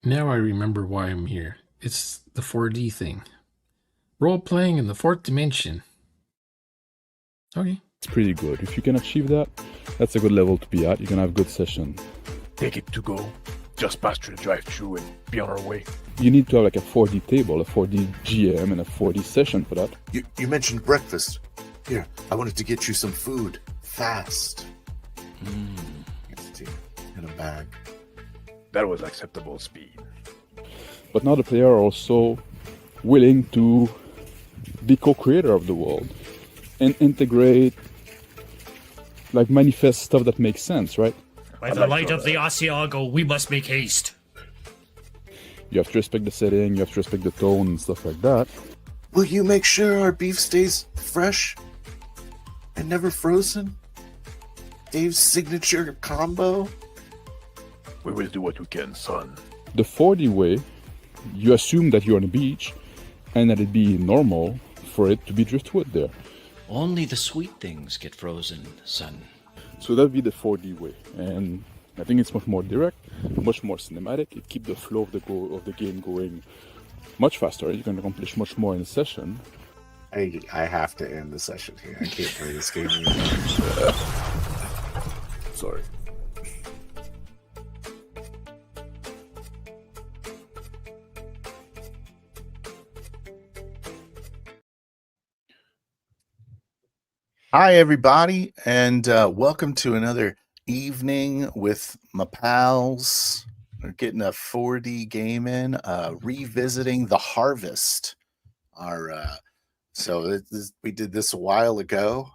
Now I remember why I'm here. It's the 4D thing. Role playing in the fourth dimension. Okay. It's pretty good. If you can achieve that, that's a good level to be at. You can have good session. Take it to go. Just past the drive-thru and be on our way. You need to have like a 4D table, a 4D GM, and a 4D session for that. You mentioned breakfast. Here, I wanted to get you some food. Fast. In a bag. That was acceptable speed. But now the player are also willing to be co-creator of the world and integrate, like manifest stuff that makes sense, right? By the light of the Asiago, we must make haste. You have to respect the setting, you have to respect the tone and stuff like that. Will you make sure our beef stays fresh and never frozen? Dave's signature combo? We will do what we can, son. The 4D way, you assume that you're on a beach and that it'd be normal for it to be driftwood there. Only the sweet things get frozen, son. So that'd be the 4D way, and I think it's much more direct, much more cinematic. It keeps the flow of the game going much faster. You can accomplish much more in a session. I have to end the session here. I can't play this game anymore. Sorry. Hi, everybody, and welcome to another evening with my pals. We're getting a 4D game in, revisiting The Harvest. We did this a while ago.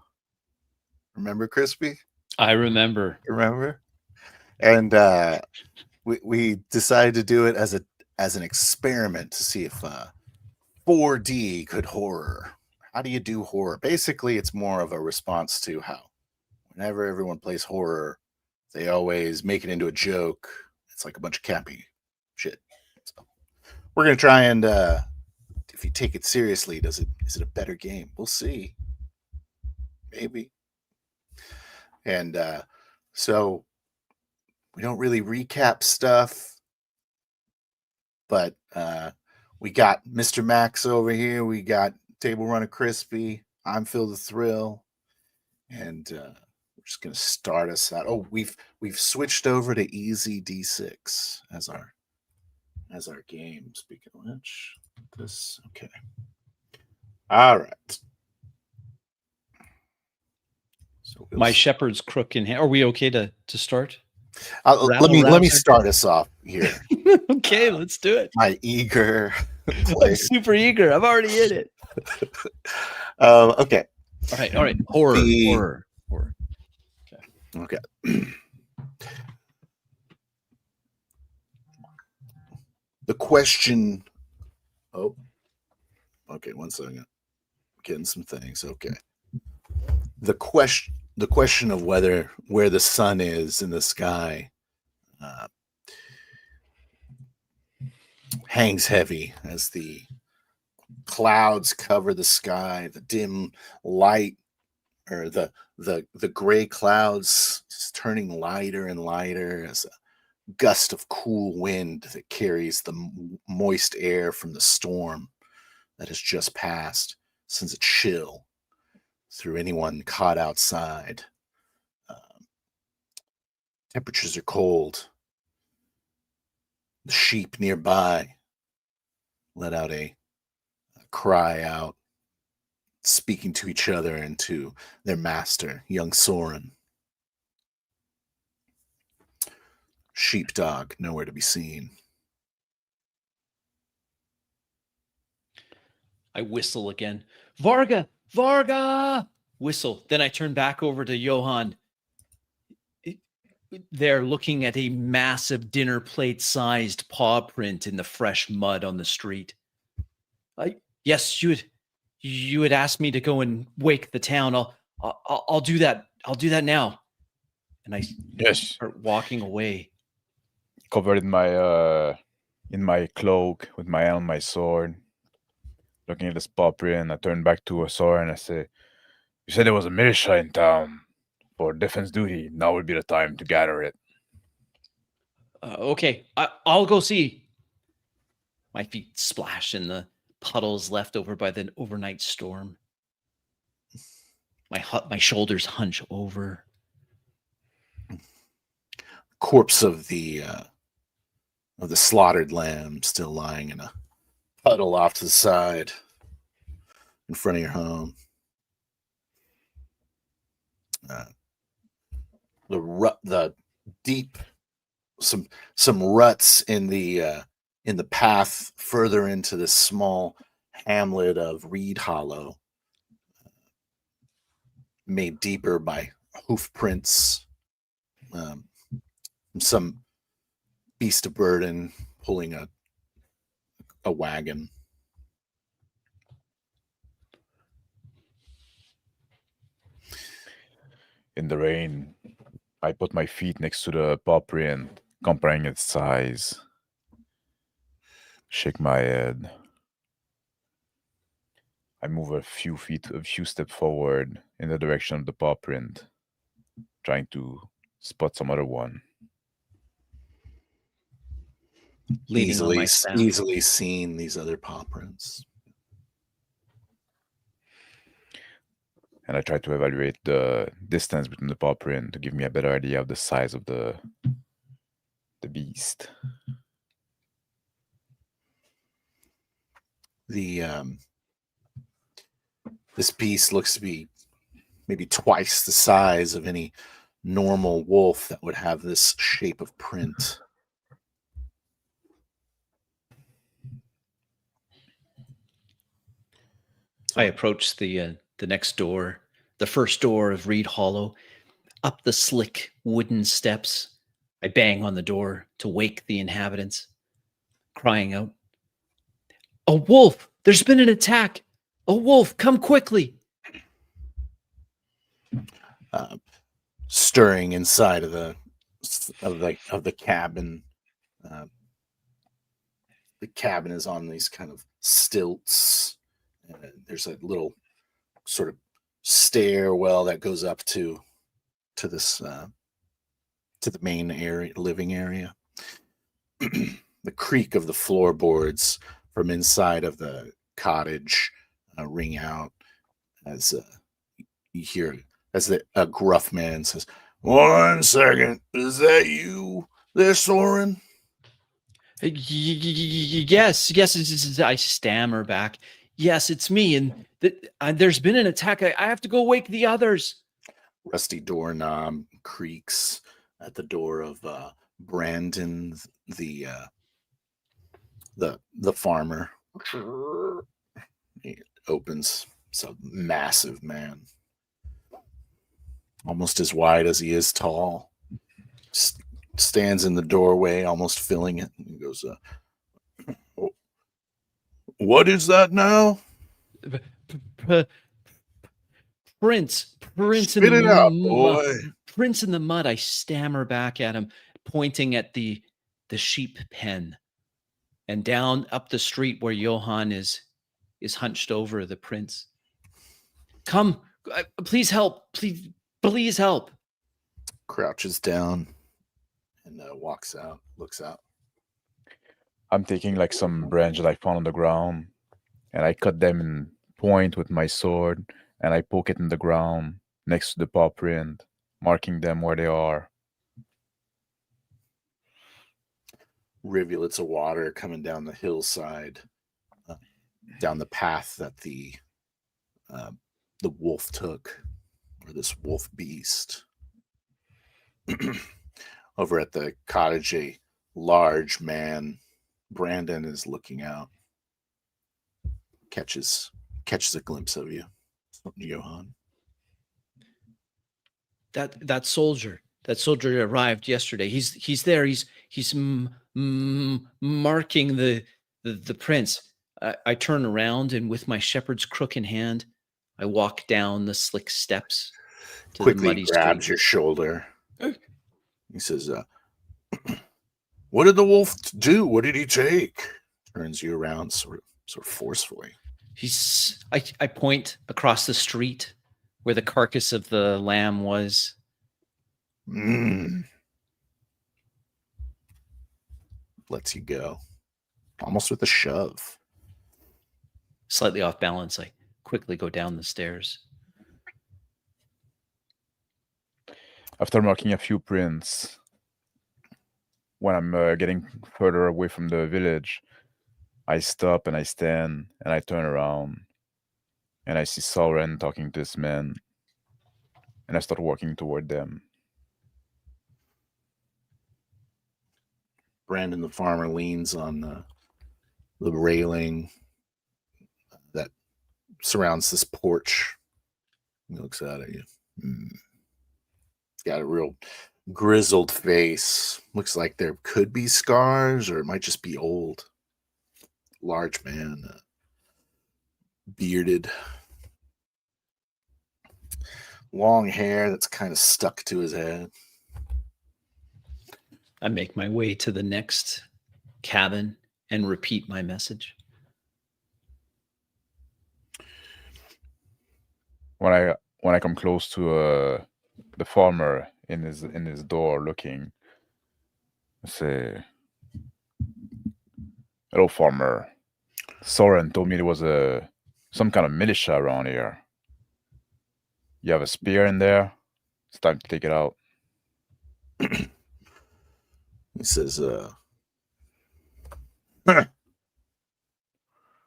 Remember, Crispy? I remember. Remember? And we decided to do it as an experiment to see if 4D could horror. How do you do horror? Basically, it's more of a response to how whenever everyone plays horror, they always make it into a joke. It's like a bunch of campy shit. So we're gonna try and if you take it seriously, is it a better game? We'll see. Maybe. And so we don't really recap stuff, but we got Mr. Max over here. We got Table Runner Crispy. I'm Phil the Thrill, and we're just gonna start us out. Oh, we've switched over to EZD6 as our game. Speaking of which, this okay. All right. So My shepherd's crook in hand. Are we okay to start? let me start us off here. Okay, let's do it. My eager. I'm super eager. I'm already in it. Okay. All right. Horror. Okay. The question. Oh, okay. 1 second. Getting some things. Okay. The question of where the sun is in the sky hangs heavy as the clouds cover the sky. The dim light, or the gray clouds, is turning lighter and lighter as a gust of cool wind that carries the moist air from the storm that has just passed sends a chill through anyone caught outside. Temperatures are cold. The sheep nearby let out a cry out, speaking to each other and to their master, young Soren. Sheepdog nowhere to be seen. I whistle again. Varga! Whistle. Then I turn back over to Johan. They're looking at a massive dinner plate-sized paw print in the fresh mud on the street. Yes, you had asked me to go and wake the town. I'll do that. I'll do that now. And I start walking away, Covered in my cloak with my helm, my sword, looking at this paw print. I turn back to Asor and I say, "You said there was a militia in town for defense duty. Now would be the time to gather it." Okay, I'll go see. My feet splash in the puddles left over by the overnight storm. My shoulders hunch over. Corpse of the slaughtered lamb still lying in a puddle off to the side in front of your home. The deep some ruts in the path further into this small hamlet of Reed Hollow, made deeper by hoof prints. Some beast of burden pulling a wagon. In the rain, I put my feet next to the paw print, comparing its size. Shake my head. I move a few steps forward in the direction of the paw print, trying to spot some other one. Leaning on my staff. Easily seen these other paw prints. And I try to evaluate the distance between the paw print to give me a better idea of the size of the beast. This beast looks to be maybe twice the size of any normal wolf that would have this shape of print. I approach the next door, the first door of Reed Hollow. Up the slick wooden steps, I bang on the door to wake the inhabitants, crying out, "A wolf! There's been an attack! A wolf! Come quickly!" Stirring inside of the cabin. The cabin is on these kind of stilts. There's a little sort of stairwell that goes up to this to the main area, living area. The creak of the floorboards from inside of the cottage ring out as you hear as a gruff man says, "1 second, is that you there, Soren?" Yes, I stammer back. "Yes, it's me, and there's been an attack. I have to go wake the others." Rusty doorknob creaks at the door of Brandon, the farmer. He opens. It's a massive man, almost as wide as he is tall. Stands in the doorway, almost filling it. He goes, "What is that now?" Prince Spit it out, boy. Prince in the mud. I stammer back at him, pointing at the sheep pen, and down up the street where Johann is hunched over the prince. "Come, please help! Please help!" Crouches down and walks out, looks out. I'm taking like some branch that I found on the ground, and I cut them in point with my sword, and I poke it in the ground next to the paw print, marking them where they are. Rivulets of water coming down the hillside, down the path that the wolf took, or this wolf beast. Over at the cottage, a large man, Brandon, is looking out. Catches a glimpse of you, Johann. That soldier arrived yesterday. He's there. He's marking the prince. I turn around, and with my shepherd's crook in hand, I walk down the slick steps to Quickly the muddy grabs street. your shoulder. He says, "What did the wolf do? What did he take?" Turns you around sort of forcefully. I point across the street where the carcass of the lamb was. Lets you go. almost with a shove. Slightly off balance, I quickly go down the stairs. After marking a few prints, when I'm getting further away from the village, I stop and I stand and I turn around and I see Soren talking to this man, and I start walking toward them. Brandon the farmer leans on the railing that surrounds this porch. He looks out at you. He's got a real grizzled face. Looks like there could be scars, or it might just be old. Large man, bearded, long hair that's kind of stuck to his head. I make my way to the next cabin and repeat my message. When I come close to the farmer in his door looking, I say, "Hello, farmer. Soren told me there was some kind of militia around here. You have a spear in there? It's time to take it out." He says,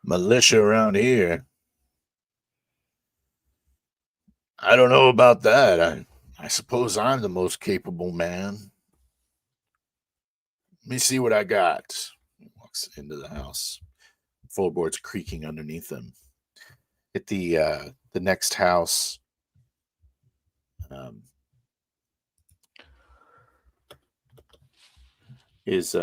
militia around here. I don't know about that. I suppose I'm the most capable man. Let me see what I got. He walks into the house. Floorboards creaking underneath him. At the next house, is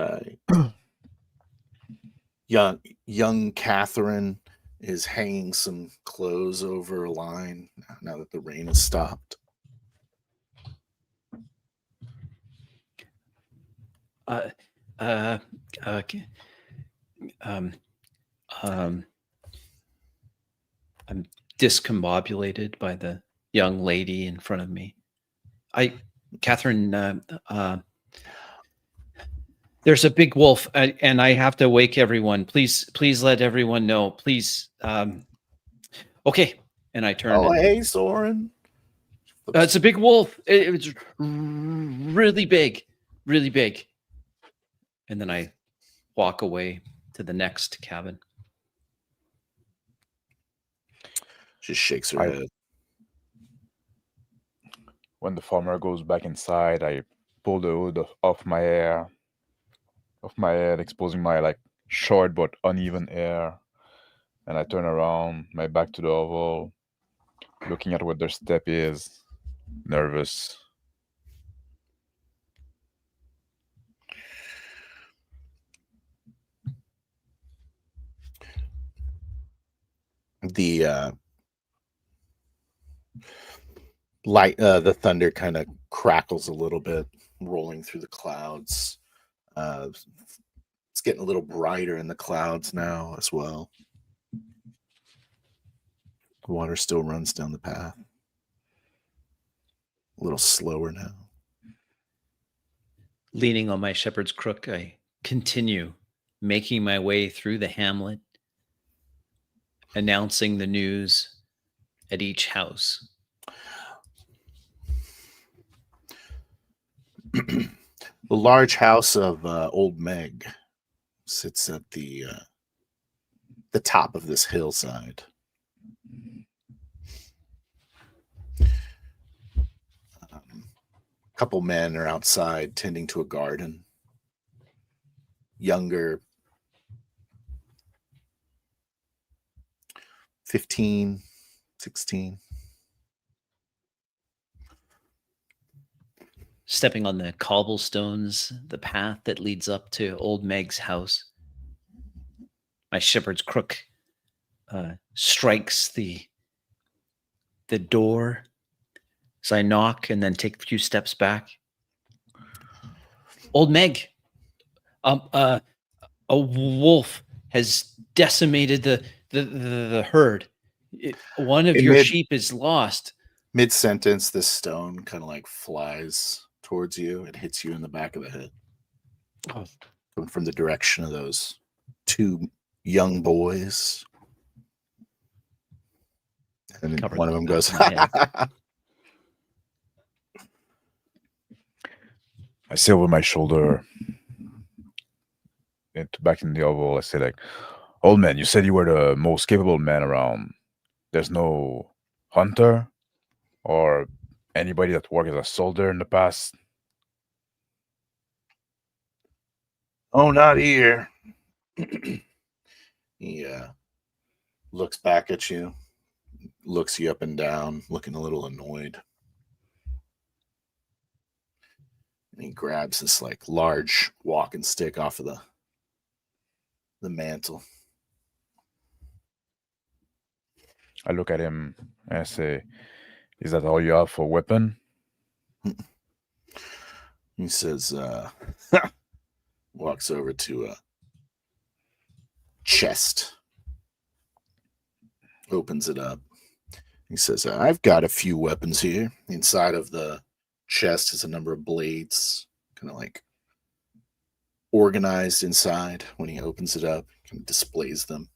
young Catherine is hanging some clothes over a line now that the rain has stopped. I'm discombobulated by the young lady in front of me. Catherine, there's a big wolf, and I have to wake everyone. Please let everyone know. Please. Okay. And I turn. Oh, hey, Soren. It's a big wolf. It's really big, really big. And then I walk away to the next cabin. Just shakes her head. When the farmer goes back inside, I pull the hood off my head, exposing my short but uneven hair, and I turn around, my back to the oval, looking at what their step is, nervous. The the thunder kind of crackles a little bit, rolling through the clouds. It's getting a little brighter in the clouds now as well. The water still runs down the path. A little slower now. Leaning on my shepherd's crook, I continue making my way through the hamlet, announcing the news at each house. The large house of Old Meg sits at the top of this hillside. A couple men are outside tending to a garden. Younger, 15, 16. Stepping on the cobblestones, the path that leads up to Old Meg's house. My shepherd's crook strikes the door as I knock and then take a few steps back. Old Meg, a wolf has decimated the herd. One of your sheep is lost. Mid-sentence, this stone kind of flies towards you. It hits you in the back of the head. Oh. Coming from the direction of those two young boys. And then Cover one of the them back goes, of my head. I say over my shoulder, back in the oval, I say like, old man, you said you were the most capable man around. There's no hunter or anybody that worked as a soldier in the past? "Oh, not here." He looks back at you, looks you up and down, looking a little annoyed. And he grabs this like large walking stick off of the mantle. I look at him and I say, is that all you have for weapon? He says, walks over to a chest, opens it up. He says, "I've got a few weapons here." Inside of the chest is a number of blades, kind of like organized inside. When he opens it up, kind of displays them.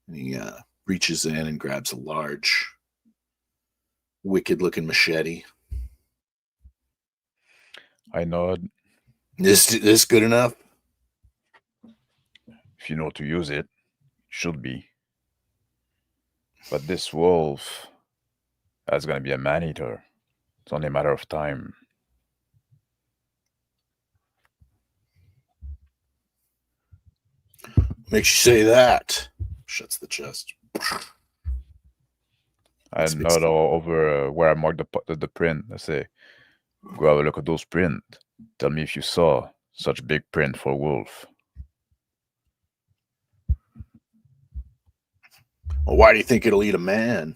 And he reaches in and grabs a large, wicked-looking machete. I nod. This good enough? If you know to use it, should be. But this wolf, that's gonna be a man-eater. It's only a matter of time. Makes you say that. Shuts the chest. I Spits nod them. all over where I marked the print. I say, go have a look at those print. Tell me if you saw such big print for wolf. Well, why do you think it'll eat a man?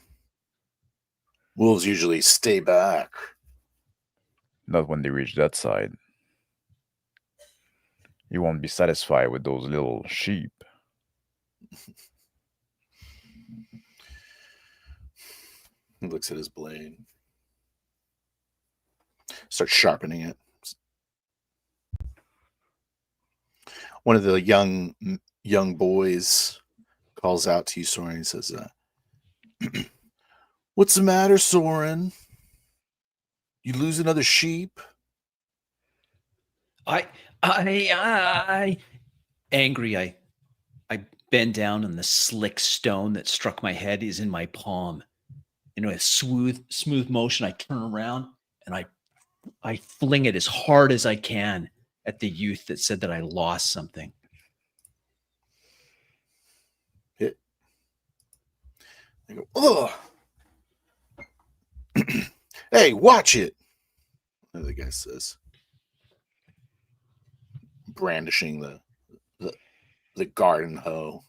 Wolves usually stay back. Not when they reach that side. You won't be satisfied with those little sheep. He looks at his blade. Starts sharpening it. One of the young boys calls out to you, Soren. He says, "What's the matter, Soren? You lose another sheep?" Angry, I bend down and the slick stone that struck my head is in my palm. In a smooth motion, I turn around and I fling it as hard as I can at the youth that said that I lost something. I go, "Ugh." "Hey, watch it," the guy says, brandishing the garden hoe.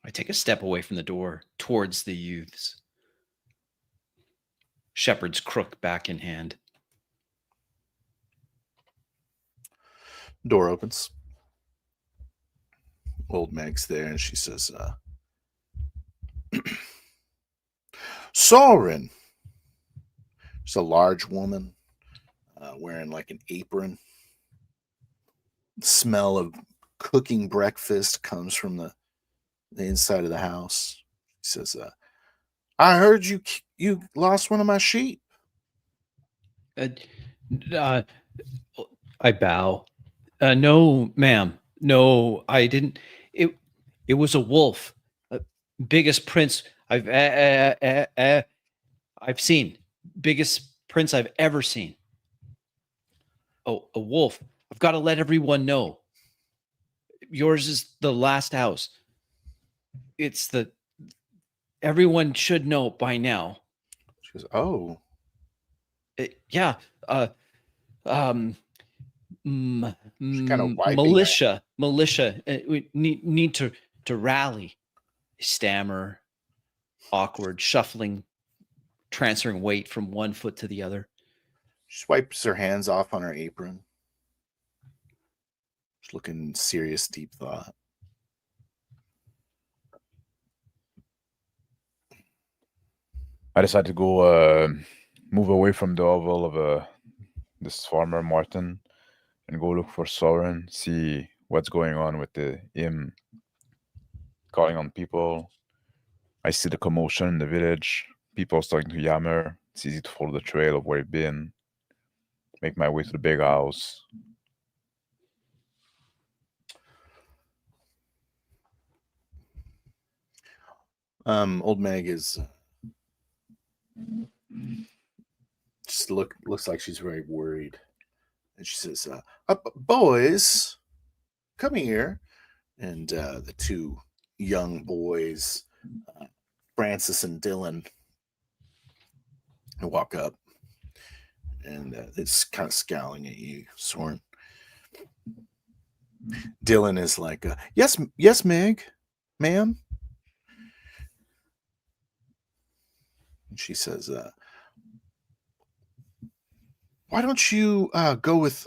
I take a step away from the door towards the youths. Shepherd's crook back in hand. Door opens. Old Meg's there, and she says, "Soren." She's a large woman wearing like an apron. The smell of cooking breakfast comes from the inside of the house. She says, "I heard you lost one of my sheep." I bow. No, ma'am. No, I didn't. It was a wolf. Biggest prince I've seen. Biggest prince I've ever seen. Oh, a wolf. I've got to let everyone know. Yours is the last house. Everyone should know by now. She goes, "Oh." Yeah. She's kinda wiping Militia. We need to rally. Stammer, awkward, shuffling, transferring weight from one foot to the other. She wipes her hands off on her apron. She's looking in serious, deep thought. I decided to go move away from the oval of this farmer Martin and go look for Soren, see what's going on with him calling on people. I see the commotion in the village. People starting to yammer. It's easy to follow the trail of where he's been. Make my way to the big house. Old Meg is just looks like she's very worried, and she says, "Boys, come here." And the two young boys, Francis and Dylan, walk up, and it's kind of scowling at you, Soren. Dylan is like, yes, Meg, ma'am. And she says, why don't you go with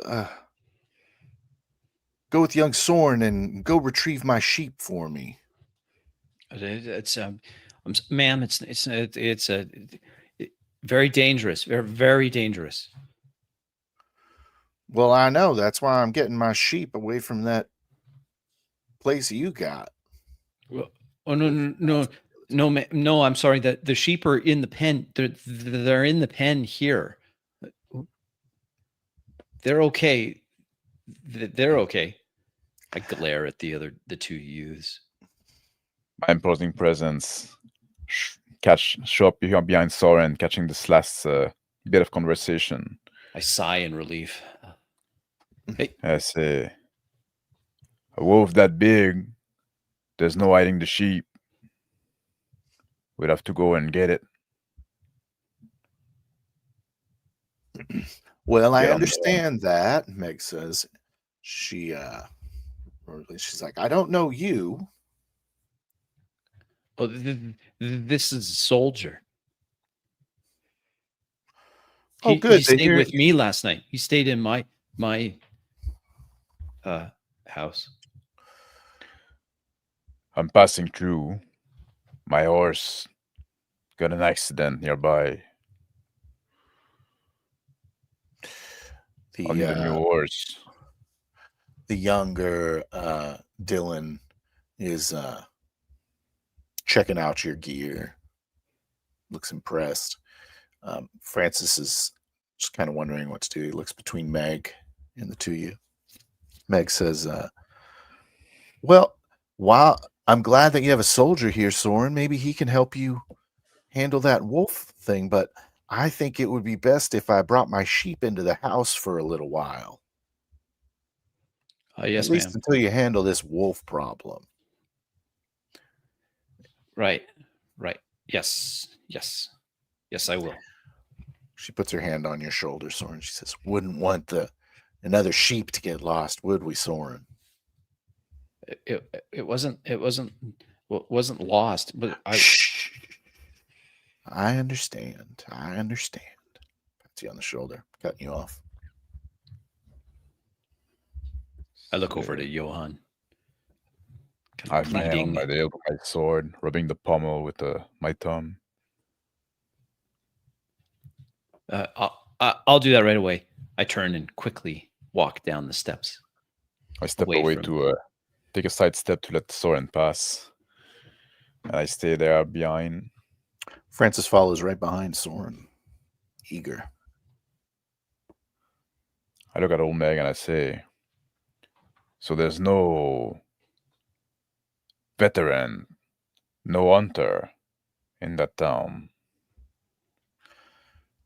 young Soren and go retrieve my sheep for me? It's ma'am, it's very dangerous, very dangerous. Well, I know. That's why I'm getting my sheep away from that place you got. Well, oh no! I'm sorry. The sheep are in the pen. They're in the pen here. They're okay. They're okay. I glare at the two youths. My imposing presence show up behind Soren, catching this last bit of conversation. I sigh in relief. Hey, I say, a wolf that big, there's no hiding the sheep. We'd have to go and get it. Well, I understand that, Meg says. She's like, I don't know you. Oh, this is a soldier. Oh, good. He stayed with me last night. He stayed in my house. I'm passing through. My horse got an accident nearby. I'll need a new horse. The younger Dylan is checking out your gear. Looks impressed. Francis is just kind of wondering what to do. He looks between Meg and the two of you. Meg says, well, while I'm glad that you have a soldier here, Soren, maybe he can help you handle that wolf thing, but I think it would be best if I brought my sheep into the house for a little while. Yes, at least ma'am. until you handle this wolf problem. Right. Yes, I will. She puts her hand on your shoulder, Soren. She says, wouldn't want another sheep to get lost, would we, Soren? It wasn't lost, but Shh. I understand. Pats you on the shoulder, cutting you off. I look over to Johan. I have my hand on my hilt, my sword, rubbing the pommel with my thumb. I'll do that right away. I turn and quickly walk down the steps. I step away to take a side step to let Soren pass. And I stay there behind. Francis follows right behind Soren, eager. I look at old Meg and I say, so there's no veteran, no hunter in that town.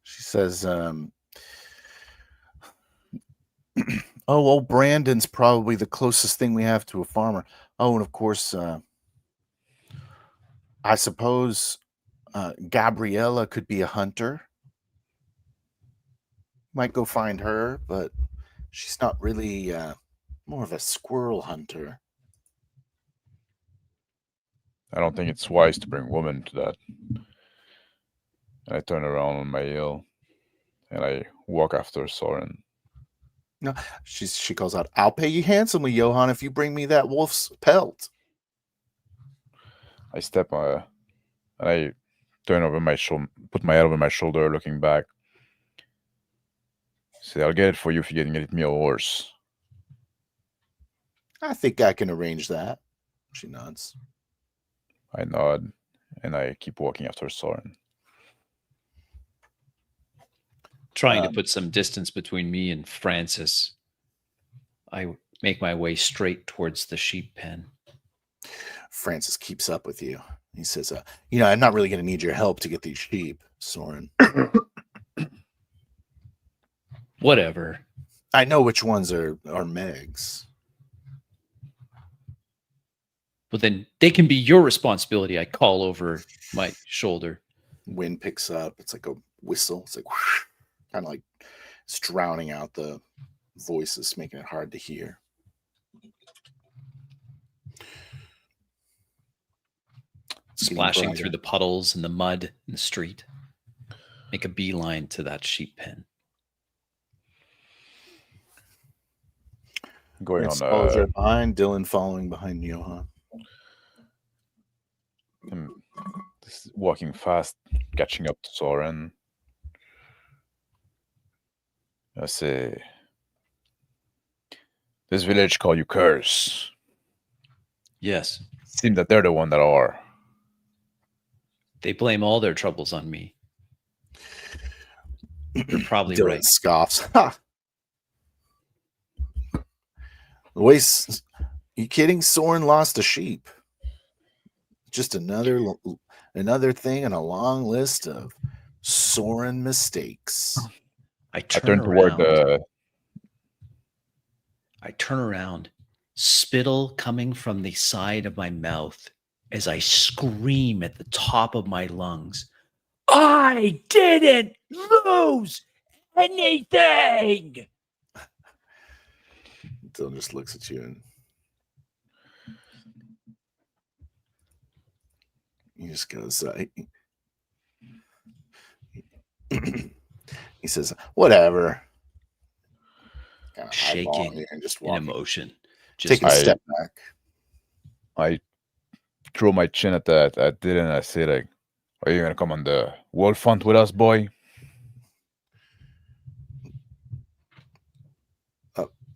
She says, old Brandon's probably the closest thing we have to a farmer. Oh, and of course, I suppose Gabriella could be a hunter. Might go find her, but she's not really more of a squirrel hunter. I don't think it's wise to bring women to that. And I turn around on my heel and I walk after Soren. No, she calls out, I'll pay you handsomely, Johan, if you bring me that wolf's pelt. I step and I turn over my shoulder, put my head over my shoulder, looking back. Say, I'll get it for you if you can get me a horse. I think I can arrange that. She nods. I nod, and I keep walking after Soren. Trying to put some distance between me and Francis, I make my way straight towards the sheep pen. Francis keeps up with you. He says, I'm not really going to need your help to get these sheep, Soren. Whatever. I know which ones are Meg's. But then they can be your responsibility. I call over my shoulder. Wind picks up. It's like a whistle. It's like kind of like it's drowning out the voices, making it hard to hear. Splashing through the puddles and the mud in the street. Make a beeline to that sheep pen. Going on follows right behind, Dylan following behind Johan. Walking fast, catching up to Soren. I say, this village call you curse. Yes. Seems that they're the one that are. They blame all their troubles on me. You're probably Dylan right. Scoffs. Ha! You kidding? Soren lost a sheep. Just another thing in a long list of Soren mistakes. I turn around, spittle coming from the side of my mouth as I scream at the top of my lungs. I didn't lose anything! Dylan just looks at you and he just goes, he says, whatever. Kind of shaking and just in emotion. Taking a step back. I throw my chin at Dylan and I say, like, are you going to come on the wolf hunt with us, boy?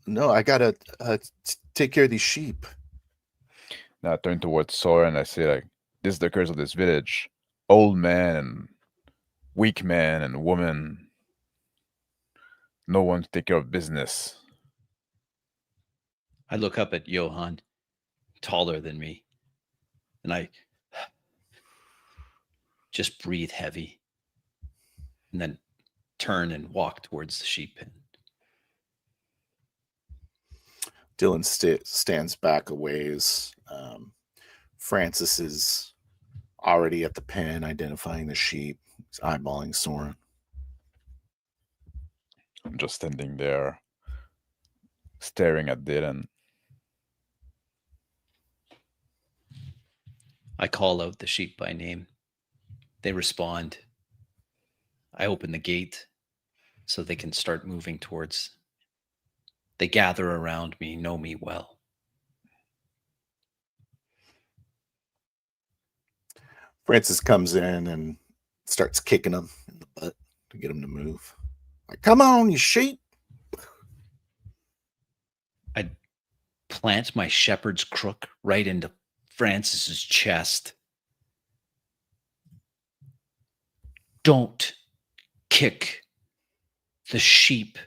No, I got to take care of these sheep. Now I turn towards Soren and I say, like, this is the curse of this village. Old man and weak man and woman. No one to take care of business. I look up at Johan, taller than me, and I just breathe heavy and then turn and walk towards the sheep pen. Dylan stands back a ways. Francis is already at the pen, identifying the sheep. He's eyeballing Soren. I'm just standing there, staring at Dylan. I call out the sheep by name. They respond. I open the gate so they can start moving towards. They gather around me, know me well. Francis comes in and starts kicking him in the butt to get him to move. Like, come on, you sheep. I plant my shepherd's crook right into Francis's chest. Don't kick the sheep.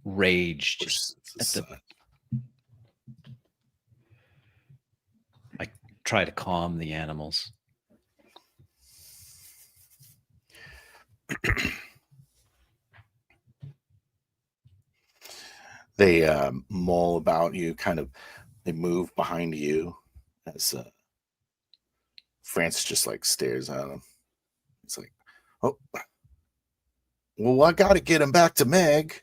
Rage just at the. I try to calm the animals. They maul about you, they move behind you as Francis just like stares at him. He's like, oh, well, I got to get him back to Meg.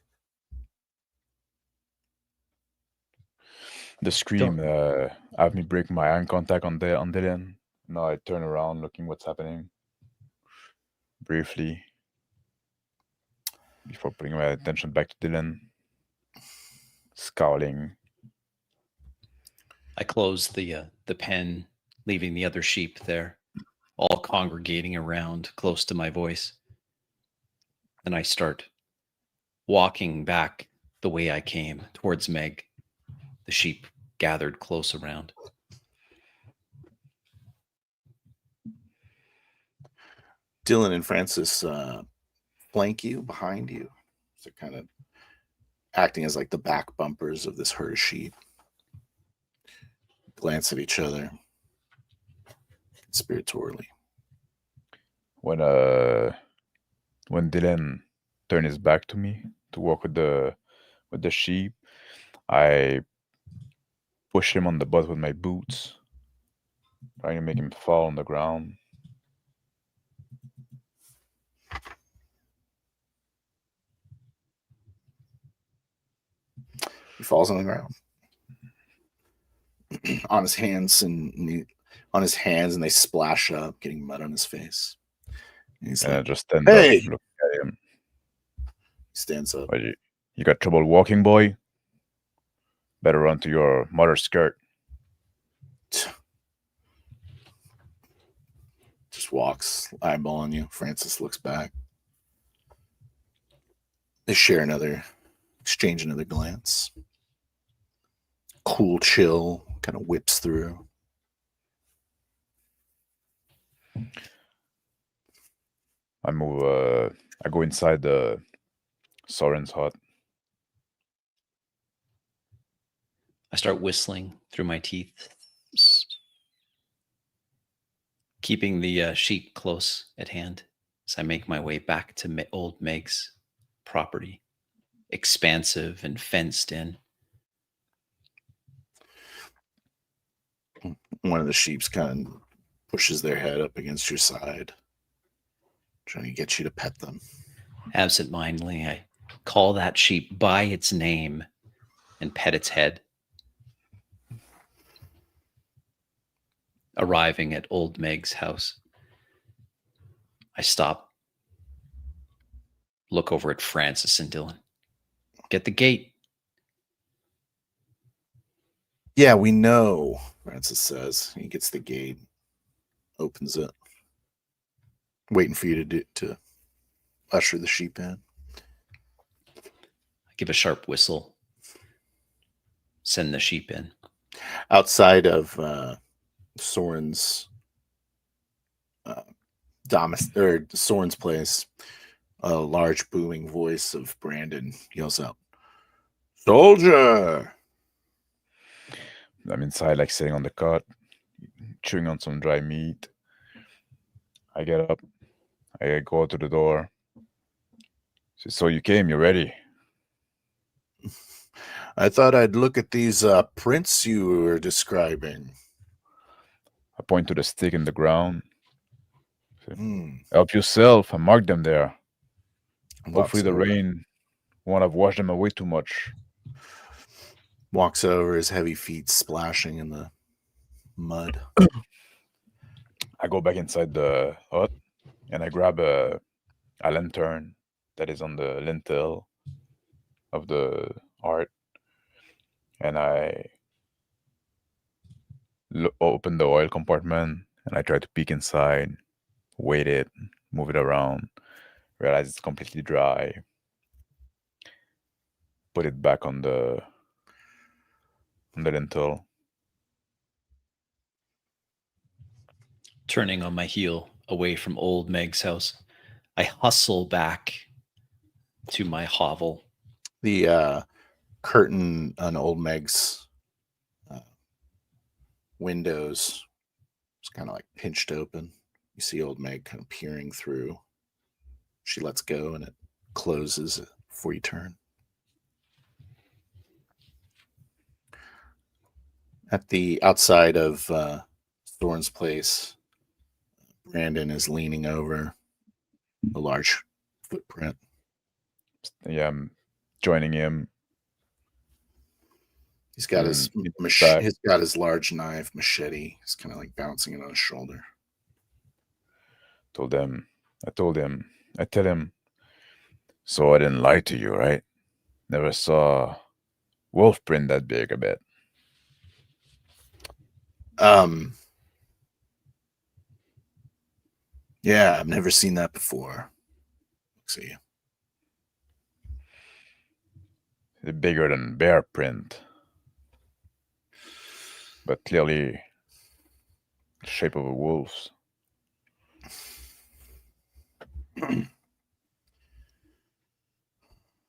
The scream have me break my eye contact on Dylan. Now I turn around looking what's happening briefly before putting my attention back to Dylan. Scowling. I close the pen, leaving the other sheep there, all congregating around close to my voice. And I start walking back the way I came, towards Meg. The sheep gathered close around. Dylan and Francis flank you, behind you. So kind of acting as like the back bumpers of this herd of sheep. Glance at each other conspiratorially. When Dylan turned his back to me to walk with the sheep, I push him on the butt with my boots, trying to make him fall on the ground. He falls on the ground. On his hands and they splash up, getting mud on his face. And he's And I like, just stand "Hey!" up, look at him. He stands up. What, you got trouble walking, boy? Better run to your mother's skirt. Just walks, eyeballing you. Francis looks back. They exchange another glance. Cool chill kind of whips through. I go inside the Soren's hut. I start whistling through my teeth, keeping the sheep close at hand as I make my way back to old Meg's property, expansive and fenced in. One of the sheeps kind of pushes their head up against your side, trying to get you to pet them. Absentmindedly, I call that sheep by its name and pet its head. Arriving at old Meg's house, I stop, look over at Francis and Dylan. Get the gate. Yeah, we know, Francis says. He gets the gate, opens it, waiting for you to usher the sheep in. I give a sharp whistle, send the sheep in. Outside of Soren's Soren's place, a large booming voice of Brandon yells out, "Soldier!" I'm inside, like sitting on the cot, chewing on some dry meat. I get up, I go to the door. So you came, you're ready. I thought I'd look at these prints you were describing. I point to the stick in the ground. Hmm. Help yourself, I mark them there. Walks Hopefully the over. rain won't have washed them away too much. Walks over, his heavy feet splashing in the mud. I go back inside the hut and I grab a lantern that is on the lintel of the art, and I open the oil compartment and I try to peek inside, weight it, move it around, realize it's completely dry, put it back on the lintel. Turning on my heel away from old Meg's house, I hustle back to my hovel. The curtain on old Meg's windows is kind of like pinched open. You see old Meg kind of peering through. She lets go and it closes before you turn. At the outside of Thorne's place, Brandon is leaning over a large footprint. Yeah, I'm joining him. He's got his he's got his large knife machete. He's kind of like bouncing it on his shoulder. I tell him, so I didn't lie to you, right? Never saw wolf print that big, I bet. Yeah, I've never seen that before. See. bigger than bear print, but clearly the shape of a wolf's.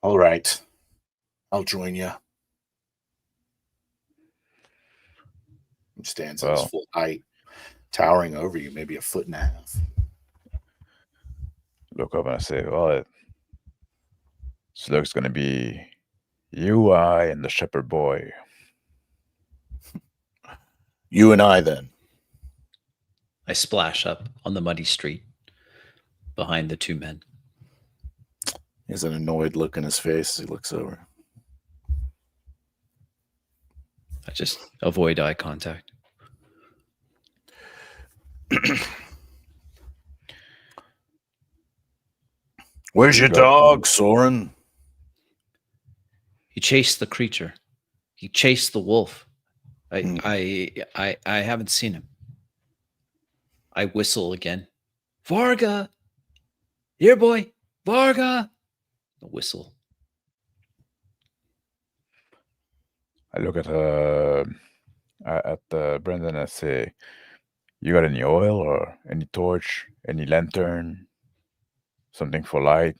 All right. I'll join you. He stands at his Well, full height, towering over you, maybe 1.5 feet. look up and I say, well, this looks going to be you, I, and the shepherd boy. You and I, then. I splash up on the muddy street behind the two men. He has an annoyed look in his face as he looks over. I just avoid eye contact. Where's your dog, Soren? He chased the creature. He chased the wolf. I haven't seen him. I whistle again. Varga! Here, boy! Varga! The whistle. I look at Brendan and I say, you got any oil or any torch, any lantern, something for light?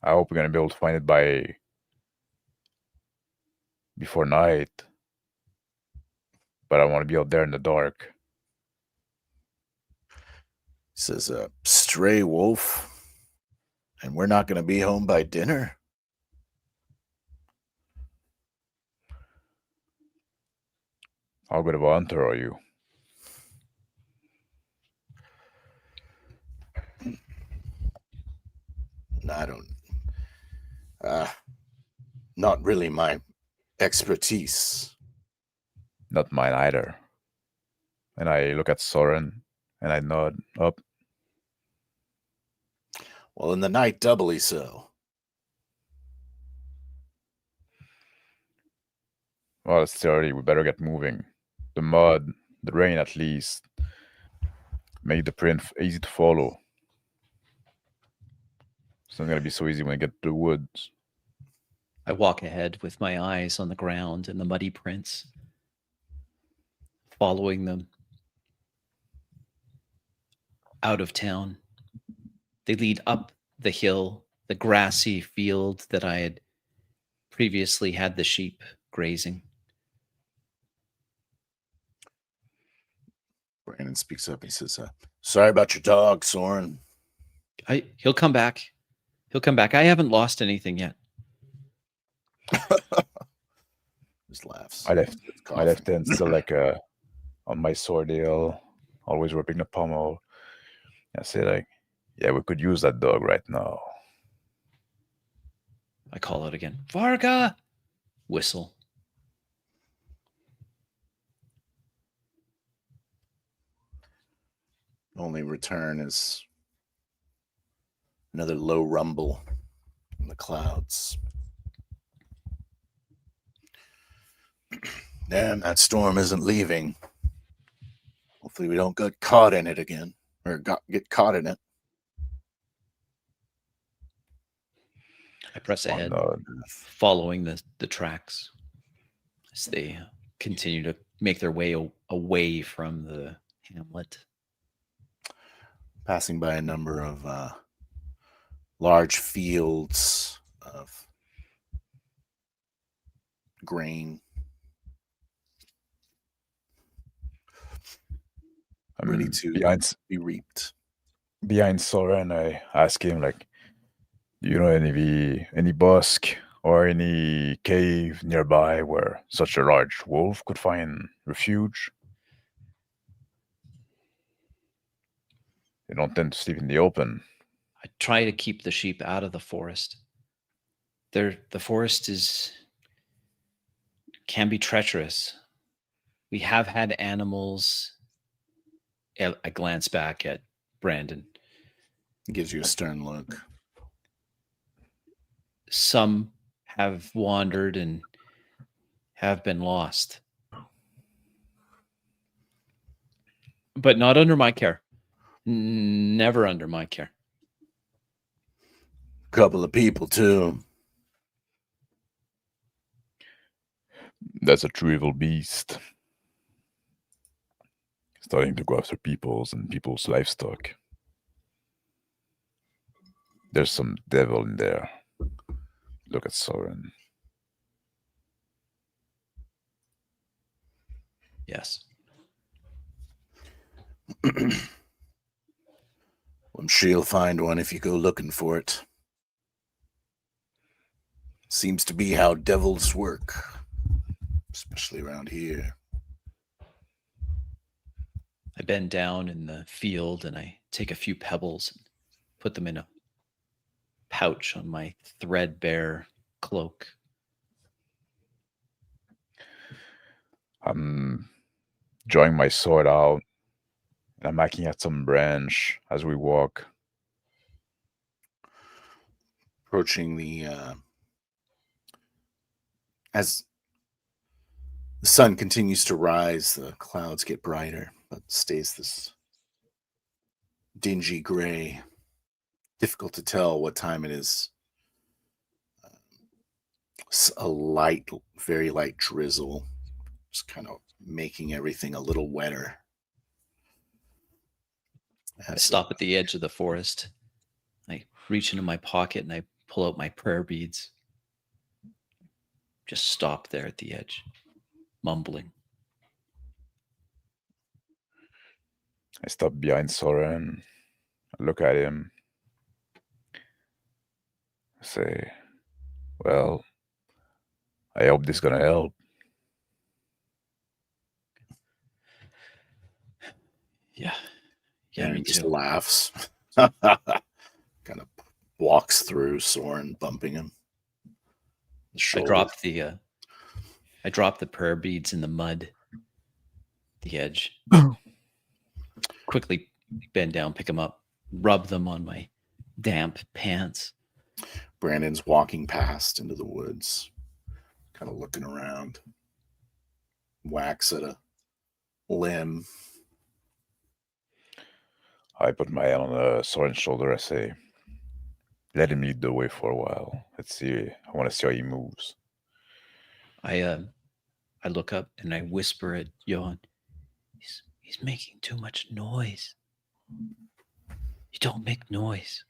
I hope we're going to be able to find it before night. But I want to be out there in the dark. He says, stray wolf, and we're not going to be home by dinner? How good of a hunter are you? I don't. Not really my expertise. Not mine either. And I look at Soren and I nod up. Well, in the night, doubly so. Well, it's still early. We better get moving. The mud, the rain at least, make the print easy to follow. It's not going to be so easy when we get to the woods. I walk ahead with my eyes on the ground and the muddy prints, following them out of town. They lead up the hill, the grassy field that I had previously had the sheep grazing. Brandon speaks up. He says, sorry about your dog, Soren. He'll come back. He'll come back. I haven't lost anything yet. Just laughs. My left hand's still like on my sword deal, always ripping the pommel. I say like, yeah, we could use that dog right now. I call out again. Varga! Whistle. Only return is another low rumble in the clouds. Damn, that storm isn't leaving. Hopefully we don't get caught in it again, or get caught in it. I press ahead, no. following the tracks as they continue to make their way away from the hamlet. Passing by a number of large fields of grain. Ready to be reaped. Behind Soren, I ask him, like, do you know any bosque or any cave nearby where such a large wolf could find refuge? They don't tend to sleep in the open. I try to keep the sheep out of the forest. The forest can be treacherous. We have had animals. I glance back at Brandon. He gives you a stern look. Some have wandered and have been lost. But not under my care. Never under my care. Couple of people, too. That's a true evil beast. Starting to go after people's and people's livestock. There's some devil in there. Look at Soren. Yes. I'm sure you'll find one if you go looking for it. Seems to be how devils work, especially around here. I bend down in the field and I take a few pebbles and put them in a pouch on my threadbare cloak. I'm drawing my sword out. And I'm hacking at some branch as we walk. Approaching as the sun continues to rise, the clouds get brighter, but stays this dingy gray. Difficult to tell what time it is. A light, very light drizzle, just kind of making everything a little wetter. I stop at the edge of the forest. I reach into my pocket and I pull out my prayer beads. Just stop there at the edge, mumbling. I stop behind Soren. I look at him. I say, well, I hope this is gonna help. Yeah. And Me he just too. laughs. Kind of walks through Soren, bumping him. I dropped the prayer beads in the mud. The edge. Quickly bend down, pick them up, rub them on my damp pants. Brandon's walking past into the woods, kind of looking around. Whacks at a limb. I put my hand on Soren's shoulder. I say, let him lead the way for a while. Let's see. I want to see how he moves. I look up and I whisper at Johan, he's making too much noise. You don't make noise.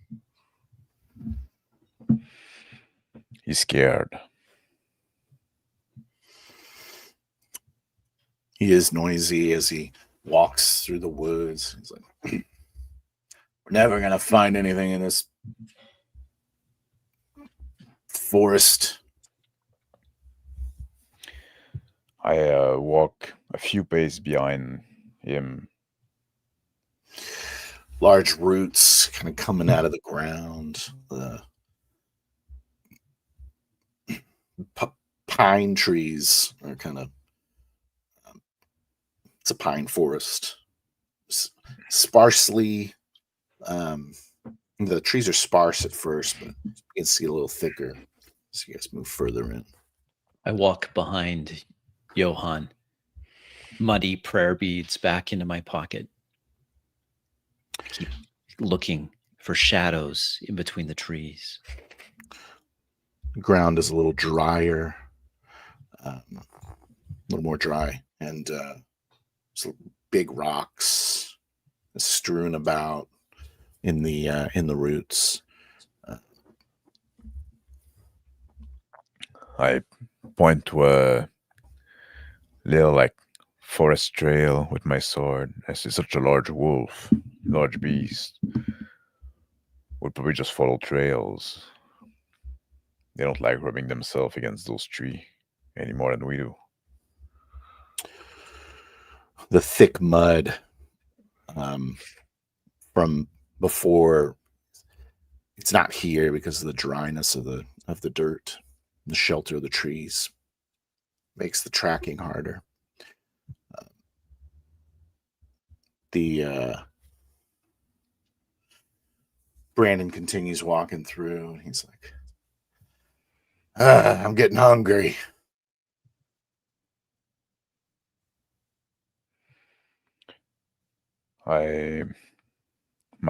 He's scared. He is noisy as he walks through the woods. He's like, we're never going to find anything in this forest. I walk a few paces behind him. Large roots kind of coming out of the ground. The pine trees are kind of, it's a pine forest. Sparsely, the trees are sparse at first, but you can see a little thicker as you guys move further in. I walk behind Johan, muddy prayer beads back into my pocket. Keep looking for shadows in between the trees. The ground is a little drier, a little more dry, and some big rocks strewn about in the roots. I point to a little like forest trail with my sword. I see such a large wolf, large beast. Would probably just follow trails. They don't like rubbing themselves against those trees any more than we do. The thick mud from before, it's not here because of the dryness of the dirt, the shelter of the trees makes the tracking harder. Brandon continues walking through, and he's like, I'm getting hungry. My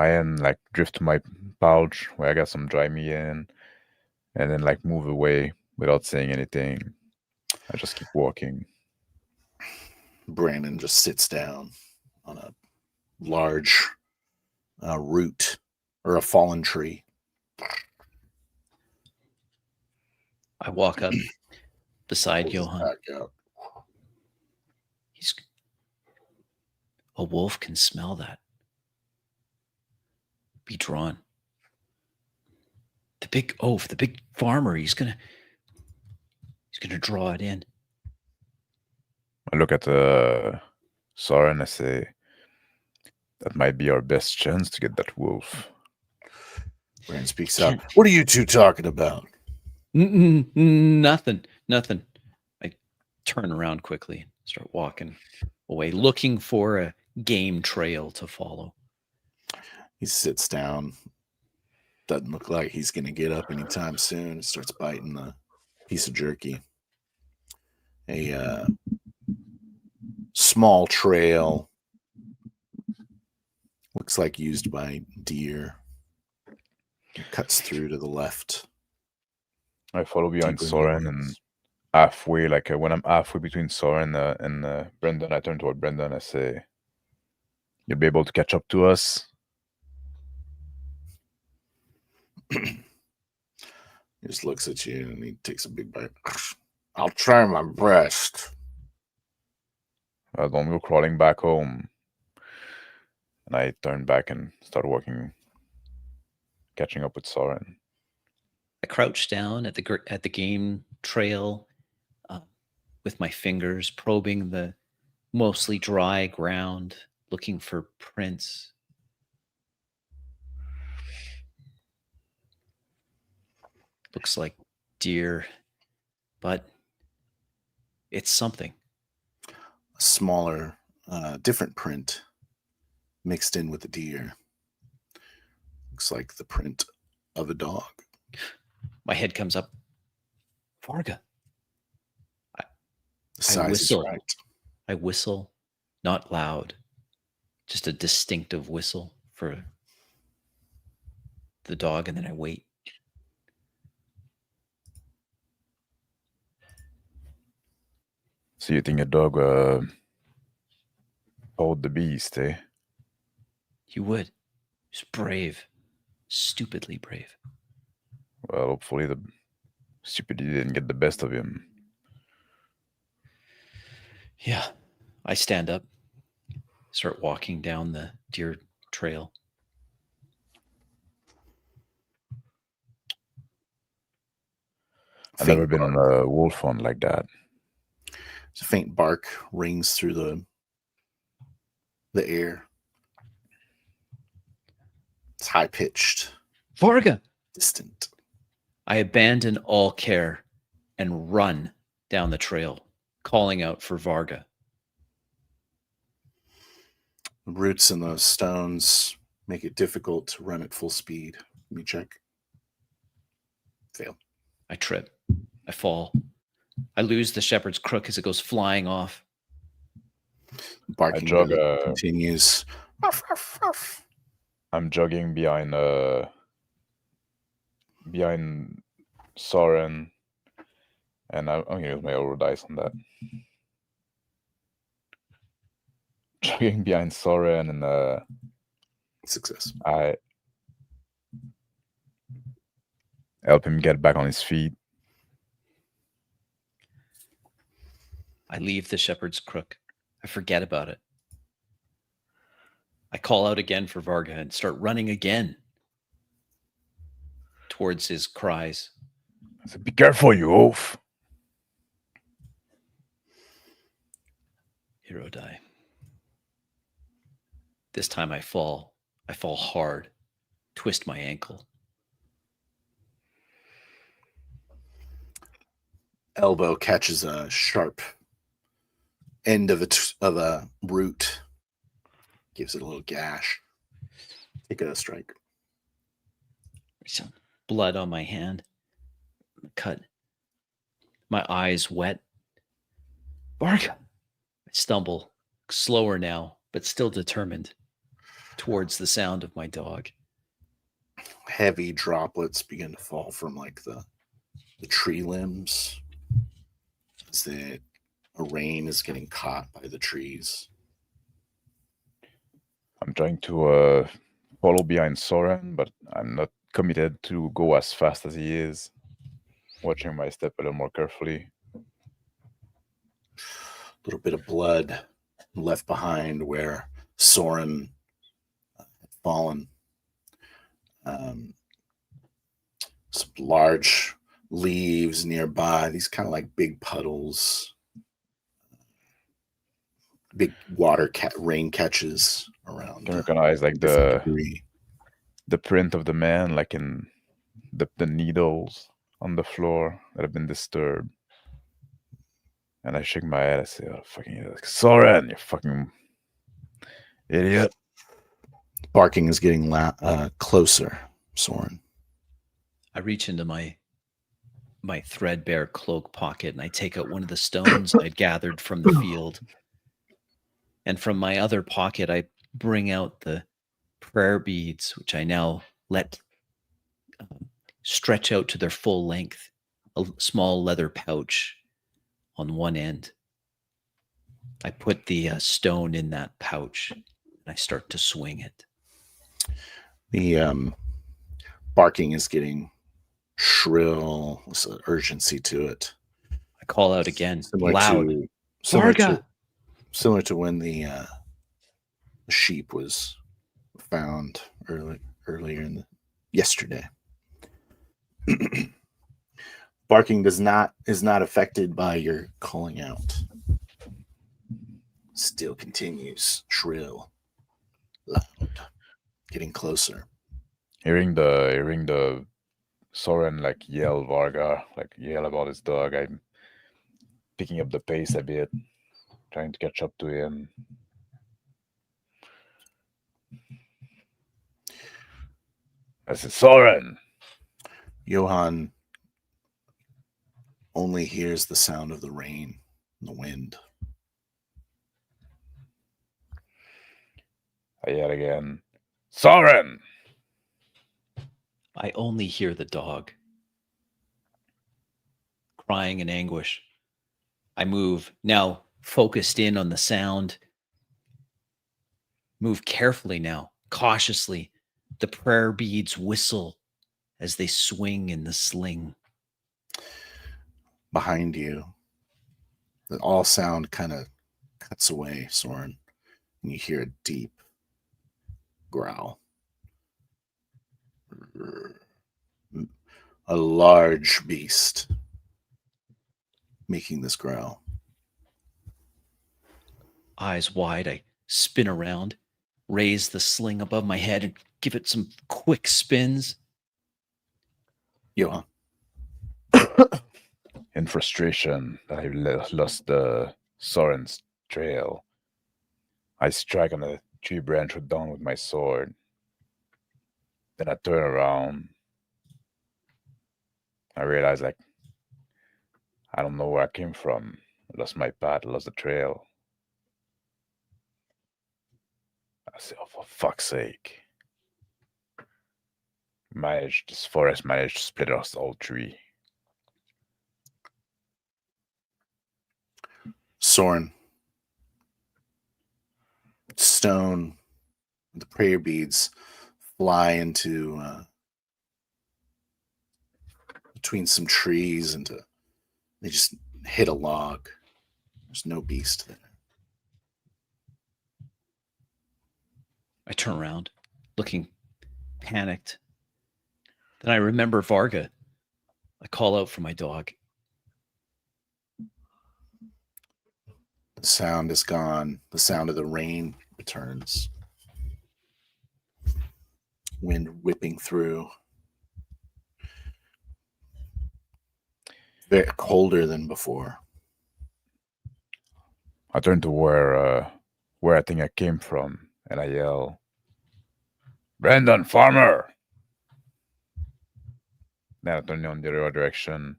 hand like drift to my pouch where I got some dry meat in, and then like move away without saying anything. I just keep walking. Brandon just sits down on a large root or a fallen tree. I walk up beside Pulls his Johann. back out. A wolf can smell that. Be drawn. The big oaf, the big farmer, he's gonna draw it in. I look at Soren and I say, that might be our best chance to get that wolf. Brandon speaks up. What are you two talking about? Nothing. I turn around quickly, start walking away, looking for a game trail to follow. He sits down. Doesn't look like he's going to get up anytime soon. Starts biting the piece of jerky. A small trail. Looks like used by deer. It cuts through to the left. I follow behind Deeper in the Soren and woods. halfway, like when I'm halfway between Soren and Brendan, I turn toward Brendan and I say, you'll be able to catch up to us? He just looks at you and he takes a big bite. I'll try my best. Don't go crawling back home. And I turn back and start walking, catching up with Soren. I crouch down at the game trail with my fingers probing the mostly dry ground, looking for prints. Looks like deer, but it's something. A smaller, different print mixed in with the deer. Looks like the print of a dog. My head comes up. Varga. The size is whistle. right. I whistle, not loud, just a distinctive whistle for the dog, and then I wait. So you think a dog hold the beast, eh? You would. He's brave. Stupidly brave. Well, hopefully the stupidity didn't get the best of him. Yeah. I stand up, start walking down the deer trail. I've never been on a wolf hunt like that. A faint bark rings through the air. It's high pitched, Varga! distant. I abandon all care and run down the trail, calling out for Varga. The roots in those stones make it difficult to run at full speed. Let me check. Fail. I trip. I fall. I lose the shepherd's crook as it goes flying off. Barking jog, continues. I'm jogging behind Soren, and I'm gonna use my over dice on that. Jogging behind Soren and Success. I help him get back on his feet. I leave the shepherd's crook. I forget about it. I call out again for Varga and start running again towards his cries. I said, be careful, you oaf. Hero die. This time I fall. I fall hard, twist my ankle. Elbow catches a sharp end of a root. Gives it a little gash. Take a strike. Some blood on my hand. Cut. My eyes wet. Varga! I stumble, slower now, but still determined, towards the sound of my dog. Heavy droplets begin to fall from like the tree limbs. as the rain is getting caught by the trees. I'm trying to follow behind Soren, but I'm not committed to go as fast as he is. Watching my step a little more carefully. A little bit of blood left behind where Soren had fallen. Some large leaves nearby, these kind of like big puddles, big rain catches around. You can recognize like debris. the print of the man, like in the needles on the floor that have been disturbed. And I shake my head. I say, "Oh, fucking like, Soren, you fucking idiot!" Barking is getting closer, Soren. I reach into my threadbare cloak pocket and I take out one of the stones I'd gathered from the field. And from my other pocket, I bring out the prayer beads, which I now let stretch out to their full length, a small leather pouch on one end. I put the stone in that pouch and I start to swing it. The barking is getting shrill. There's an urgency to it. I call out again, Similar loud. Similar to when the sheep was found earlier yesterday. Barking is not affected by your calling out. Still continues, shrill, loud, getting closer. Hearing the Soren like yell Varga, like yell about his dog, I'm picking up the pace a bit, trying to catch up to him. I said, Soren! Johan only hears the sound of the rain and the wind. I yell again, Soren! I only hear the dog crying in anguish. I move, now focused in on the sound. Move carefully now, cautiously. The prayer beads whistle as they swing in the sling. Behind you, all sound kind of cuts away, Soren, and you hear a deep growl. A large beast making this growl. Eyes wide, I spin around, raise the sling above my head, and give it some quick spins. Johan. In frustration that I lost Soren's trail, I strike on a tree branch with down with my sword. Then I turn around. I realize, like, I don't know where I came from. I lost my path, I lost the trail. I say, oh, for fuck's sake. This forest managed to split us all three. Soren. Stone, the prayer beads fly into between some trees and they just hit a log. There's no beast there. I turn around, looking panicked. Then I remember Varga. I call out for my dog. The sound is gone. The sound of the rain returns. Wind whipping through. Very colder than before. I turn to where I think I came from, and I yell, Brandon, farmer! Then I turn in the other direction,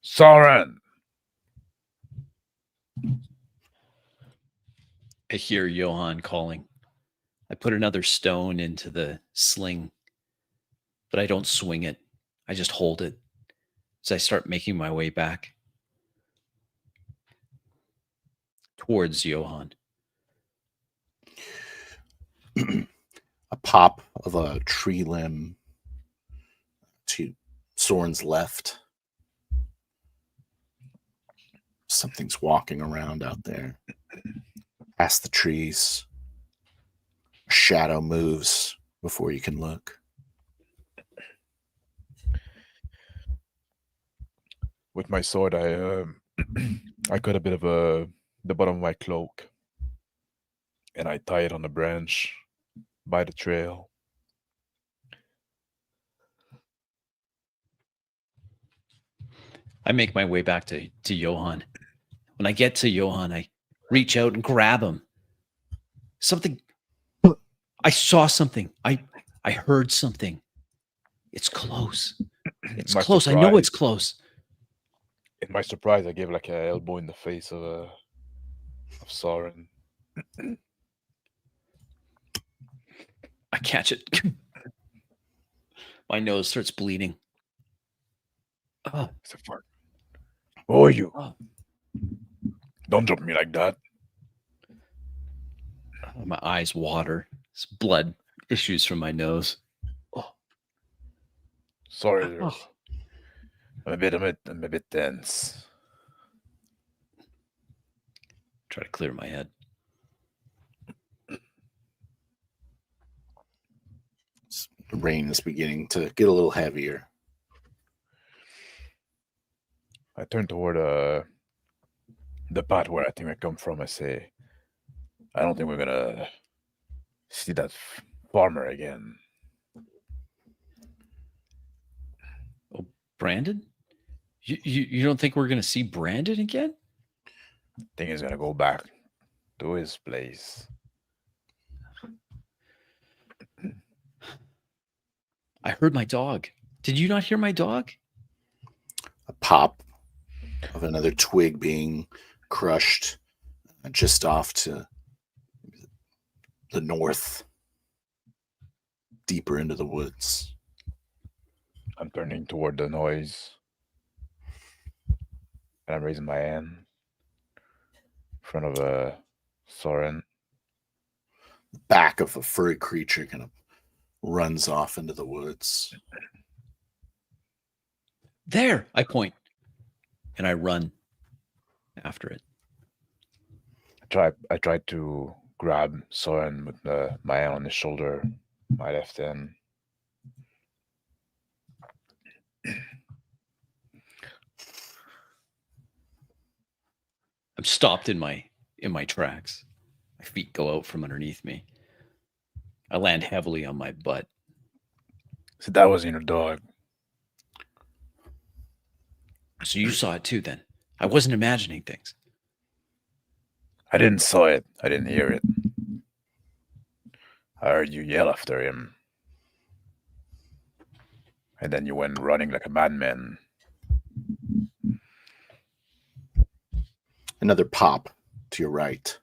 Soren! I hear Johan calling. I put another stone into the sling, but I don't swing it. I just hold it as I start making my way back. towards Johann. A pop of a tree limb to Soren's left. Something's walking around out there. Past the trees. A shadow moves before you can look. With my sword, I cut a bit of the bottom of my cloak, and I tie it on a branch by the trail. I make my way back to Johann. When I get to Johann, I reach out and grab him. Something. I saw something. I heard something. It's close. It's My close. I know surprise- it's close. In my surprise, I gave like an elbow in the face of Soren. I catch it. My nose starts bleeding. Oh, It's a fart. Who are you? oh. Don't jump me like that. My eyes water. It's blood issues from my nose. Oh, Sorry, oh. I'm a bit tense. Try to clear my head. The rain is beginning to get a little heavier. I turn toward the path where I think I come from. I say, I don't think we're gonna see that farmer again. Oh, Brandon? You don't think we're going to see Brandon again? I think he's gonna go back to his place. I heard my dog. Did you not hear my dog? A pop of another twig being crushed just off to the north, deeper into the woods. I'm turning toward the noise, and I'm raising my hand in front of Soren. The back of a furry creature kind of runs off into the woods. There, I point. And I run after it. I tried to grab Soren with my hand on his shoulder, my left hand. I'm stopped in my tracks. My feet go out from underneath me. I land heavily on my butt. So that wasn't your dog. So you saw it too then. I wasn't imagining things. I didn't saw it. I didn't hear it. I heard you yell after him. And then you went running like a madman. Another pop to your right.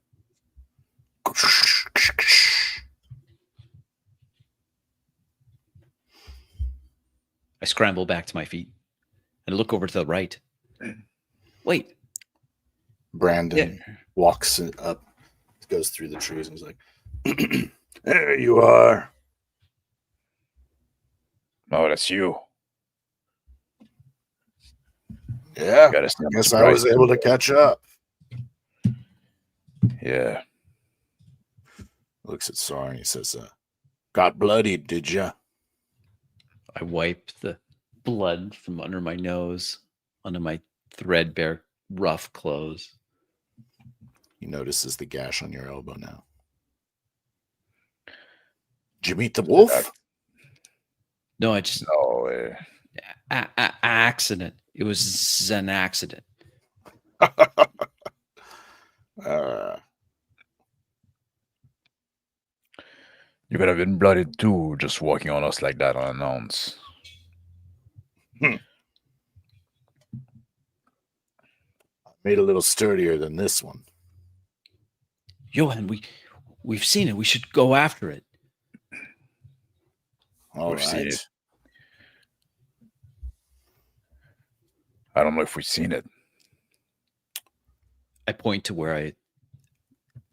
I scramble back to my feet and look over to the right. Wait. Brandon walks up, goes through the trees, and he's like, there you are. Oh, that's you. Yeah, Gotta say, I'm guess I was surprised. able to catch up. Yeah. Looks at Soren, he says, got bloodied, did ya? I wipe the blood from under my nose, onto my threadbare, rough clothes. He notices the gash on your elbow now. Did you meet the wolf? No, I just No, accident. It was an accident. you could have been blooded too, just walking on us like that unannounced. Made a little sturdier than this one. Johan, we've seen it. We should go after it. All We've seen right. it. I don't know if we've seen it. I point to where I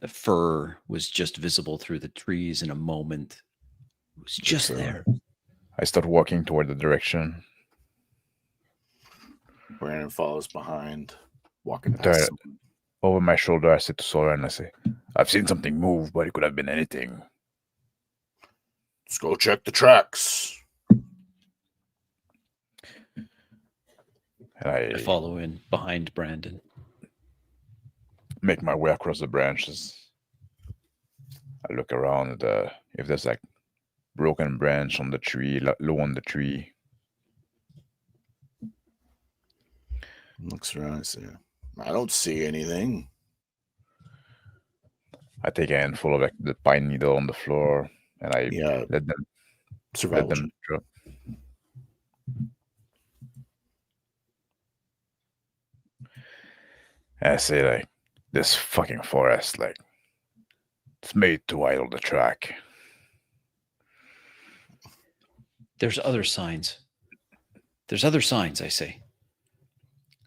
The fur was just visible through the trees in a moment. It was just there. I start walking toward the direction. Brandon follows behind, walking Turn past. over my shoulder. I say to Soren, I say, "I've seen something move, but it could have been anything." Let's go check the tracks. And I follow in behind Brandon. make my way across the branches. I look around if there's like broken branch on the tree, low on the tree. Looks around. I say, I don't see anything. I take a handful of like the pine needle on the floor, and I Yeah, let them survival. drop. And I say like, this fucking forest, like, it's made to idle the track. There's other signs. There's other signs, I say.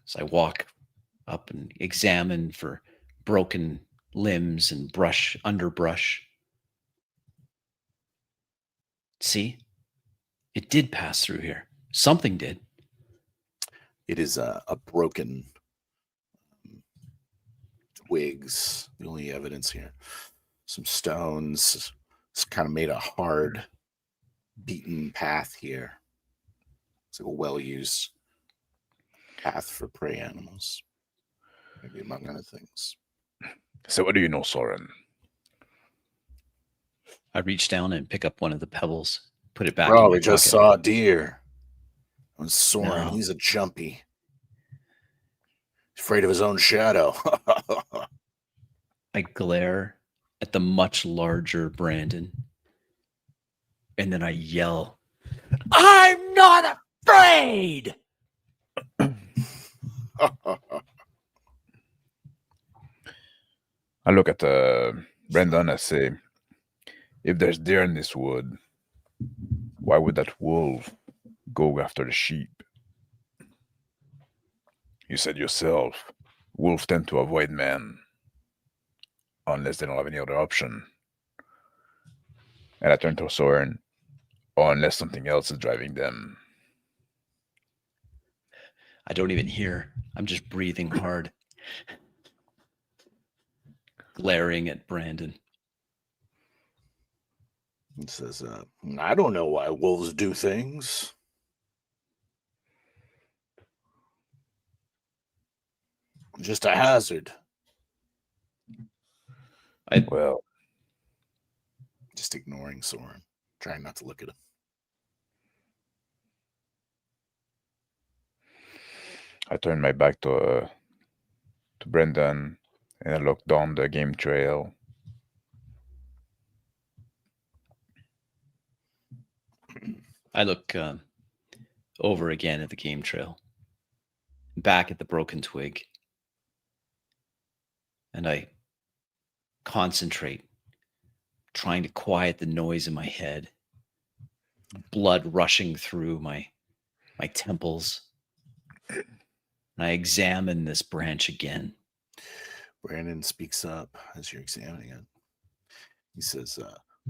As I walk up and examine for broken limbs and underbrush. See? It did pass through here. Something did. It is a broken twigs. The only evidence here. Some stones. It's kind of made a hard, beaten path here. It's like a well-used path for prey animals. Maybe among other things. So what do you know, Soren? I reach down and pick up one of the pebbles, put it back Bro, in my we just pocket. saw a deer. On Soren, No. he's a jumpy. He's afraid of his own shadow. I glare at the much larger Brandon, and then I yell, "I'm not afraid!" I look at Brendan. I say, if there's deer in this wood, why would that wolf go after the sheep? You said yourself, wolves tend to avoid men unless they don't have any other option. And I turn to Soren, or unless something else is driving them. I don't even hear. I'm just breathing hard, glaring at Brandon. He says, I don't know why wolves do things. Just a hazard. Well, Just ignoring Soren. Trying not to look at him. I turn my back to Brendan, and I look down the game trail. I look over again at the game trail, back at the broken twig, and I concentrate, trying to quiet the noise in my head, blood rushing through my temples. And I examine this branch again. Brandon speaks up as you're examining it. He says,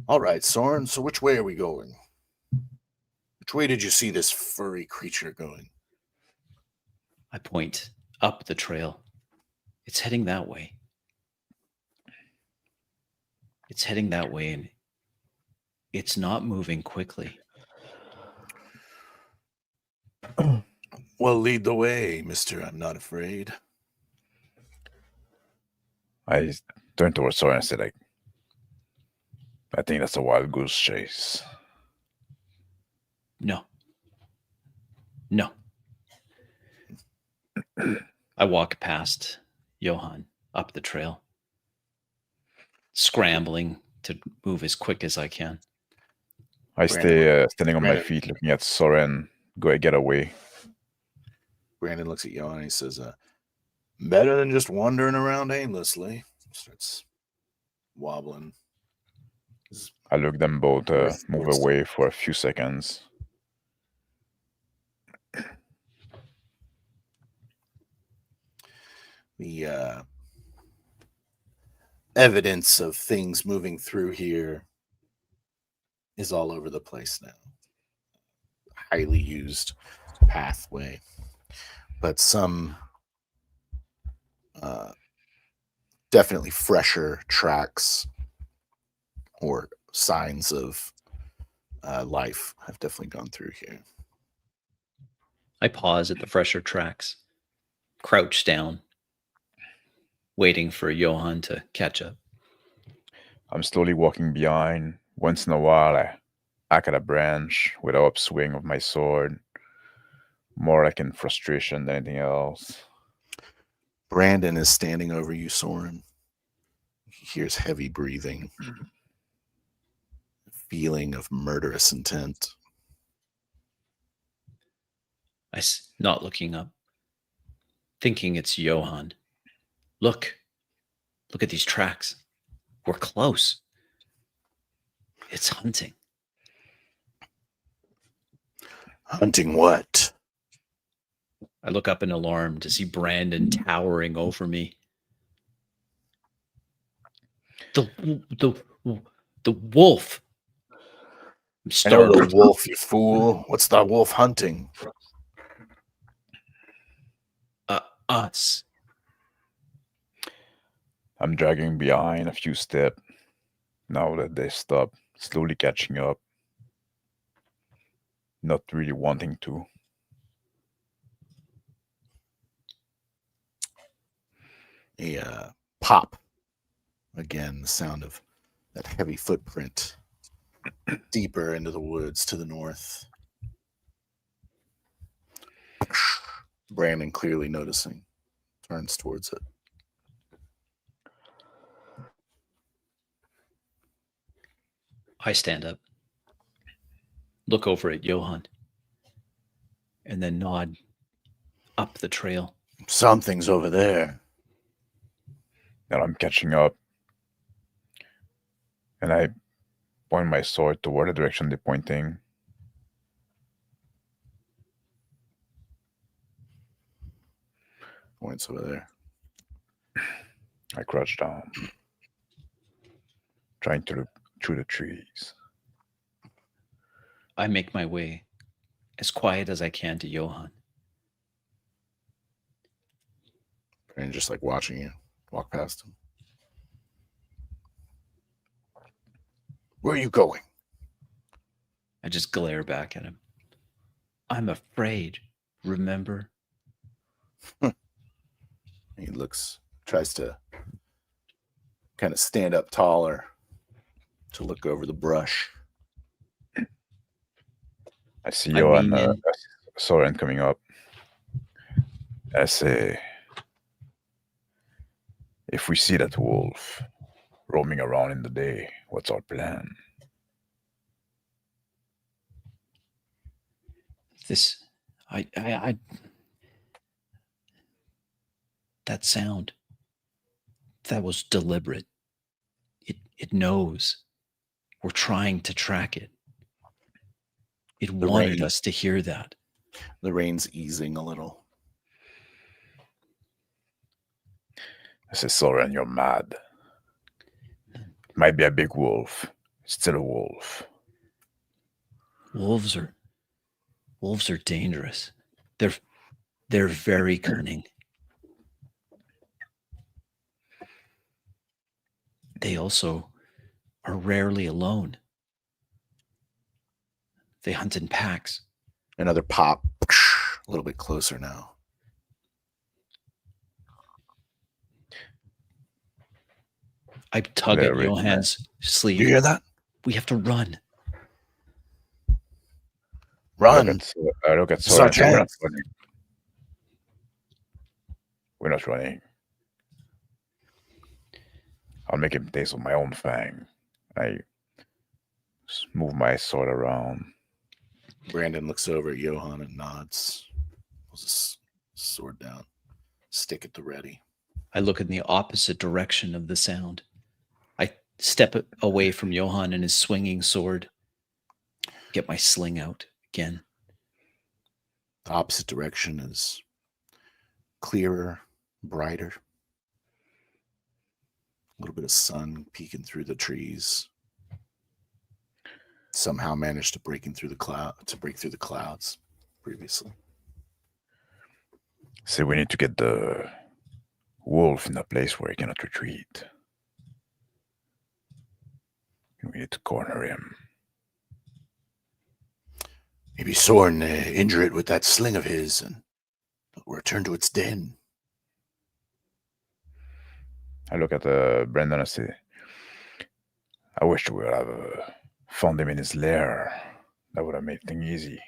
all right, Soren, so which way are we going? Which way did you see this furry creature going? I point up the trail. It's heading that way. It's heading that way, and it's not moving quickly. Well, lead the way, Mr. I'm not afraid. I turned towards Soren and said, like, I think that's a wild goose chase. No. I walk past Johan up the trail, scrambling to move as quick as I can. I stay standing on my Brandon. feet looking at Soren get away. Brandon looks at Johan and he says, better than just wandering around aimlessly. Starts wobbling. I look them both move towards away for a few seconds. evidence of things moving through here is all over the place now. Highly used pathway, but some definitely fresher tracks or signs of life have definitely gone through here. I pause at the fresher tracks, crouch down, waiting for Johann to catch up. I'm slowly walking behind. Once in a while, I hack at a branch with an upswing of my sword, more like in frustration than anything else. Brandon is standing over you, Soren. He hears heavy breathing, feeling of murderous intent. Not looking up, thinking it's Johann. Look at these tracks. We're close. It's hunting. Hunting what? I look up in alarm to see Brandon towering over me. The wolf. I'm I know the startled. wolf, you fool. What's the wolf hunting? Us. I'm dragging behind a few steps. Now that they stop, slowly catching up. Not really wanting to. A pop. Again, the sound of that heavy footprint deeper into the woods to the north. Brandon, clearly noticing, turns towards it. I stand up, look over at Johann, and then nod up the trail. Something's over there. And I'm catching up. And I point my sword toward the direction they're pointing. Points over there. I crouch down, trying to look through the trees. I make my way as quiet as I can to Johann. And just like watching you walk past him. Where are you going? I just glare back at him. I'm afraid, remember? He tries to kind of stand up taller to look over the brush. I see I you lean and in. Soren coming up. I say, if we see that wolf roaming around in the day, what's our plan? That sound, that was deliberate. It knows we're trying to track it. It wanted us to hear that. The rain's easing a little. I say, Soren, you're mad. Might be a big wolf. Still a wolf. Wolves are dangerous. They're very cunning. They also are rarely alone. They hunt in packs. Another pop. A little bit closer now. I tug at Johann's sleeve. You hear that? We have to run. Run. I look at This is our Soren. We're not chance. running. We're not running. I'll make him taste of my own fang. I move my sword around. Brandon looks over at Johann and nods. Pulls his sword down. Stick at the ready. I look in the opposite direction of the sound. I step away from Johann and his swinging sword. Get my sling out again. The opposite direction is clearer, brighter. little bit of sun peeking through the trees. Somehow managed to break through the clouds previously. So we need to get the wolf in a place where he cannot retreat. We need to corner him. Maybe Soren injure it with that sling of his and return to its den. I look at Brendan and say, I wish we would have found him in his lair. That would have made things easy.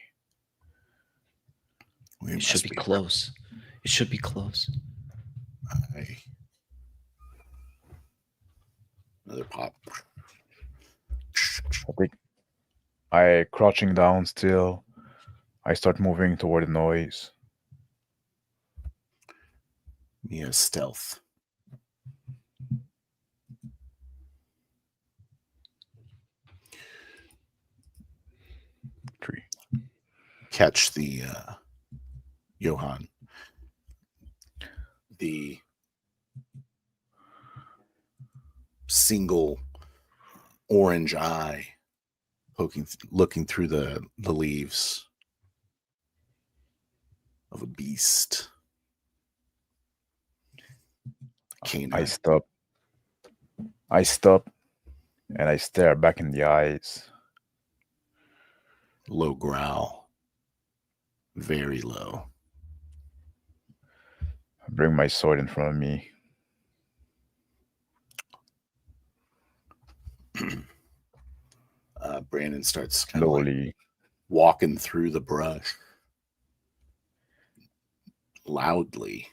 It should be close. It should be close. Another pop. I think I crouching down still. I start moving toward the noise. Yeah, stealth. Tree. Catch the Johann. The single orange eye looking through the leaves of a beast. I stop and I stare back in the eyes. Low growl. Very low. I bring my sword in front of me. Brandon starts kind of Slowly. like walking through the brush loudly.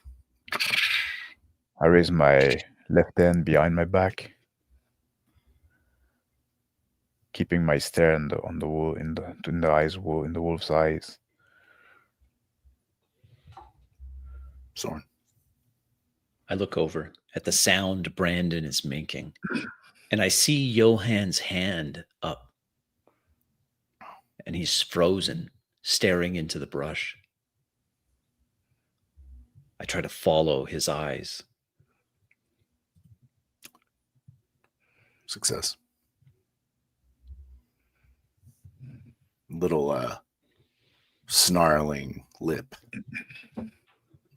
I raise my left hand behind my back, keeping my stare in the wolf's eyes. Soren. I look over at the sound Brandon is making, and I see Johann's hand up. And he's frozen, staring into the brush. I try to follow his eyes. Success. Little snarling lip.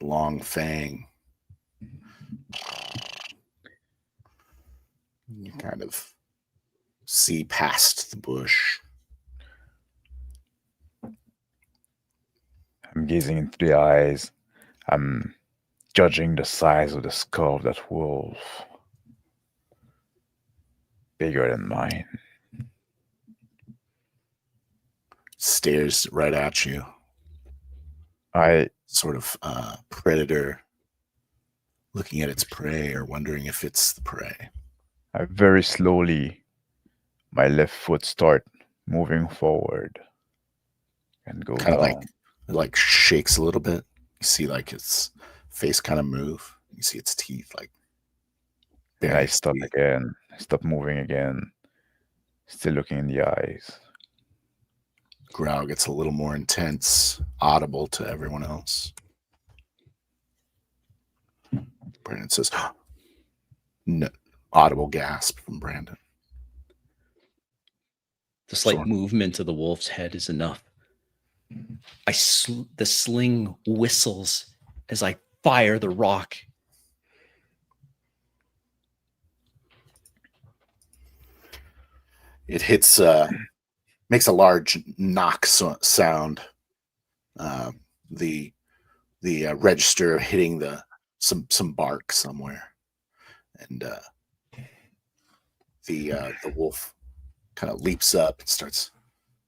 Long fang. You kind of see past the bush. I'm gazing into the eyes. I'm judging the size of the skull of that wolf. Bigger than mine. Stares right at you. I Sort of predator looking at its prey or wondering if it's the prey. very slowly, my left foot start moving forward and go Kind of down. like shakes a little bit. You see like its face kind of move. You see its teeth like. And I stop again. I stop moving again. Still looking in the eyes. Growl gets a little more intense, audible to everyone else. Brandon says, no, audible gasp from Brandon. The slight movement of the wolf's head is enough. The sling whistles as I fire the rock. It hits, makes a large knock sound. The register hitting some bark somewhere, and the wolf kind of leaps up and starts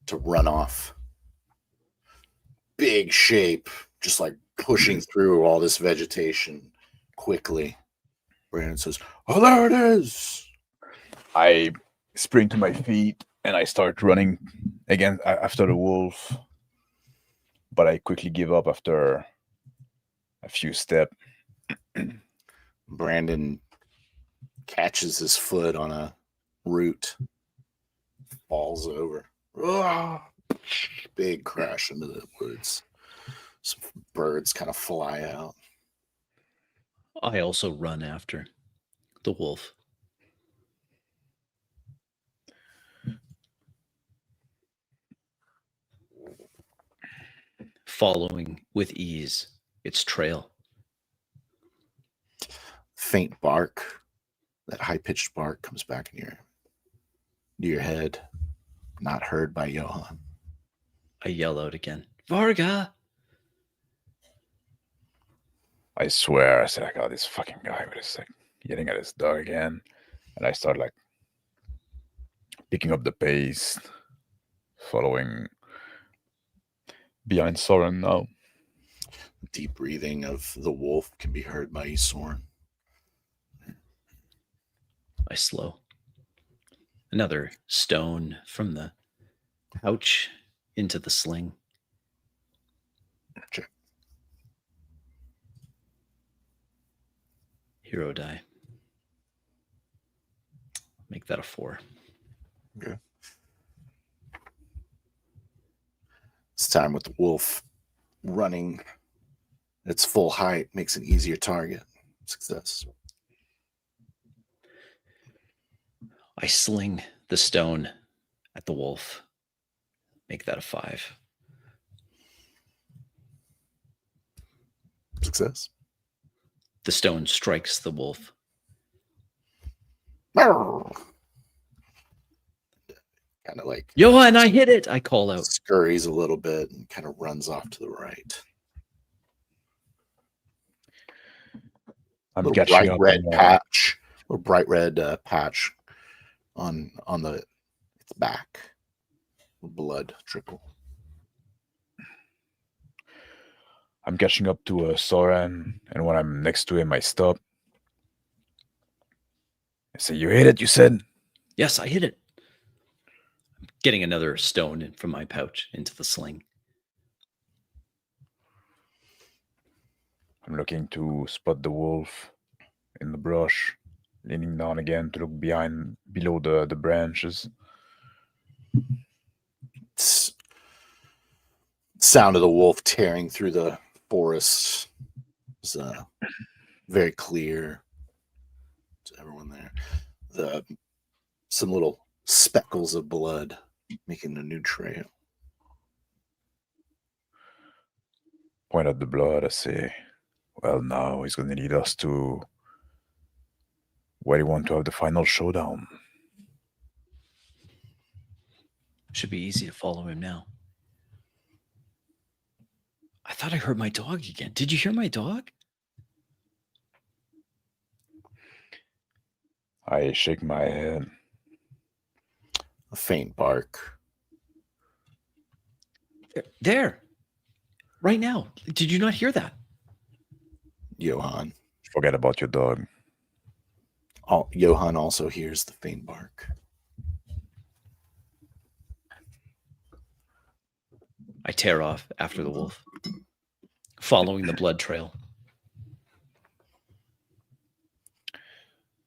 to run off. Big shape, just like pushing through all this vegetation quickly. Brandon says, "Oh, there it is!" I spring to my feet and I start running again after the wolf, but I quickly give up after a few steps. Brandon catches his foot on a root, falls over. Big crash into the woods. Some birds kind of fly out. I also run after the wolf. following with ease its trail. Faint bark, that high-pitched bark comes back in your head, not heard by Johann. I yell out again, Varga! I swear, I said, I got this fucking guy with his like yelling at his dog again, and I start like picking up the pace, following behind Soren now. Deep breathing of the wolf can be heard by Soren. I slow. Another stone from the pouch into the sling. Check. Hero die. Make that a 4. Okay. This time with the wolf running its full height makes an easier target. Success. I sling the stone at the wolf. Make that a 5. Success. The stone strikes the wolf. Kind of like Johann, I hit it! I call out. scurries a little bit and kind of runs off to the right. I'm Little catching bright up. red on, patch, little bright red patch on its back. Blood trickle. I'm catching up to Soren, and when I'm next to him, I stop. I say, "You hit it," you said. Yes, I hit it. I'm getting another stone from my pouch into the sling. I'm looking to spot the wolf in the brush, leaning down again to look below the branches. Sound of the wolf tearing through the forest is very clear to everyone there. Some little speckles of blood making a new trail. Point at the blood. I say, "Well, now he's going to lead us to where he want to have the final showdown." Should be easy to follow him now. I thought I heard my dog again. Did you hear my dog? I shake my head. A faint bark. There. Right now. Did you not hear that? Johann. Forget about your dog. Johann also hears the faint bark. I tear off after the wolf, following the blood trail.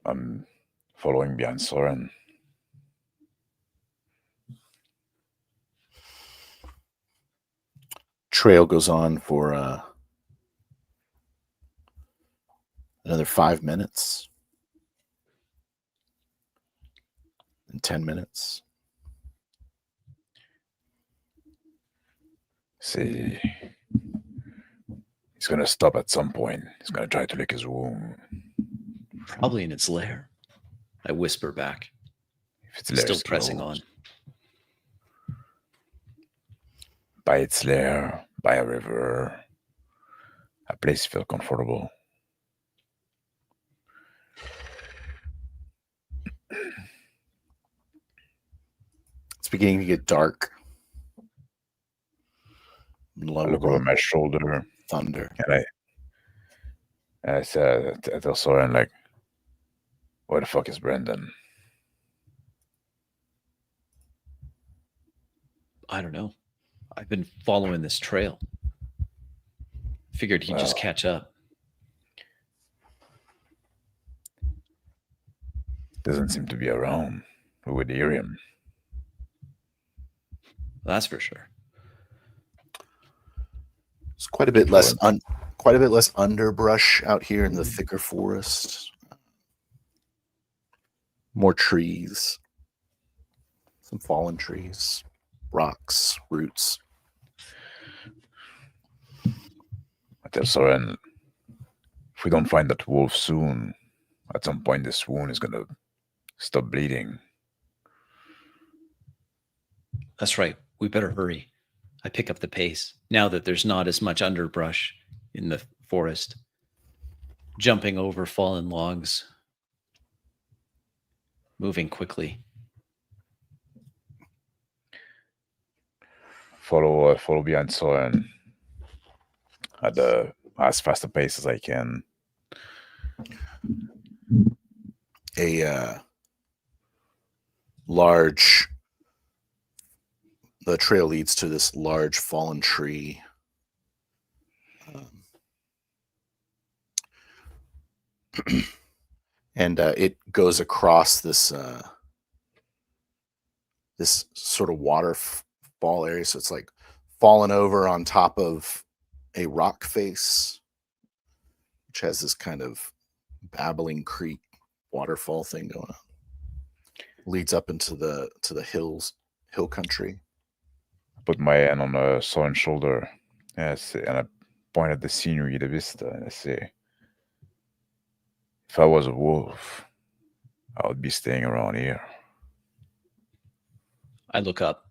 I'm following behind Soren. Trail goes on for another 5 minutes. And 10 minutes. See, he's gonna stop at some point. He's gonna try to lick his wound. Probably in its lair. I whisper back, If its lair still is pressing on. closed. By its lair, by a river, a place you feel comfortable. It's beginning to get dark. I look over my shoulder Thunder. and I said, I tell Soren, like, "Where the fuck is Brendan?" I don't know. I've been following this trail. Figured he'd just Well. catch up. Doesn't seem to be around. We would hear him. That's for sure. It's quite a bit less underbrush out here in the thicker forest. More trees. Some fallen trees. Rocks, roots. tell Soren, if we don't find that wolf soon, at some point this wound is gonna stop bleeding. That's right. We better hurry. I pick up the pace now that there's not as much underbrush in the forest. Jumping over fallen logs, moving quickly. Follow behind Soren at as fast a pace as I can. The trail leads to this large fallen tree. And it goes across this this sort of waterfall area. So it's like fallen over on top of a rock face, which has this kind of babbling creek waterfall thing going on. Leads up into the hill country. I put my hand on Soren's shoulder and I point at the scenery, the vista, and I say, if I was a wolf, I would be staying around here. I look up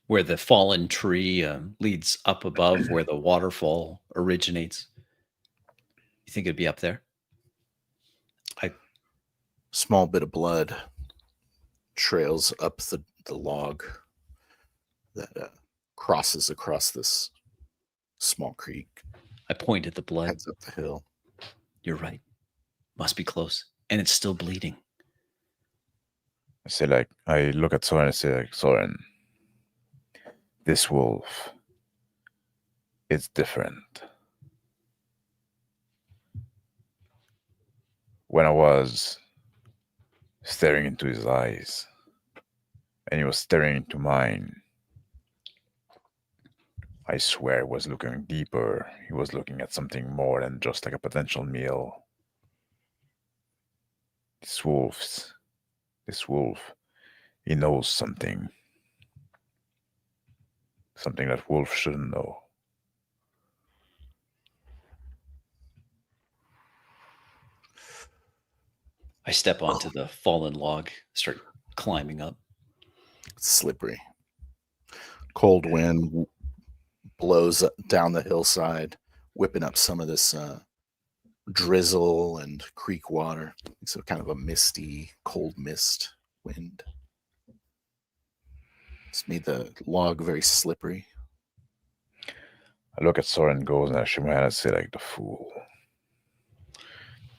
where the fallen tree leads up above where the waterfall originates. You think it'd be up there? Small bit of blood trails up the log that crosses across this small creek. I point at the blood. Heads up the hill. You're right. Must be close. And it's still bleeding. I say, I look at Soren and say, Soren, this wolf, it's different. When I was staring into his eyes, and he was staring into mine, I swear he was looking deeper. He was looking at something more than just like a potential meal. This wolf, he knows something. Something that wolf shouldn't know. I step onto the fallen log, start climbing up. It's slippery. Cold wind blows down the hillside, whipping up some of this drizzle and creek water. So kind of a misty, cold mist wind. It's made the log very slippery. I look at Soren goes and I shake my head and say, the fool.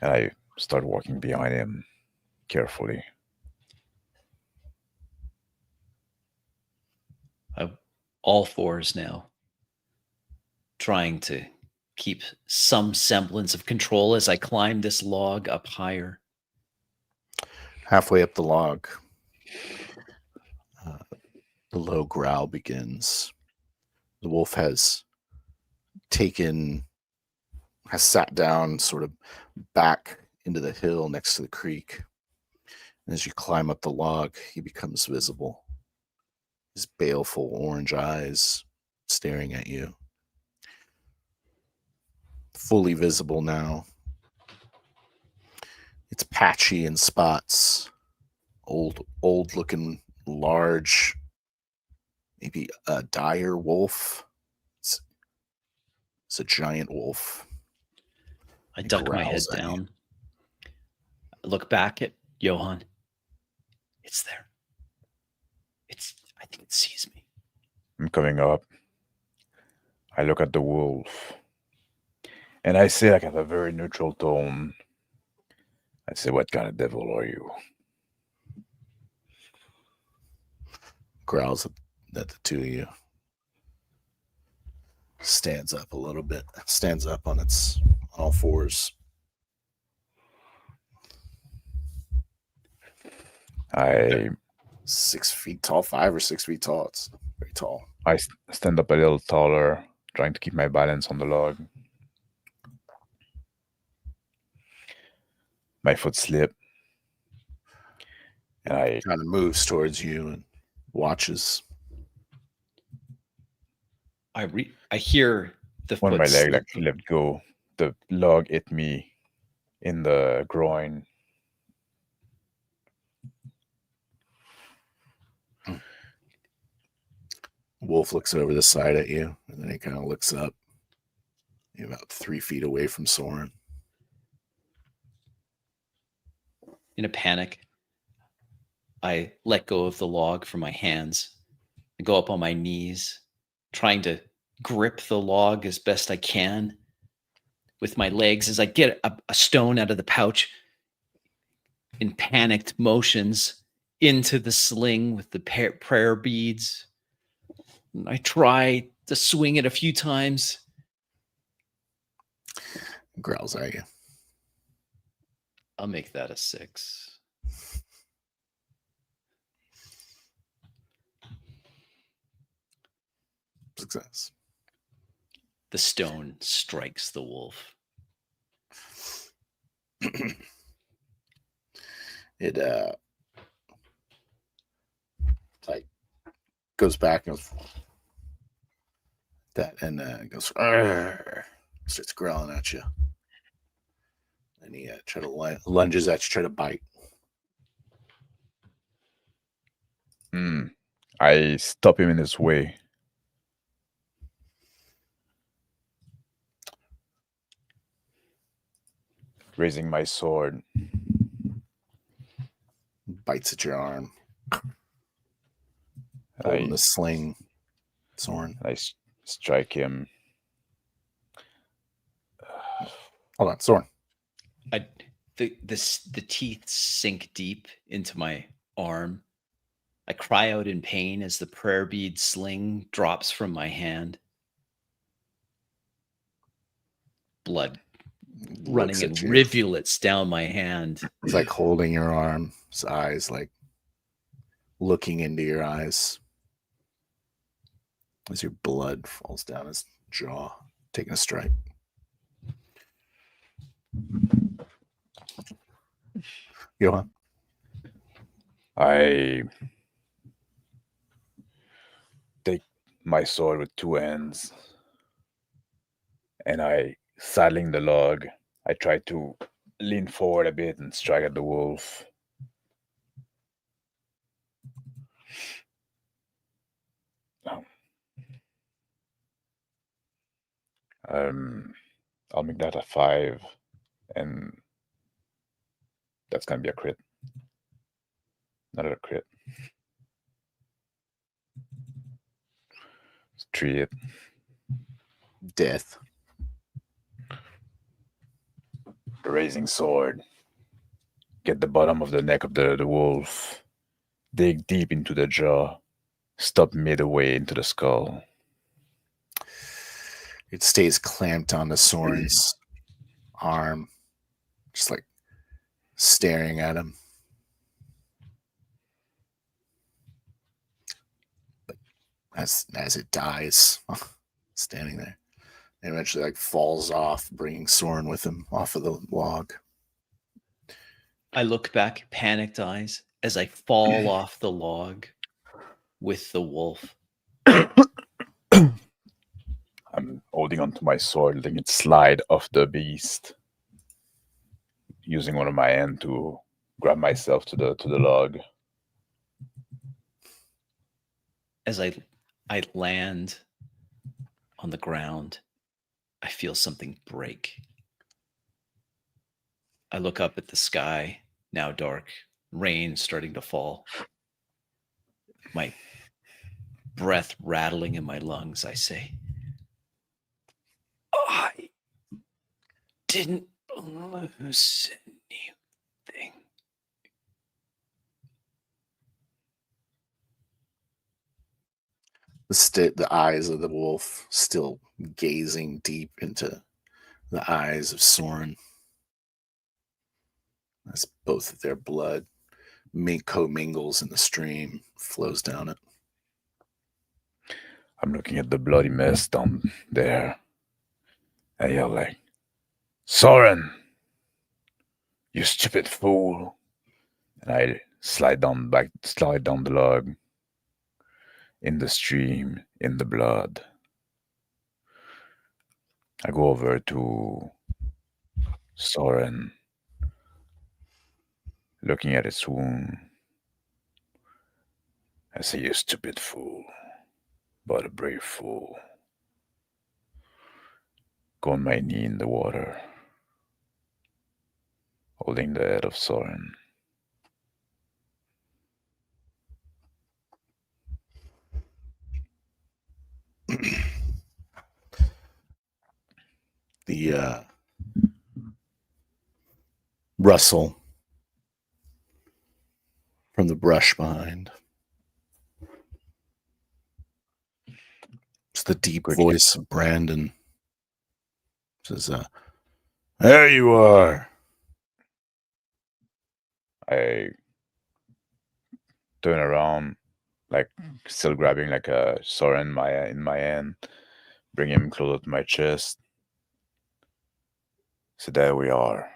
And I start walking behind him carefully. I'm all fours now, trying to keep some semblance of control as I climb this log up higher. Halfway up the log, the low growl begins. The wolf has sat down sort of back into the hill next to the creek. And as you climb up the log, he becomes visible. His baleful orange eyes staring at you. Fully visible now. It's patchy in spots. Old looking, large, maybe a dire wolf. It's a giant wolf. I duck my head down. I look back at Johan. It's there. I think it sees me. I'm coming up. I look at the wolf. And I say, at a very neutral tone, I say, what kind of devil are you? Growls at the two of you. Stands up a little bit. Stands up on all fours. I 6 feet tall, 5 or 6 feet tall. It's very tall. I stand up a little taller, trying to keep my balance on the log. My foot slip. And I kind of moves towards you and watches. I hear The When foot my leg slipped. let go, the log hit me in the groin. Wolf looks over the side at you, and then he kind of looks up. You're about 3 feet away from Soren. In a panic, I let go of the log from my hands. I go up on my knees, trying to grip the log as best I can with my legs as I get a stone out of the pouch in panicked motions into the sling with the prayer beads. And I try to swing it a few times. Growls at you. I'll make that a 6. Success. The stone strikes the wolf. It like goes back and goes that, and it goes starts growling at you, and he try to lunges at you, try to bite. I stop him in his way. Raising my sword. Bites at your arm, And holding I, the sling, Soren. I strike him. Hold on, Soren. The teeth sink deep into my arm. I cry out in pain as the prayer bead sling drops from my hand. Blood running in Looks at you. rivulets down my hand. He's like holding your arm, his eyes like looking into your eyes as your blood falls down his jaw, taking a strike. Johan. I take my sword with 2 hands, and I, saddling the log, I try to lean forward a bit and strike at the wolf. I'll make that a 5, and that's gonna be a crit. Not a crit. 3 hit. Death. The raising sword. Get the bottom of the neck of the wolf. Dig deep into the jaw. Stop midway into the skull. It stays clamped onto Soren's arm, just like staring at him. But as it dies, standing there, and eventually like falls off, bringing Soren with him off of the log. I look back, panicked eyes, as I fall off the log with the wolf. I'm holding onto my sword, letting it slide off the beast. Using one of my hands to grab myself to the log. As I land on the ground, I feel something break. I look up at the sky, now dark, rain starting to fall. My breath rattling in my lungs, I say, I didn't lose anything. The eyes of the wolf still gazing deep into the eyes of Soren. As both of their blood commingles in the stream, flows down it. I'm looking at the bloody mess down there. I yell like, Soren, you stupid fool. And I slide down the log. In the stream, in the blood. I go over to Soren, looking at his wound. I say, "You stupid fool, but a brave fool." Go on my knee in the water, holding the head of Soren. The rustle from the brush behind. It's the deep Good. voice of Brandon. Says, "There you are." I turn around, like still grabbing like a Soren in my hand, bring him closer to my chest. So there we are.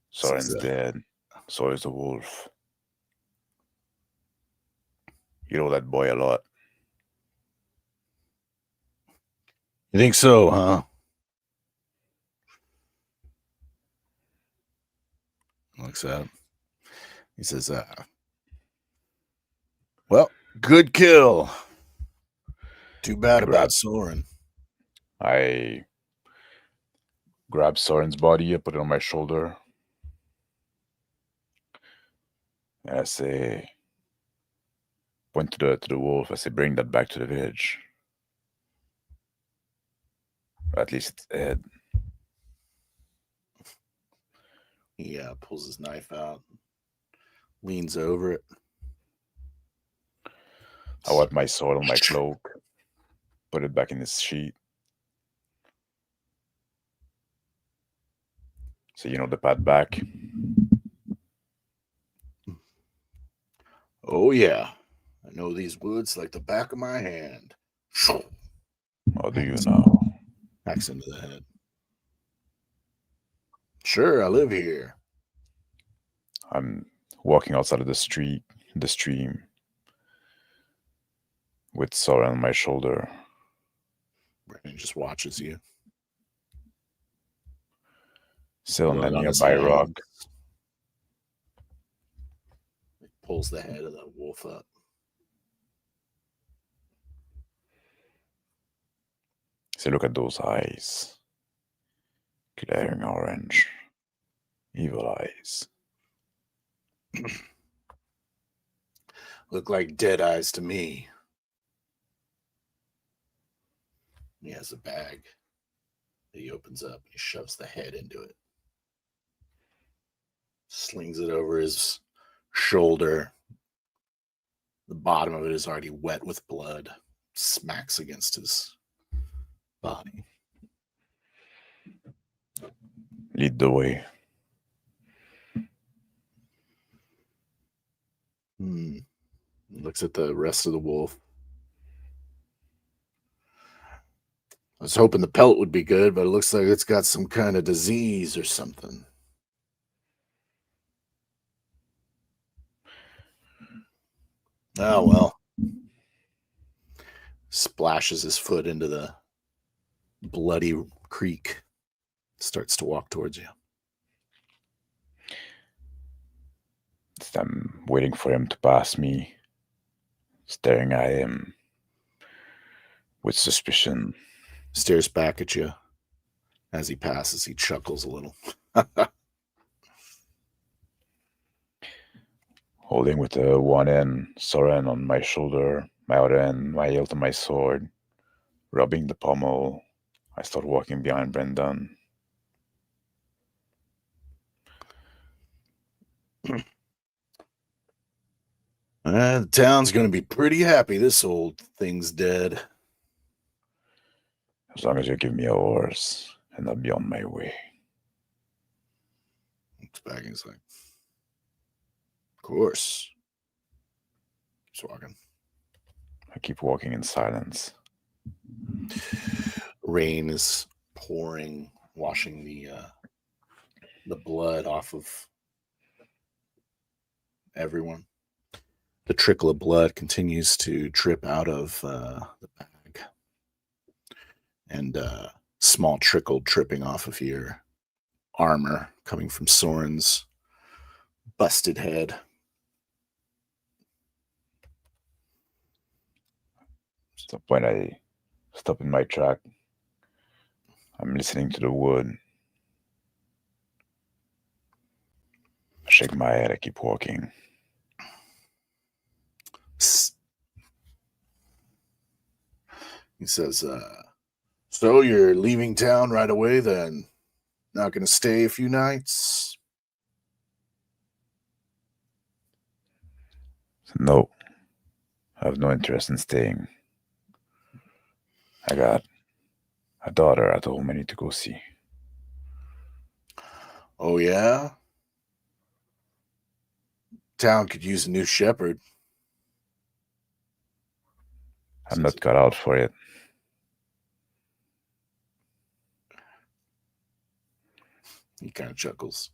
Soren's dead. So is the wolf. You know that boy a lot. You think so, huh? Looks at him. He says, "Well, good kill. Too bad about Soren." I grab Soren's body, I put it on my shoulder, and I say, point to the wolf. I say, "Bring that back to the village. Or at least its head." He pulls his knife out, leans over it. I wipe my sword on my cloak, put it back in its sheath. So you know the path back. "Oh yeah, I know these woods like the back of my hand." How do you know? Hacks into the head. "Sure, I live here." I'm walking outside of the stream, with Soren on my shoulder. Brandon just watches you. Still on that Blood on his nearby hands. rock. He pulls the head of the wolf up. So look at those eyes. Glaring orange. Evil eyes. Look like dead eyes to me. He has a bag that he opens up. He shoves the head into it. Slings it over his shoulder. The bottom of it is already wet with blood. Smacks against his body. Lead the way. Looks at the rest of the wolf. I was hoping the pelt would be good, but it looks like it's got some kind of disease or something. Oh, well. Splashes his foot into the bloody creek. Starts to walk towards you. I'm waiting for him to pass me, staring at him with suspicion. Stares back at you. As he passes, he chuckles a little. Holding with the one end Soren on my shoulder, my other end, my hilt on my sword, rubbing the pommel. I start walking behind Brendan. The town's going to be pretty happy this old thing's dead. As long as you give me a horse, and I'll be on my way. Looks back and he's like, "Of course." Keeps walking. I keep walking in silence. Rain is pouring, washing the blood off of everyone. The trickle of blood continues to drip out of the bag. and small trickle dripping off of your armor coming from Soren's busted head. At some point, I stop in my track. I'm listening to the wood. I shake my head. I keep walking. He says, so you're leaving town right away then? Not going to stay a few nights? No, I have no interest in staying. I got a daughter at home I need to go see. Oh, yeah? Town could use a new shepherd. I'm not cut out for it. He kind of chuckles.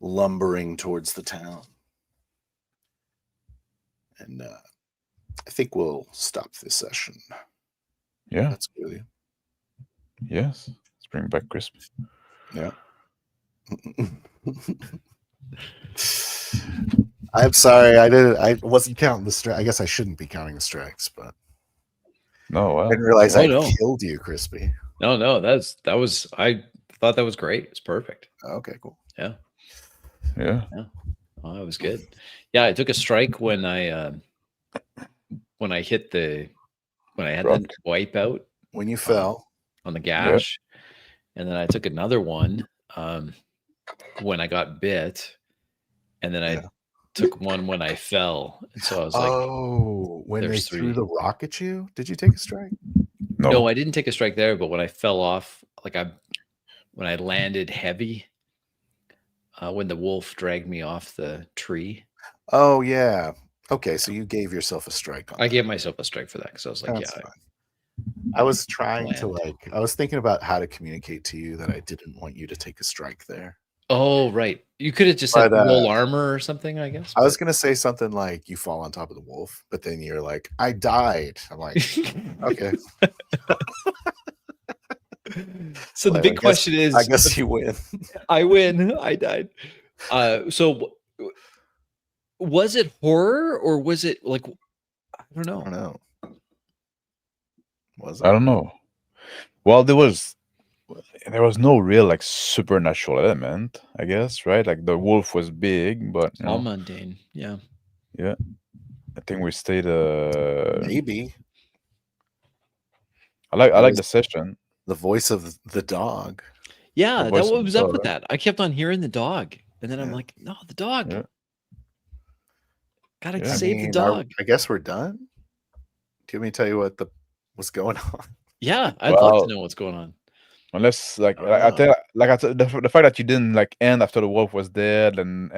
Lumbering towards the town. And I think we'll stop this session. Yeah. That's good with you. Yes. Let's bring back Crisp. Yeah. I'm sorry, I wasn't counting the strike. I guess I shouldn't be counting the strikes, but No, well, I didn't realize Oh, I no. killed you, Crispy. No, that was. I thought that was great. It's perfect. Okay, cool. Yeah. yeah. Oh, that was good. Yeah, I took a strike when I hit when I had Rock. the wipe out When you fell, on the gash, and then I took another one when I got bit, and then I Yeah. took one when I fell. And so I was like, oh, when they there's threw three. the rock at you, did you take a strike? No, I didn't take a strike there, but when I fell off, when I landed heavy, when the wolf dragged me off the tree. Oh yeah. Okay, so you gave yourself a strike on I that. gave myself a strike for that because I was like, That's yeah. fine. I was trying to Land. I was thinking about how to communicate to you that I didn't want you to take a strike there. Oh, right. You could have just said But, roll armor or something, I guess. I was gonna say something like you fall on top of the wolf, but then you're like, I died. I'm like, okay. So the Well, big question is, I guess you win. I win. I died. So was it horror or was it like, I don't I don't know. know. Was it? I don't know. Well, there was no real like supernatural element, I guess, right? Like the wolf was big, but All mundane. Yeah. yeah. I think we stayed Maybe. I like was- the session. The voice of the dog. Yeah, The that voice of was the up dog, with right? that. I kept on hearing the dog. And then I'm Yeah. like, no, the dog. Yeah. Gotta Yeah. save the mean, dog. I guess we're done. Do you want me to tell you what's going on? Yeah, I'd love Well, to know what's going on. Unless I don't know. the fact that you didn't like end after the wolf was dead and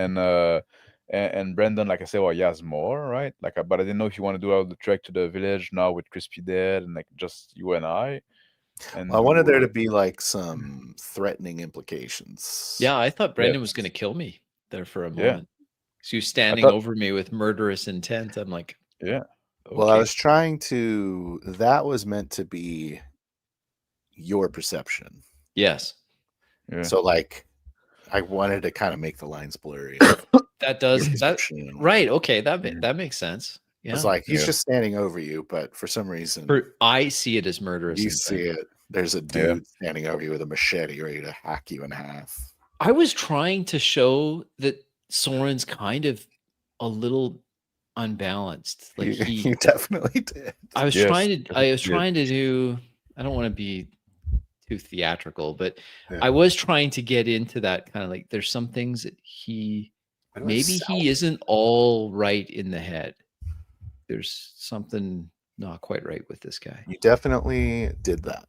Brendan, like I said, well, he has more, right? Like, but I didn't know if you want to do out the trek to the village now with Crispy dead and like just you and I. And Well, I wanted there do, to be like some threatening implications. Yeah, I thought Brendan was going to kill me there for a moment. So he was standing over me with murderous intent. I'm like, yeah. okay. Well, I was trying to. That was meant to be your perception. Yes. Yeah. So, like, I wanted to kind of make the lines blurry. That does Your that perception. right. Okay, that makes sense. Yeah. It's like he's Yeah. just standing over you, but for some reason I see it as murderous you intent. see it. There's a dude standing over you with a machete ready to hack you in half. I was trying to show that Soren's kind of a little unbalanced. Like You definitely did. I was Yes, trying yes, to do, I don't want to be too theatrical, but Yeah. I was trying to get into that kind of like there's some things that maybe he isn't all right in the head. There's something not quite right with this guy. You definitely did that.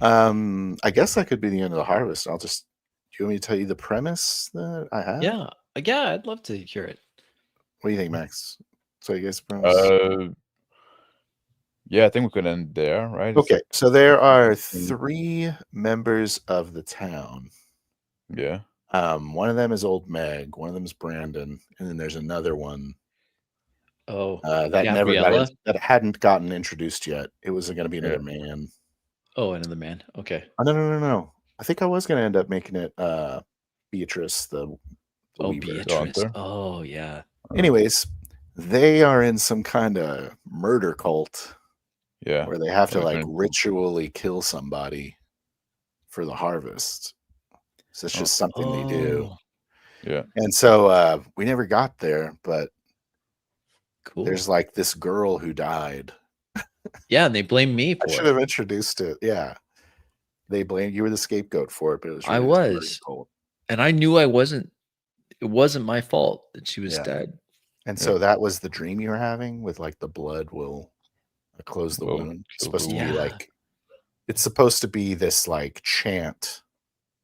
I guess that could be the end of the harvest. Do you want me to tell you the premise that I have? Yeah, I'd love to hear it. What do you think, Max? So you guys premise? Yeah, I think we could end there, right? Okay, so there are 3 members of the town. Yeah. One of them is Old Meg, one of them is Brandon, and then there's another one Oh, that never got Gabriella? that hadn't gotten introduced yet. It was going to be another Yeah. man. Oh, another man. Okay. Oh, no. I think I was going to end up making it Beatrice, the Oh, Weaver. Beatrice. Hunter? Oh, yeah. Anyways, they are in some kind of murder cult Yeah. where they have to Like like very cool. ritually kill somebody for the harvest. So it's Oh. just something they do. Oh, Yeah. And so we never got there, but cool. there's like this girl who died. Yeah, and they blame me I for should it. have introduced it. Yeah. They blamed you were the scapegoat for it, but it was I really this murder was. cult. And I knew it wasn't my fault that she was Yeah. dead. And Yeah. so that was the dream you were having with like the blood will close the Will wound. It's close the supposed to be wound. like it's supposed to be this like chant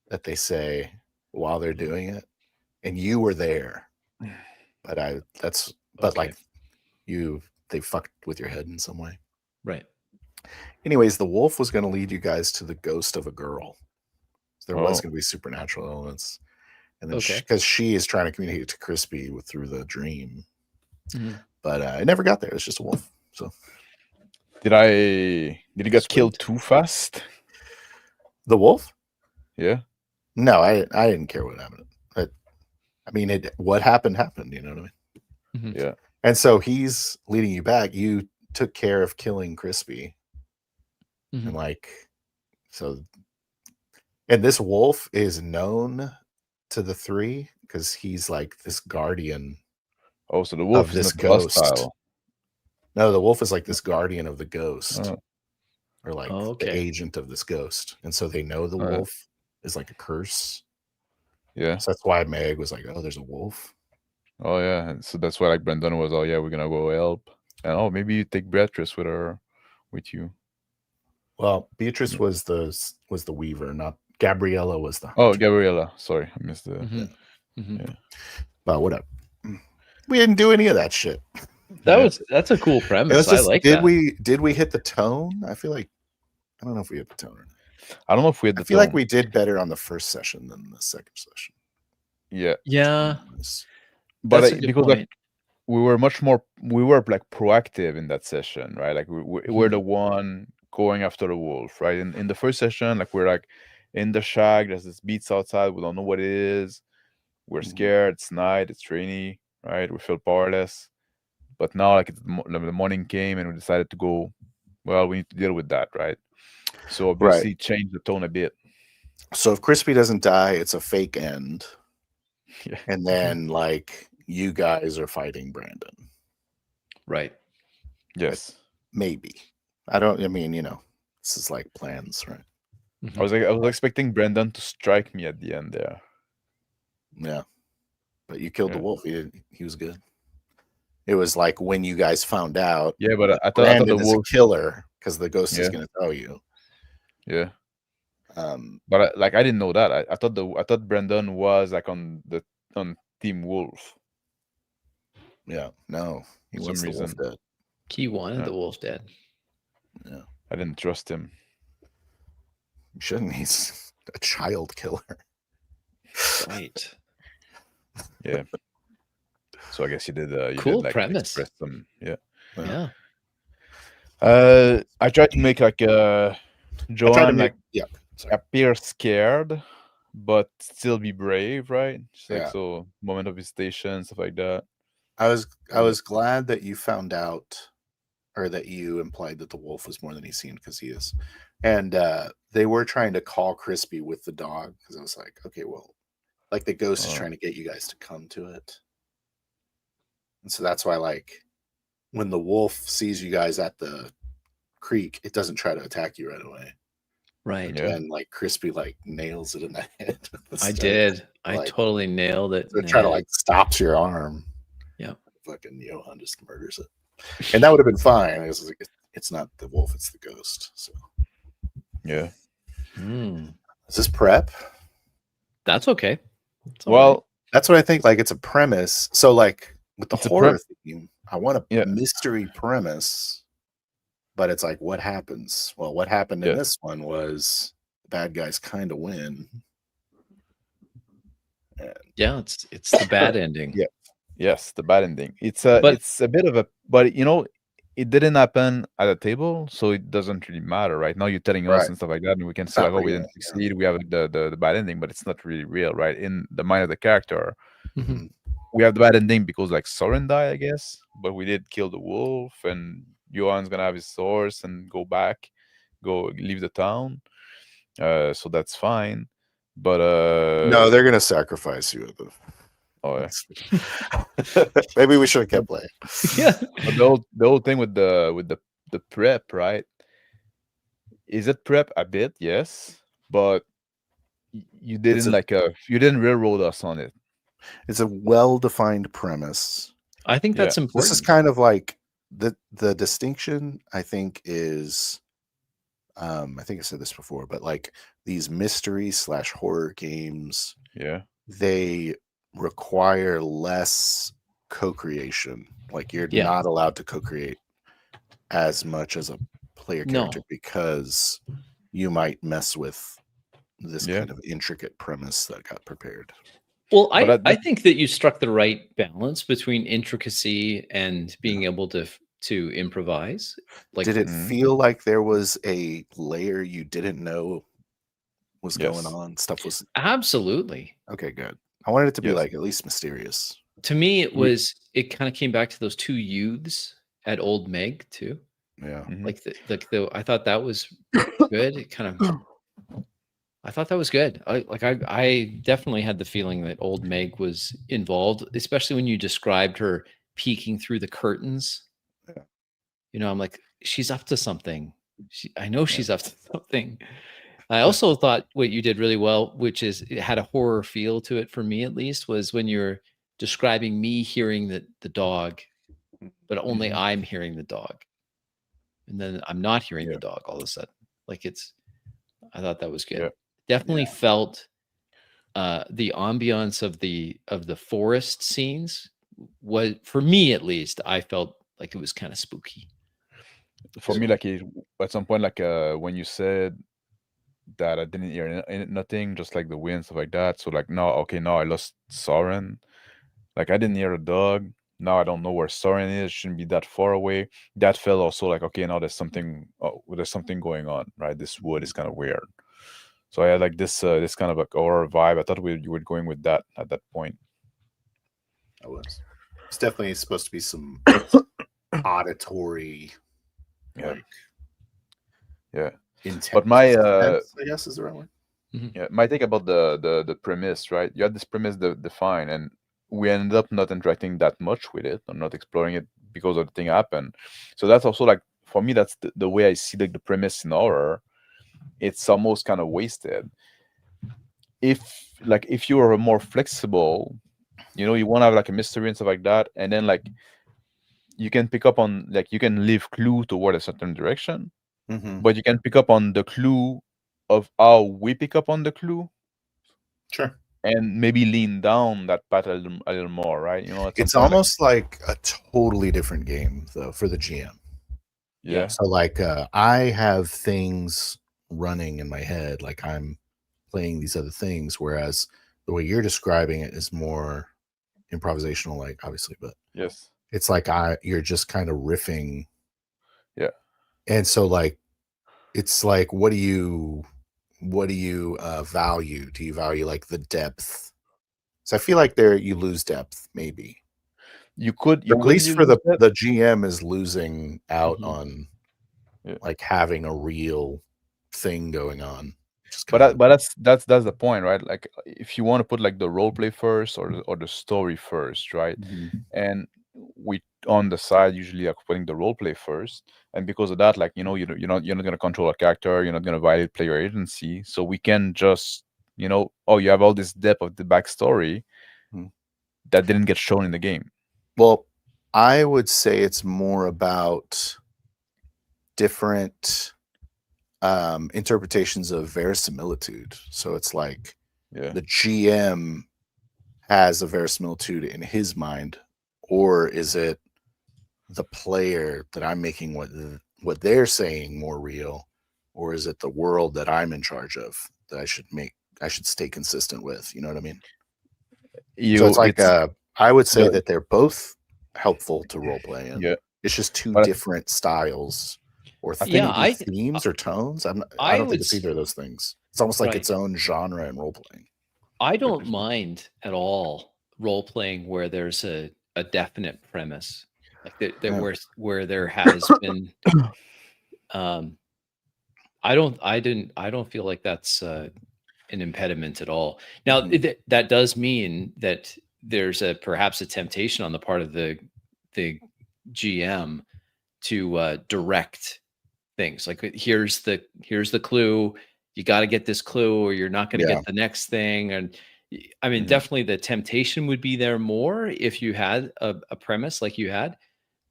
that they say while they're doing it. And you were there. But Okay. like they fucked with your head in some way. Right. Anyways, the wolf was going to lead you guys to the ghost of a girl. There was Oh. going to be supernatural elements. And then Okay. because she is trying to communicate to Crispy through the dream. Mhm. But it never got there. It's just a wolf. So Did he get Sweet. killed too fast? the wolf? Yeah. No, I didn't care what happened. I mean, what happened, you know what I mean? Mhm. Yeah. And so he's leading you back. You took care of killing Crispy. Mhm. And like, so, and this wolf is known to the three because he's like this guardian. Oh, so the wolf Of is this not ghost. hostile. No, the wolf is like this guardian of the ghost. Oh. Or like Oh, the okay. agent of this ghost. And so they know the Oh, yeah. wolf is like a curse. Yeah. So that's why Meg was like, oh, there's a wolf. Oh yeah. And so that's why like Brandon was, oh yeah, we're gonna go help. And oh, maybe you take Beatrice with you. Well, Beatrice was the weaver, not Gabriella was the hunter. Oh, Gabriella. Sorry, I missed the. Mhm. Mhm. Yeah. But whatever. We didn't do any of that shit. That's a cool It was premise. just, I like did that. we hit the tone? I feel like I don't know if we hit the tone or not. I don't know if we had the I feel like tone. we did better on the first session than the second session. Yeah. Yeah. But That's a good because point. like we were like proactive in that session, right? Like we're the one going after the wolf, right? In the first session, like we're like in the shack, there's this beats outside, we don't know what it is, we're scared, it's night, it's rainy, right? We feel powerless. But now like the morning came and we decided to go, well, we need to deal with that, right? So obviously change the tone a bit. So if Crispy doesn't die, it's a fake end. Yeah. And then like you guys are fighting Brandon. Right. Yes. Maybe. I mean, this is like plans, right? I was expecting Brandon to strike me at the end there. Yeah. But you killed the Yeah. wolf. He was good. It was like when you guys found out. Yeah, but I thought Brandon the is wolf. a killer because the ghost is Yeah. going to tell you. Yeah. But I didn't know that. I thought Brandon was like on Team Wolf. Yeah, no, he For wants some the wolf reason. dead. He wanted Yeah. the wolf dead. Yeah, I didn't trust him. you shouldn't. He's a child killer. Right. Yeah. So I guess you did. You Cool did, like, premise. express some. Yeah. Yeah. I tried to make like Joanne like sorry. appear scared, but still be brave, right? Just like Yeah. so moment of hesitation, stuff like that. I was glad that you found out, or that you implied that the wolf was more than he seemed, because he is. And they were trying to call Crispy with the dog, because I was like, okay, well, like the ghost is trying to get you guys to come to it. And so that's why, like, when the wolf sees you guys at the creek, it doesn't try to attack you right away. Right. Yeah. And like Crispy like nails it in the head. I did. I totally nailed it. So try to like stops your arm. Yeah. Fucking Johan just murders it. And that would have been fine. It's not the wolf, it's the ghost. So Yeah. is this prep? That's okay. Well, that's what I think. Like, it's a premise. So like with the horror theme, I want a mystery premise, but it's like, what happens? Well, what happened in this one was the bad guys kind of win. Yeah, it's the bad ending. Yes, the bad ending. It's But a bit of a, but you know, it didn't happen at a table, so it doesn't really matter, right? Now you're telling us Right. and stuff like that, and we can say like, oh, we didn't succeed. We have the bad ending, but it's not really real, right? In the mind of the character, Mhm. we have the bad ending because like Soren died, I guess, but we did kill the wolf, and Johan's gonna have his horse and go back, go leave the town. So that's fine. But No, they're gonna sacrifice you. oh yeah. Maybe we should have kept playing. yeah, But the whole thing with the prep, right? Is it prep a bit? Yes, but you It's didn't a you didn't railroad us on it. it's a well-defined premise. I think Yeah. that's This is important. kind of like the distinction, I think, is I think I said this before, but like these mystery / horror games, Yeah. they require less co-creation. Like you're Yeah. not allowed to co-create as much as a player character No. because you might mess with this Yeah. kind of intricate premise that got prepared. Well, But I think that you struck the right balance between intricacy and being able to improvise. Like, Did it Mhm. feel like there was a layer you didn't know was going Yes. on? Stuff was absolutely. okay, good. I wanted it to be Yes. like at least mysterious. To me, it We- was it kind of came back to those two youths at Old Meg too. Yeah. Mhm. Like the I thought that was good. It kind of I thought that was good. I definitely had the feeling that Old Meg was involved, especially when you described her peeking through the curtains. Yeah. You know, I'm like, she's up to something. I know she's up to something. I also thought what you did really well, which is it had a horror feel to it for me at least, was when you're describing me hearing the dog, but only Mhm. I'm hearing the dog. And then I'm not hearing Yeah. the dog all of a sudden. Like I thought that was good. Yeah. Definitely felt the ambiance of the forest scenes was, for me at least, I felt like it was kind of spooky. For me, like at some point, like when you said that I didn't hear nothing, just like the wind, stuff like that. So like now, okay, now I lost Soren. Like I didn't hear a dog. Now I don't know where Soren is. Shouldn't be that far away. That felt also like, okay, now there's something. Oh, there's something going on, right? This wood is kind of weird. So I had like this kind of like horror vibe. I thought you were going with that at that point. I was. It's definitely supposed to be some auditory, Yeah. like Yeah. intense. But my intense, I guess is the right word. yeah, my take about the premise, right? You had this premise defined, and we ended up not interacting that much with it or not exploring it because of the thing happened. So that's also like for me, that's the way I see like the premise in horror. It's almost kind of wasted. If you are more flexible, you know, you want to have like a mystery and stuff like that, and then like you can pick up on like you can leave clue toward a certain direction, Mm-hmm. but you can pick up on the clue of how we pick up on the clue Sure. and maybe lean down that path a little more, right? You know, at some It's point, like, almost like a totally different game though for the GM. yeah, So like I have things running in my head, like I'm playing these other things, whereas the way you're describing it is more improvisational, like obviously, but yes, it's like you're just kind of riffing. yeah. And so like it's like what do you value? Do you value like the depth? So I feel like there you lose depth, maybe. You could Or at least for lose that. the GM is losing out Mhm. on Yeah. like having a real thing going on. But that's the point, right? Like if you want to put like the role play first or the story first, right? And we on the side usually are putting the role play first, and because of that, like you know, you're not gonna control a character, you're not gonna violate player agency, so we can just oh, you have all this depth of the backstory Mhm. that didn't get shown in the game. Well, I would say it's more about different interpretations of verisimilitude. So it's like Yeah, the GM has a verisimilitude in his mind, or is it the player that I'm making what they're saying more real, or is it the world that I'm in charge of that I should stay consistent with? You know what I mean? So it's like it's I would say Yeah. that they're both helpful to role play in. Yeah. It's just two But different styles or Yeah, maybe themes or tones. I I don't think would it's s- either of those things. It's almost like right. its own genre in role playing. I don't mind at all role playing where there's a definite premise, like that Yeah. where there has been. I don't feel like that's an impediment at all. Now Mhm. that does mean that there's perhaps a temptation on the part of the GM to direct things like here's the clue, you got to get this clue or you're not going to Yeah. get the next thing. And I mean, Mhm. definitely the temptation would be there more if you had a premise like you had,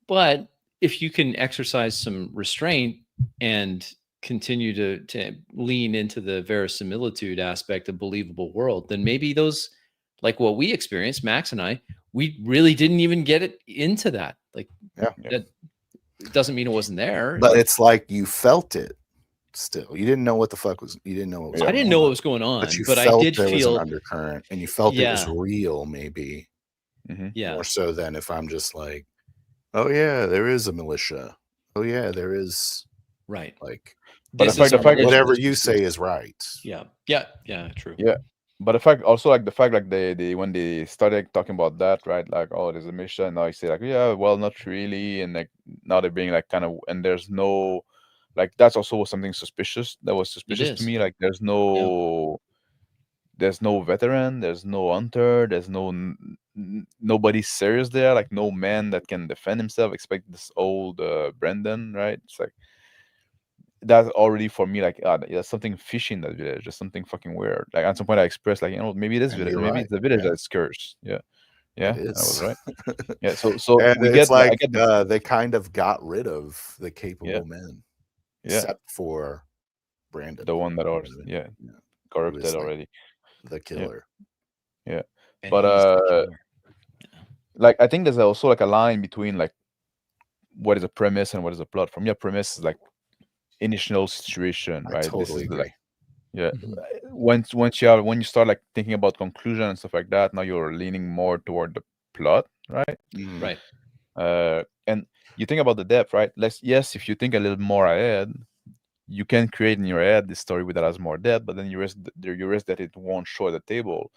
but if you can exercise some restraint and continue to lean into the verisimilitude aspect of believable world, then maybe those, like what we experienced, Max and I, we really didn't even get it into that. Like Yeah. that doesn't mean it wasn't there. But it's like you felt it still. You didn't know what the fuck was. You didn't know what was Yeah. I going didn't know what on, was going but on, you but I felt did there was an feel, undercurrent, and you felt it was yeah, real. Maybe yeah, more so than if I'm just like, oh yeah, there is a militia. Oh yeah, there is right. like But This the is fact, a the fact also, militia. whatever you say is right. Yeah, true. yeah. But the fact also, like the fact, like they when they started talking about that, right? Like, oh, there's a mission. Now you say like, yeah, well, not really, and like now they're being like kind of, and there's no, like that's also something suspicious. That was It suspicious to is. me. Like, Yeah. there's no veteran, there's no hunter, there's nobody serious there. Like, no man that can defend himself. Expect this old Brendan, right? It's like that's already for me like there's something fishy in that village. There's something fucking weird. Like at some point I expressed like, maybe this And village, you're maybe right. it's the village Yeah, that's cursed. Yeah, it yeah, I was is. right. Yeah, so And we it's get I like get the they kind of got rid of the yeah, capable men, yeah, except for Brandon. the one that You know are what I mean? yeah Yeah, who corrupted is like already. the Yeah, killer. yeah. And But he's the killer. like I think there's also like a line between like what is a premise and what is a plot. For me, a premise is like initial situation, I right? This totally is the, agree. like yeah. Mhm. When you start like thinking about conclusion and stuff like that, now you're leaning more toward the plot, right? Mhm. Right. And you think about the depth, right? Yes, if you think a little more ahead, you can create in your head this story that has more depth, but then you risk that it won't show at the table.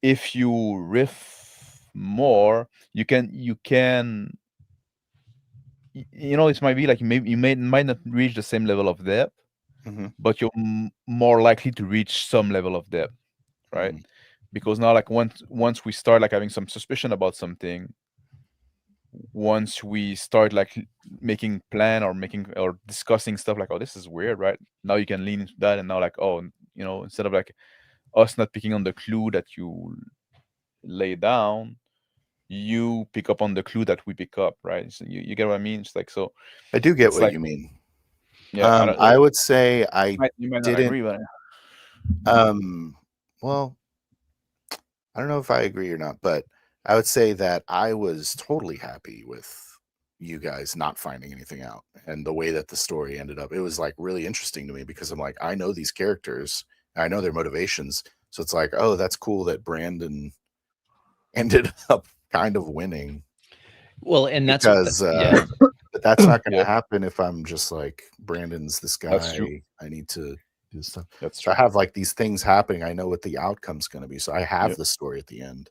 If you riff more, it might be like you might not reach the same level of depth, Mhm. but you're more likely to reach some level of depth, right? Mhm. Because now like once we start like having some suspicion about something, once we start like making plan or making or discussing stuff like, oh, this is weird, right? Now you can lean into that, and now like, oh, instead of like us not picking on the clue that you lay down, you pick up on the clue that we pick up, right? So you get what I mean? It's like, so I do get it's what like, you mean. yeah, I don't, I would say I you might not didn't. agree, but Well, I don't know if I agree or not, but I would say that I was totally happy with you guys not finding anything out and the way that the story ended up. It was like really interesting to me because I'm like, I know these characters, I know their motivations. So it's like, oh, that's cool that Brandon ended up kind of winning Well, and that's because yeah. but that's not going yeah, to happen if I'm just like Brandon's this that's true. guy. I need to do stuff. That's So I true. have like these things happening. I know what the outcome's going to be. So I have Yeah. the story at the end.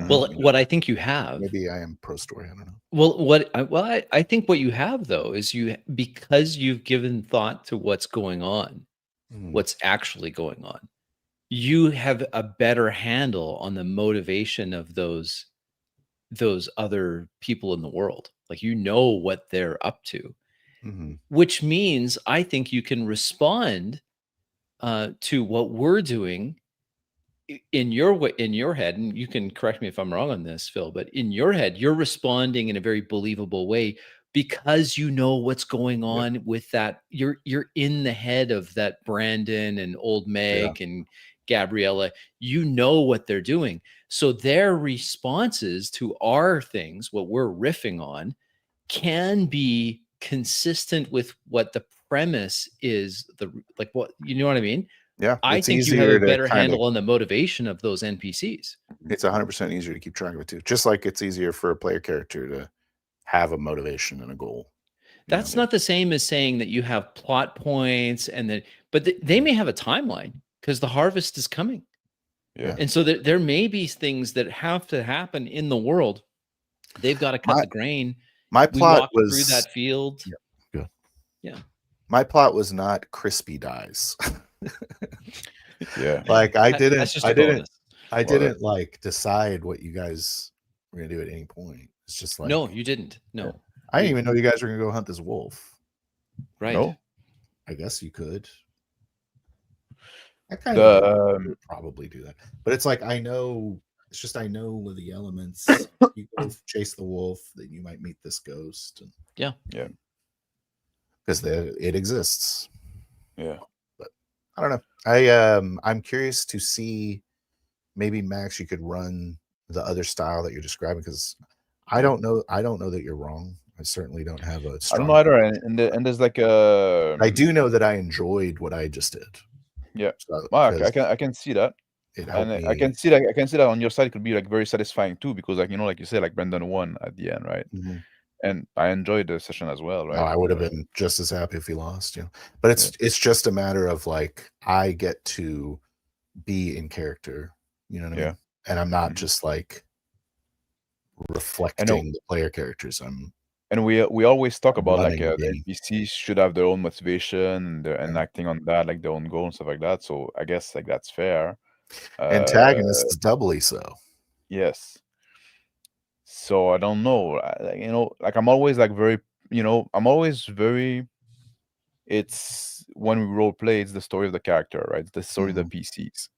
Well, You know, what I think you have, maybe I am pro story. I don't know. I think what you have though is because you've given thought to what's going on, Mhm. what's actually going on, you have a better handle on the motivation of those other people in the world. Like you know what they're up to, Mhm. which means I think you can respond to what we're doing in your head, and you can correct me if I'm wrong on this, Phil, but in your head you're responding in a very believable way because you know what's going Yeah. on with that. You're in the head of that Brandon and old Yeah. Meg and Gabriella. You know what they're doing, so their responses to our things, what we're riffing on, can be consistent with what the premise is, like what, you know what I mean? Yeah, I it's think you have easier a to better kind of. handle on the motivation of those NPCs. It's 100% easier to keep track of it too. Just like it's easier for a player character to have a motivation and a goal. you That's know? not the same as saying that you have plot points and that, but they may have a timeline because the harvest is coming. Yeah. And so there may be things that have to happen in the world. They've got to cut My- the grain. My We plot walk was through that field. Yeah, good. Yeah. My plot was not crispy dies. Yeah. Like I didn't That's just I a didn't bonus. I Well, didn't like decide what you guys were gonna do at any point. It's just like No, you didn't. No. I didn't even know you guys were gonna go hunt this wolf. Right. No. I guess you could. I kind The of would probably do that. But it's like I know it's just I know the elements. You go chase the wolf, then you might meet this ghost. And, Yeah. Yeah. Because it exists. Yeah. I don't know. I'm curious to see maybe Max you could run the other style that you're describing because I don't know that you're wrong. I certainly don't have a I strong don't know either. And there's like a. I do know that I enjoyed what I just did. Yeah. So, Mark, because I can see that. it helped And me. I can see that on your side it could be like very satisfying too, because like like you said, like Brendan won at the end, right? Mhm. And I enjoyed the session as well, No, right? I would have been just as happy if he lost, But it's just a matter of like I get to be in character, you know what I mean? And I'm not just like reflecting the player characters. And we always talk I'm about like running the the game. NPCs should have their own motivation and acting on that, like their own goal and stuff like that. So I guess like that's fair. Antagonist is doubly so. Yes. So I don't know, like I'm always like very, I'm always very. It's when we role play, it's the story of the character, right? It's the story of the PCs.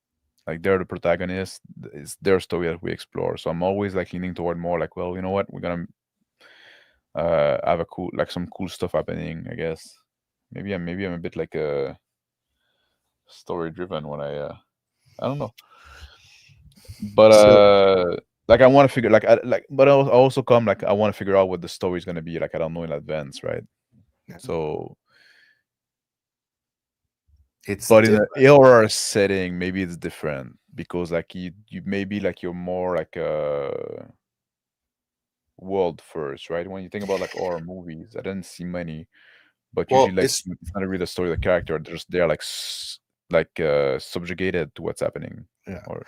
Like they're the protagonists. It's their story that we explore. So I'm always like leaning toward more like, well, you know what, we're gonna have some cool stuff happening, I guess. Maybe I'm a bit like a story driven when I don't know. But like I want to figure but I also come like I want to figure out what the story is gonna be. Like I don't know in advance, right? Yeah. So It's but in an horror setting, maybe it's different because like you maybe like you're more like a world first, right? When you think about like horror movies, I didn't see many, but Well, usually like it's not really the story of the character. They're like subjugated to what's happening. Yeah. Or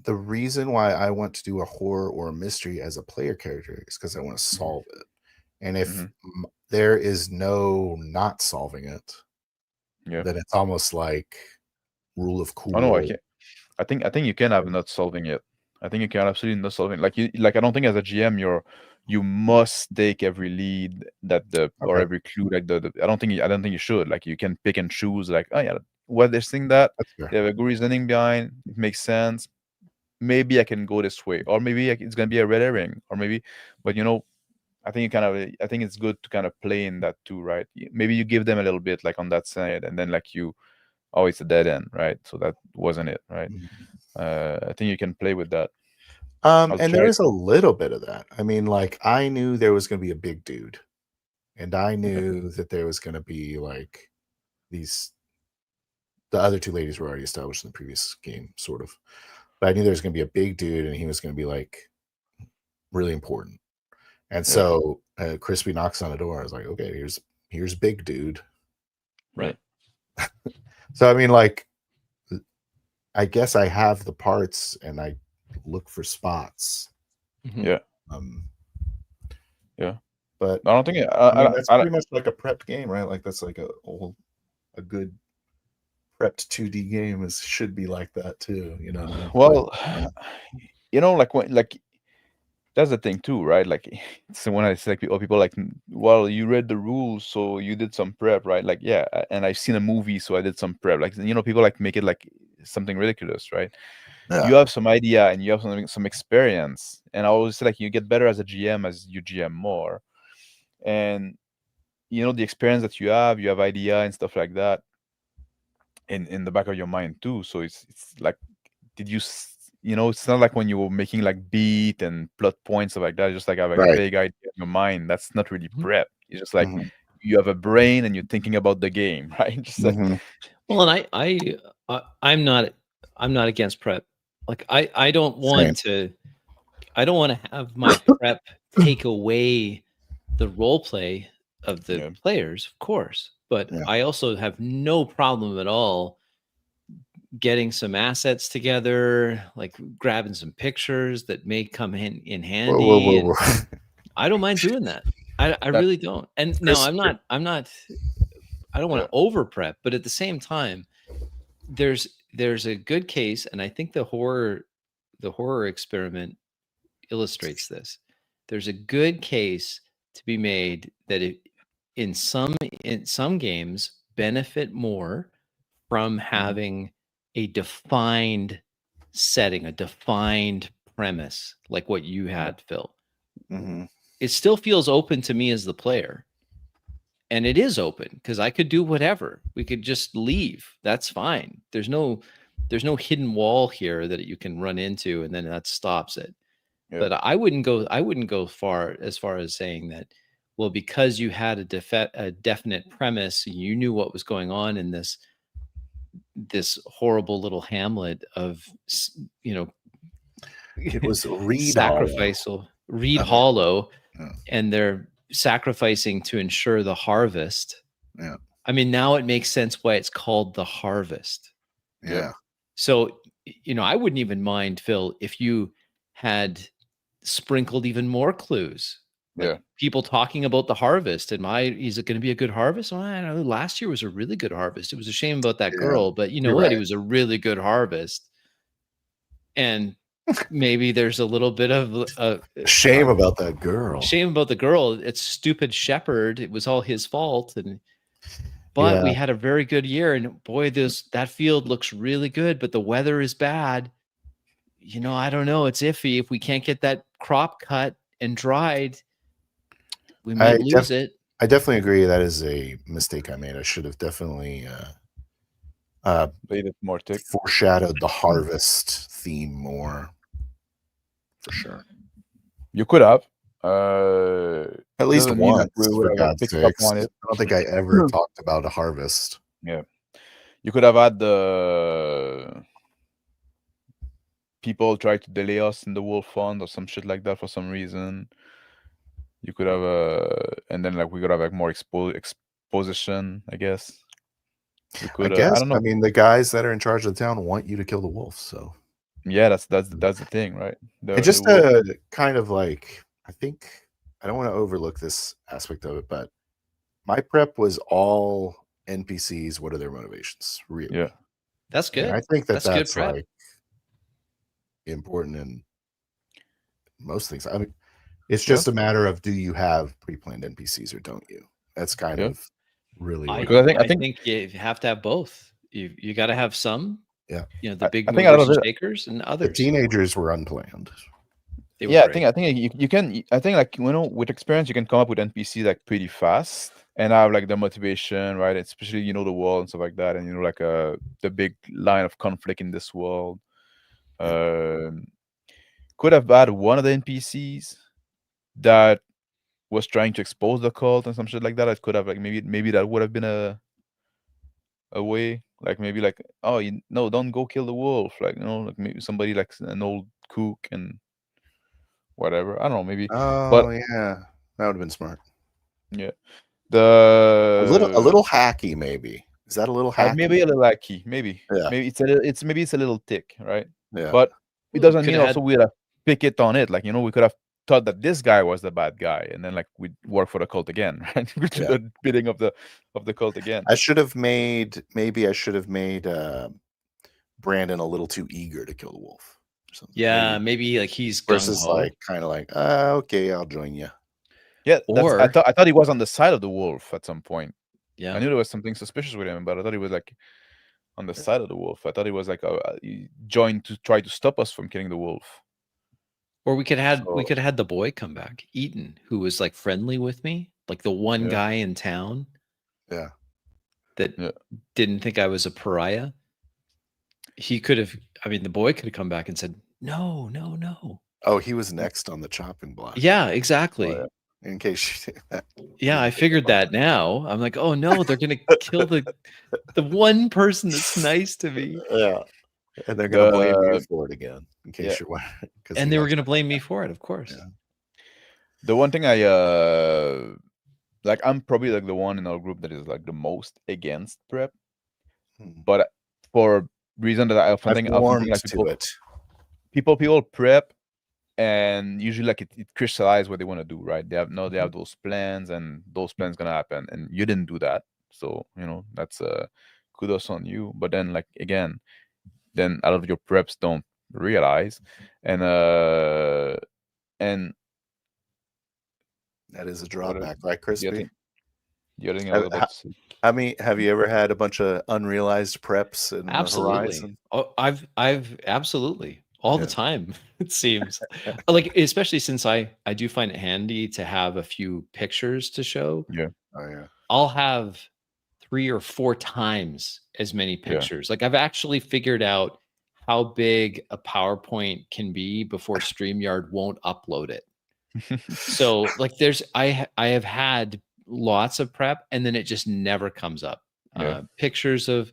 the reason why I want to do a horror or a mystery as a player character is because I want to solve it. And if there is no not solving it, then it's almost like rule of cool. Oh no, I can't. I think you can have not solving it. I think you can absolutely not solving. Like I don't think as a GM you must take every lead or every clue. Like I don't think you should. Like you can pick and choose. Like oh yeah, well this thing that they have a good reasoning behind. It makes sense. Maybe I can go this way, or maybe it's gonna be a red herring, or maybe. But I think I think it's good to kind of play in that too, right? Maybe you give them a little bit like on that side, and then like oh, it's a dead end, right? So that wasn't it, right? I think you can play with that. And there is a little bit of that. I mean, like I knew there was going to be a big dude, and I knew that there was going to be like the other two ladies were already established in the previous game, sort of. But I knew there was going to be a big dude, and he was going to be like really important. And so Crispy knocks on the door. I was like, okay, here's big dude. Right. So I mean, like, I guess I have the parts, and I look for spots. Yeah. Yeah. But I don't think that's pretty much like a prepped game, right? Like that's like a good prepped 2D game should be like that too, Well, like that's the thing too, right? Like so when I say people like, well, you read the rules, so you did some prep, right? Like yeah, and I've seen a movie, so I did some prep. Like people like make it like something ridiculous, right? Yeah. You have some idea and you have some experience, and I always say like you get better as a GM as you GM more, and the experience that you have idea and stuff like that in the back of your mind too. So it's like, did you it's not like when you were making like beat and plot points stuff like that. It's just like have a vague idea in your mind. That's not really prep. It's just like you have a brain and you're thinking about the game, right? Just like Mhm. Well, and I'm not against prep. Like I don't want to have my prep take away the role play of the Yeah. players, of course. But Yeah. I also have no problem at all getting some assets together, like grabbing some pictures that may come in handy. Whoa, whoa, And whoa, whoa. I don't mind doing that. I that really don't. And no, Chris, I'm not I don't want yeah. to over prep, but at the same time, there's a good case, and I think the horror experiment illustrates this. There's a good case to be made that in some games benefit more from having a defined setting, a defined premise, like what you had, Phil. Mhm. It still feels open to me as the player. And it is open because I could do whatever. We could just leave. That's fine. There's no hidden wall here that you can run into and then that stops it. Yeah. But I wouldn't go far as saying that, well, because you had a definite premise, you knew what was going on in this horrible little hamlet of, you know, It was Reed sacrificial Reed Uh-huh. Hollow, Yeah. and they're sacrificing to ensure the harvest. Yeah. I mean, now it makes sense why it's called the harvest. Yeah. So, I wouldn't even mind, Phil, if you had sprinkled even more clues. Like Yeah. people talking about the harvest. Is it going to be a good harvest? Well, I don't know. Last year was a really good harvest. It was a shame about that Yeah, girl, but you know you're what? right. It was a really good harvest. And maybe there's a little bit of Shame about that girl. shame about the girl. It's stupid shepherd. It was all his fault. But Yeah. we had a very good year, and boy, that field looks really good, but the weather is bad. I don't know. It's iffy. If we can't get that crop cut and dried, we might lose it. I definitely agree that is a mistake I made. I should have definitely Made it more tick. foreshadowed the harvest theme more. For sure. You could have. At least doesn't mean once, that we for would have God's picked up sakes. on I it. don't think I ever talked about a harvest. Yeah. You could have had the people try to delay us in the wolf fund or some shit like that for some reason. You could have and then we could have more exposition, I guess. We could I I don't know. I mean, the guys that are in charge of the town want you to kill the wolf, so Yeah, that's the thing, right? and just wolf, kind of like, I think I don't want to overlook this aspect of it, but my prep was all NPCs. What are their motivations? Really? yeah. That's good. And I think That's good that's prep. like important in most things. I mean, it's just a matter of, do you have pre-planned NPCs or don't you? That's kind Yeah. of really what I I think you have to have both. You got to have some. Yeah. The big I think a lot movers of and it- shakers and the others. teenagers were unplanned. They were Yeah, great. I think you can. I think with experience you can come up with NPC pretty fast and have the motivation, right? Especially the world and stuff like that, and the big line of conflict in this world. Could have had one of the NPCs that was trying to expose the cult and some shit like that. It could have maybe that would have been a way, maybe oh, no, don't go kill the wolf, maybe somebody an old cook and whatever. I don't know, maybe. Oh, But yeah, that would have been smart. yeah, A little the hacky, maybe. Is that a little hacky? maybe a little key, maybe. Yeah. Maybe it's a little thick, right? Yeah. But it Well, doesn't mean coulda also we'd have pick it on it. We could have thought that this guy was the bad guy, and then we'd work for the cult again, right? We do the bidding of the cult again. I should have made Brandon a little too eager to kill the wolf or something. Yeah, maybe he's versus gung-ho. kind of okay, I'll join you. Yeah, Or- I thought he was on the side of the wolf at some point. Yeah. I knew there was something suspicious with him, but I thought he was on the side of the wolf. I thought he was he joined to try to stop us from killing the wolf. Or we could have had the boy come back, Eaton, who was friendly with me, the one guy in town. Yeah. That didn't think I was a pariah. He could have. I mean, the boy could have come back and said, "No, no, no." Oh, he was next on the chopping block. Yeah, exactly. Oh, yeah. in case. Yeah, I figured that now. I'm like, oh no, they're gonna kill the one person that's nice to me. Yeah, and they're gonna blame you The for it again, in yeah, case you're wondering. Because And they were gonna blame me for it, of course. Yeah. the one thing I like, I'm probably like the one in our group that is like the most against prep, but for reason that I often I've think warmed like to it. people prep, and usually like it crystallizes what they want to do, right? They have those plans, and those plans gonna happen, and you didn't do that, so that's kudos on you. But then like again, then a lot of your preps don't realize, and That is a what drawback, right, the other Crispy? thing, I was about to say. I mean, have you ever had a bunch of unrealized preps in the Absolutely. horizon? Oh, I've absolutely all the Yeah. time. It seems like, especially since I do find it handy to have a few pictures to show. Yeah, Oh yeah. I'll have 3 or 4 times as many yeah, pictures. Like I've actually figured out how big a PowerPoint can be before StreamYard won't upload it. So like I have had lots of prep and then it just never comes up. yeah. Pictures of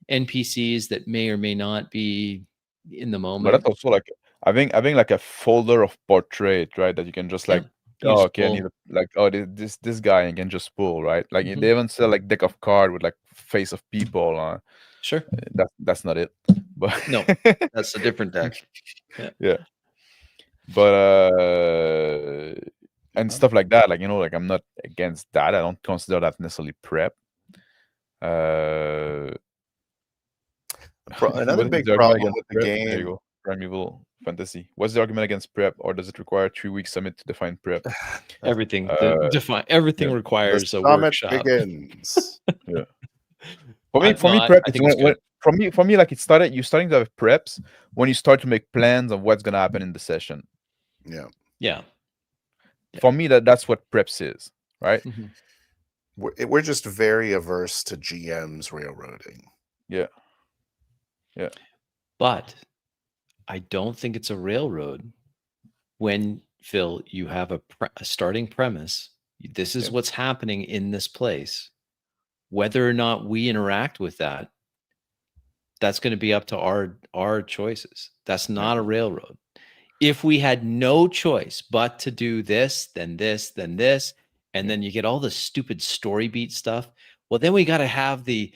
NPCs that may or may not be in the But moment. that's also like having like a folder of portrait, right? That you can just Yeah, like, you oh, just okay, I need pull. like, oh, this guy, and can just pull, right? Like Mhm. they even sell like deck of card with like face of people. Sure. That's not it. But No, that's a different deck. Yeah. yeah. But and stuff like that, like like I'm not against that. I don't consider that necessarily prep. Another What is big the argument problem against with the prep? There you game. go. Primeval Fantasy. What's the argument against prep, or does it require 3-week summit to define prep? Everything Yeah. requires The a summit workshop. begins. Yeah. For me, I prep is think it's good. for me, like you're starting to have preps when you start to make plans of what's gonna happen in the session. Yeah. Yeah. For me, that's what preps is, right? Mhm. We're just very averse to GMs railroading. Yeah. Yeah. But I don't think it's a railroad when, Phil, you have a starting premise. This is Yeah. what's happening in this place. Whether or not we interact with that, that's going to be up to our choices. That's not a railroad. If we had no choice but to do this, then this, then this, and then you get all the stupid story beat stuff, well, then we got to have the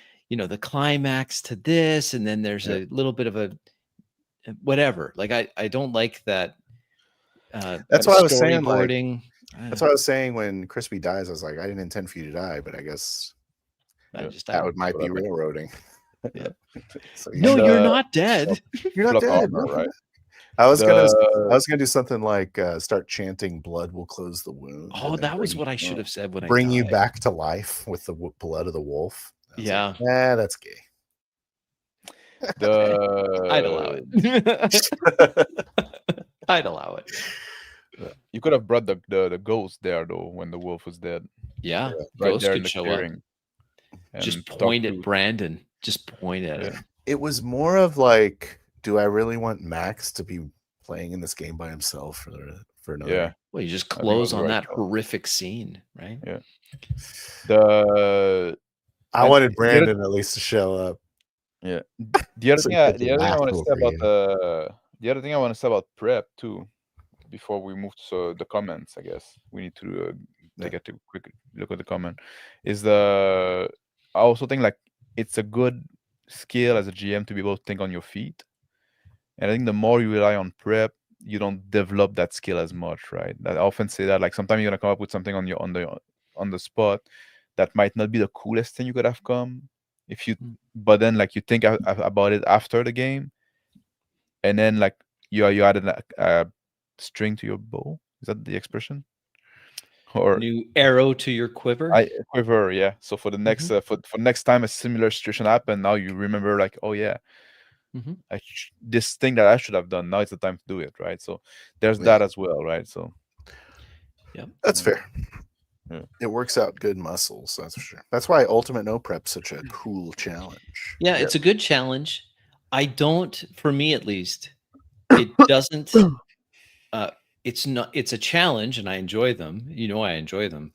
climax to this, and then there's a little bit of a whatever. Like I don't like that. That's why I was saying, like, storyboarding. that's what I was saying when Crispy dies. I was like, I didn't intend for you to die, but I guess that might be railroading. Yeah. So No, you're not dead. You're not Plot dead, armor, right? I was gonna do something like start chanting "Blood will close the wound." Oh, that was what I should have said when I bring you died. back to life with the blood of the wolf. Yeah, like, that's gay. I'd allow it. I'd allow it. You could have brought the ghost there though when the wolf was dead. Yeah, Right ghost there in could the show clearing. up. And Just talk point at to- Brandon. Just point at Yeah. him. It was more of like, do I really want Max to be playing in this game by himself for another? Yeah. Well, you just think it was close the on right that call. horrific scene, right? Yeah. The I And wanted the Brandon at least to show up. Yeah. The other So thing, you get the the other thing I want to laughable say for about you. the other thing I want to say about prep too, before we move to the comments, I guess we need to take a quick look at the comment. Is I also think like it's a good skill as a GM to be able to think on your feet, and I think the more you rely on prep, you don't develop that skill as much, right? I often say that like sometimes you're gonna come up with something on the spot that might not be the coolest thing you could have come if you, but then like you think about it after the game, and then like you added a string to your bow. Is that the expression? Or New arrow to your quiver. quiver, yeah. So for the next for next time a similar situation happen, now you remember like, oh yeah, this thing that I should have done, now it's the time to do it, right? So there's that as well, right? So yeah, that's fair. Yeah. It works out good muscles, that's for sure. That's why Ultimate No Prep's such a cool challenge. Yeah, it's a good challenge. I don't, for me at least, it doesn't it's a challenge, and I enjoy them. I enjoy them.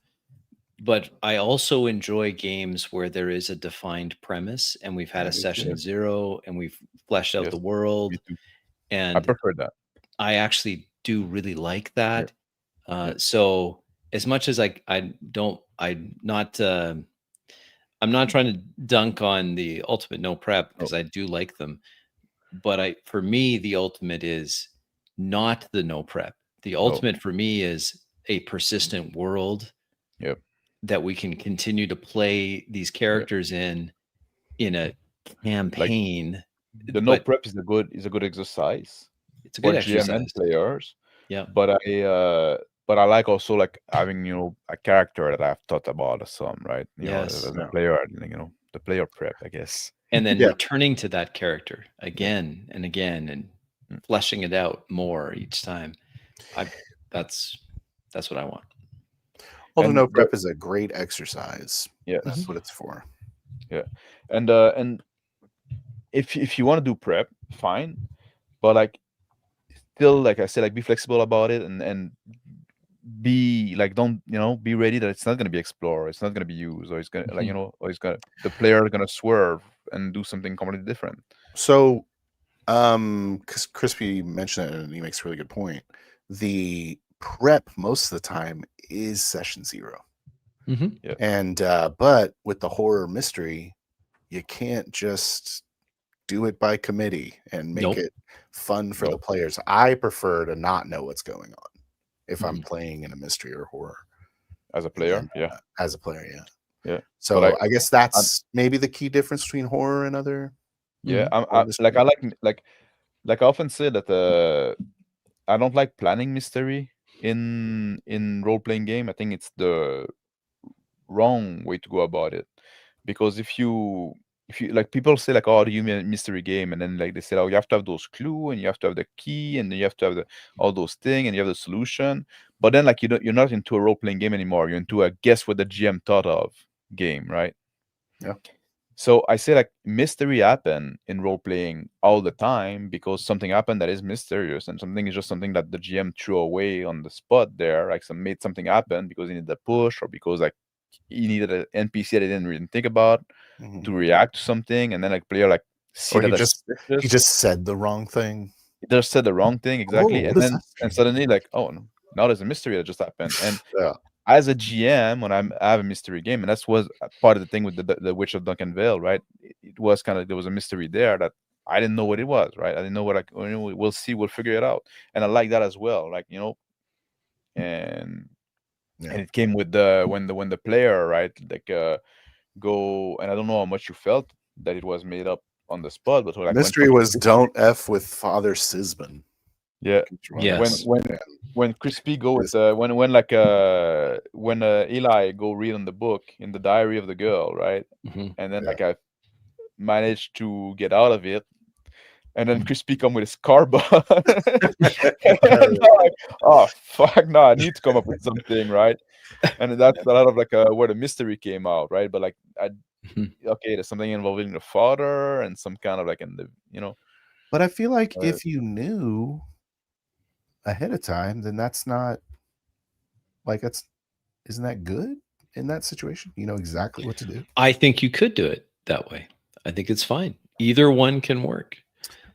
But I also enjoy games where there is a defined premise, and we've had a Me too. session zero, and we've fleshed out Yes, the me world, too. I and prefer that. I actually do really like that. Yeah. So as much as I don't, I'm not trying to dunk on the ultimate no prep, because I do like them. But for me, the ultimate is not the no prep. The ultimate for me is a persistent world Yep. that we can continue to play these characters in a campaign. The no But prep is a good exercise it's a for good GM and exercise. players. Yeah. But I like also like having a character that I've thought about some, right? Yes. As a Yeah. player, the player prep, I guess. And then Yeah. returning to that character again and again, and fleshing it out more each time. That's what I want. Well, the And no prep is a great exercise. Yes. That's what it's for. Yeah. And if you want to do prep, fine. But like still, like I said, like be flexible about it and be like don't be ready that it's not gonna be explored, it's not gonna be used, or it's gonna or it's gonna the player gonna swerve and do something completely different. So, because Crispy mentioned it, and he makes a really good point. The prep most of the time is session zero, Mm-hmm. and but with the horror mystery, you can't just do it by committee and make Nope. it fun for the Nope. players. I prefer to not know what's going on if I'm Mhm. playing in a mystery or horror As a player, and, yeah. as a player, yeah. Yeah. So But I guess that's maybe the key difference between horror and other. yeah, Or I mystery. like I often say that I don't like planning mystery in role-playing game. I think it's the wrong way to go about it, because if you like, people say like, oh, do you mean a mystery game? And then like they say, oh, you have to have those clue, and you have to have the key, and then you have to have all those things, and you have the solution. But then like you're not into a role-playing game anymore, you're into a guess what the GM thought of game, right? Yeah. So I say like mystery happen in role playing all the time because something happened that is mysterious, and something is just something that the GM threw away on the spot there, like made something happen because he needed a push, or because like he needed an NPC that he didn't really think about Mhm. to react to something, and then like player like see Or that he that's he just said the wrong thing. he just said the wrong thing exactly, what and does then that and mean? suddenly like, oh, now there's a mystery that just happened. And Yeah. as a GM, when I have a mystery game, and that's was part of the thing with the Witch of Duncan Vale, right? It was kind of, there was a mystery there that I didn't know what it was, right? I didn't know what we'll see, we'll figure it out, and I like that as well, like and Yeah. and it came with when the player, right, like go, and I don't know how much you felt that it was made up on the spot, but like Mystery was don't F with Father Sisman. yeah, Yes. when Crispy go with Crispy. when Eli go read on the book in the diary of the girl, right? Mhm. And then Yeah. like I managed to get out of it, and then Crispy come with his car bus. And I'm like, oh fuck, no, I need to come up with something, right? And that's a lot of like where the mystery came out, right? But like Mhm. okay, there's something involving the father and some kind of like in the But I feel like Uh, if you knew ahead of time, then that's not like isn't that good in that situation? You know exactly what to do. I think you could do it that way. I think it's fine. Either one can work.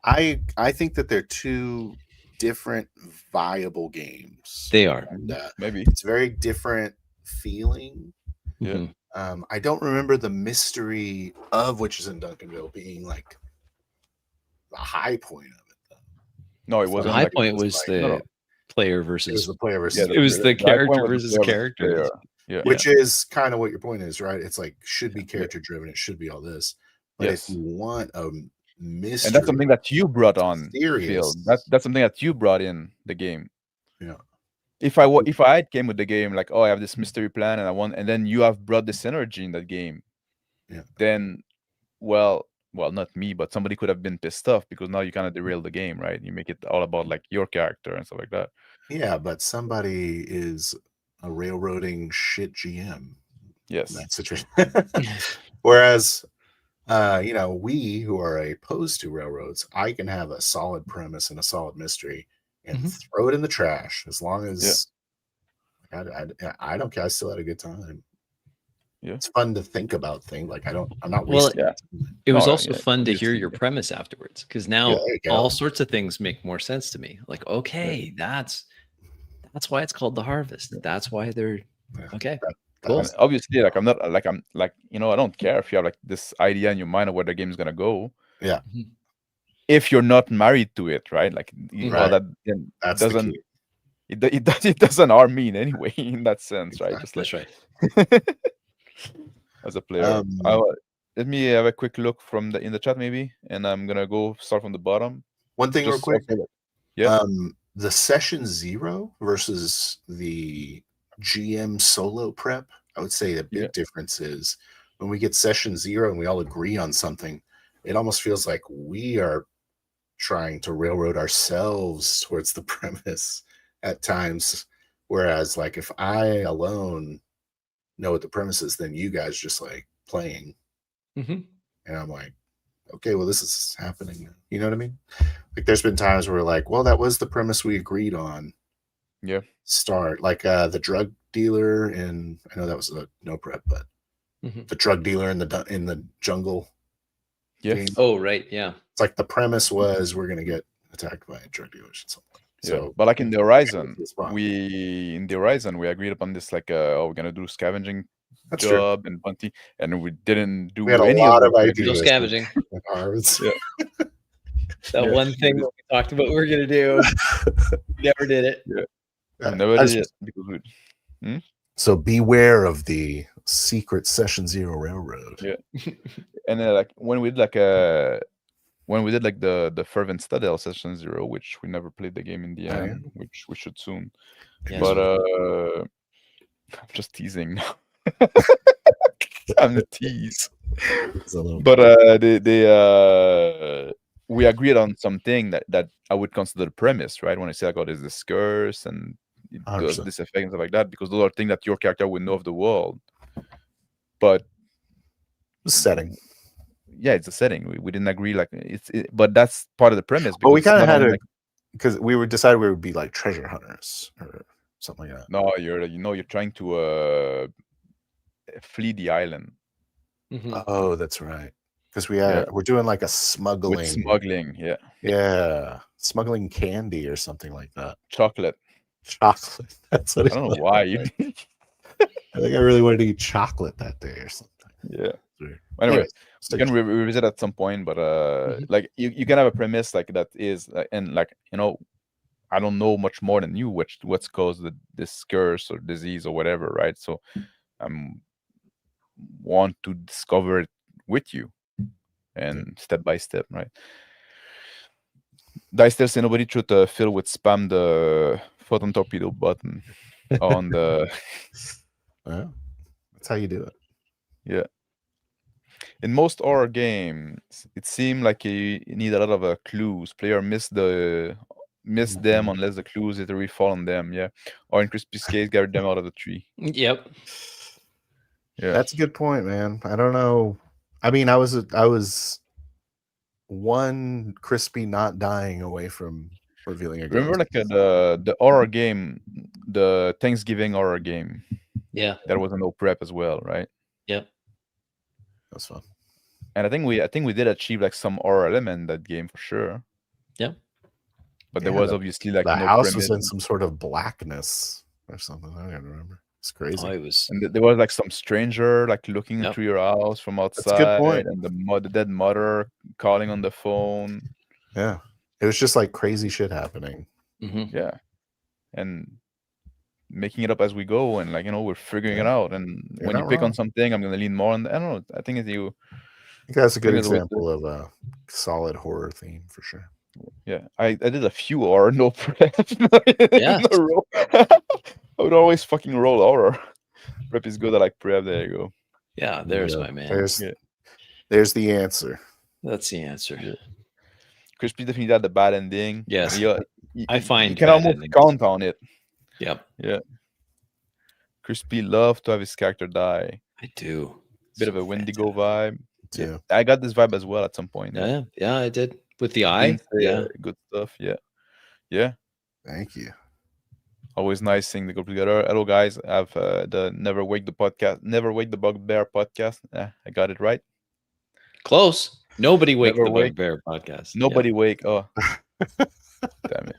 I think that they're two different viable games. They are. And, maybe. it's very different feeling. Yeah. Mhm. I don't remember the mystery of Witches in Duncanville being like the high point of it. Though. No, it The wasn't high like point was no, the no. player It was versus. the player versus Yeah, It was the high point character was the versus player character. player. Yeah. which is kind of what your point is, right? It's like should be character driven. It should be all this. But if Yes. you want a mystery, And that's something that you brought on, serious. Phil. That's something that you brought in the game. Yeah. If I had came with the game like, oh, I have this mystery plan and then you have brought this energy in that game, Yeah. then well, not me, but somebody could have been pissed off because now you kind of derail the game, right? You make it all about like your character and stuff like that. Yeah, but somebody is a railroading shit GM in Yes. that situation. Whereas we who are opposed to railroads, I can have a solid premise and a solid mystery and throw it in the trash as long as I don't care. I still had a good time. Yeah. It's fun to think about things. Like I'm not Well, wasting. It was No, also yeah, fun to hear obviously, your yeah. premise afterwards, because Yeah, now there you go. all sorts of things make more sense to me. Like, okay, that's why it's called the harvest. That's why they're okay. Cool. And obviously, like I'm not like I'm like I don't care if you have like this idea in your mind of where the game is gonna go. Yeah. If you're not married to it, right? Like well, Right. that That's the doesn't key. it doesn't harm me in any way in that sense, right? Just like That's right. as a player. Let me have a quick look from in the chat maybe, and I'm gonna go start from the bottom. One thing real Just quick. also, yeah. The session 0 versus the GM solo prep, I would say the big difference is when we get session 0 and we all agree on something, it almost feels like we are trying to railroad ourselves towards the premise at times. Whereas like if I alone know what the premise is, then you guys just like playing. And I'm like, okay, well, this is happening now. You know what I mean? Like there's been times where we're like, well, that was the premise we agreed on. Yeah. Start like the drug dealer, and I know that was a no prep, but the drug dealer in the jungle. Yeah. Game. Oh, right. Yeah. It's like the premise was we're gonna get attacked by drug dealers. So, but like in the Horizon, we agreed upon this like we're gonna do scavenging job and bounty, and we didn't do we had any a lot of of those ideas. No scavenging. That one thing that we talked about we were gonna do, we never did it. Never did it because we. So beware of the secret Session 0 railroad. Yeah, and then like when we did like the Fervent Citadel Session 0, which we never played the game in the end, which we should soon. Yeah. But I'm just teasing now. I'm the tease. But we agreed on something that I would consider the premise, right? When I say like, oh, there's this curse and it does this effect and stuff like that, because those are things that your character would know of the world. But the setting. Yeah, it's a setting. We didn't agree like but that's part of the premise. But we kind of had it because we would decide we would be like treasure hunters or something like that. No, you're trying to flee the island. Oh, that's right. Because we're doing like a smuggling. With smuggling, yeah. Yeah, smuggling candy or something like that. Chocolate. That's what I don't know why. I think I really wanted to eat chocolate that day or something. Yeah. Anyway, we can revisit at some point, but like you can have a premise like that is, and like I don't know much more than you what's caused this curse or disease or whatever, right? So want to discover it with you, and step by step, right? Dice still say nobody should fill with spam the photon torpedo button on the. Well, that's how you do it. Yeah. In most horror games, it seemed like you need a lot of clues. Player miss them unless the clues literally fall on them. Yeah, or in Crispy's case, get them out of the tree. Yep. Yeah, that's a good point, man. I don't know. I mean, I was one Crispy not dying away from revealing a ghost. Remember, like the horror game, the Thanksgiving horror game. Yeah, that was a no prep as well, right? Yep. That's fun. And I think we did achieve like some horror element in that game for sure. Yeah. But there was obviously like the no house premise. was in some sort of blackness or something. I don't remember. It's crazy. Oh, it was. And there was like some stranger like looking through your house from outside. That's a good point. And the dead mother calling on the phone. Yeah, it was just like crazy shit happening. Yeah, and making it up as we go, and like we're figuring it out. And when you pick on something, I'm gonna lean more on. I don't know. I think it's you. I think that's a good example of a solid horror theme for sure. Yeah, I did a few horror no prep. Yeah. In a row. I would always fucking roll horror. Prep is good. I like prep. There you go. Yeah, there's my man. There's the answer. That's the answer. Yeah. Crispy definitely had the bad ending. Yes. I find you can almost count on it. Yep. Yeah. Crispy loved to have his character die. I do. Bit of a Wendigo vibe. Yeah. I got this vibe as well at some point. Yeah, I did. With the eye. Yeah. Good stuff. Yeah. Yeah. Thank you. Always nice seeing the group together. Hello, guys. I have the Never Wake the Bugbear podcast. I got it right. Close. Nobody wake Never the wake. Bugbear podcast. Nobody wake. Oh, damn it.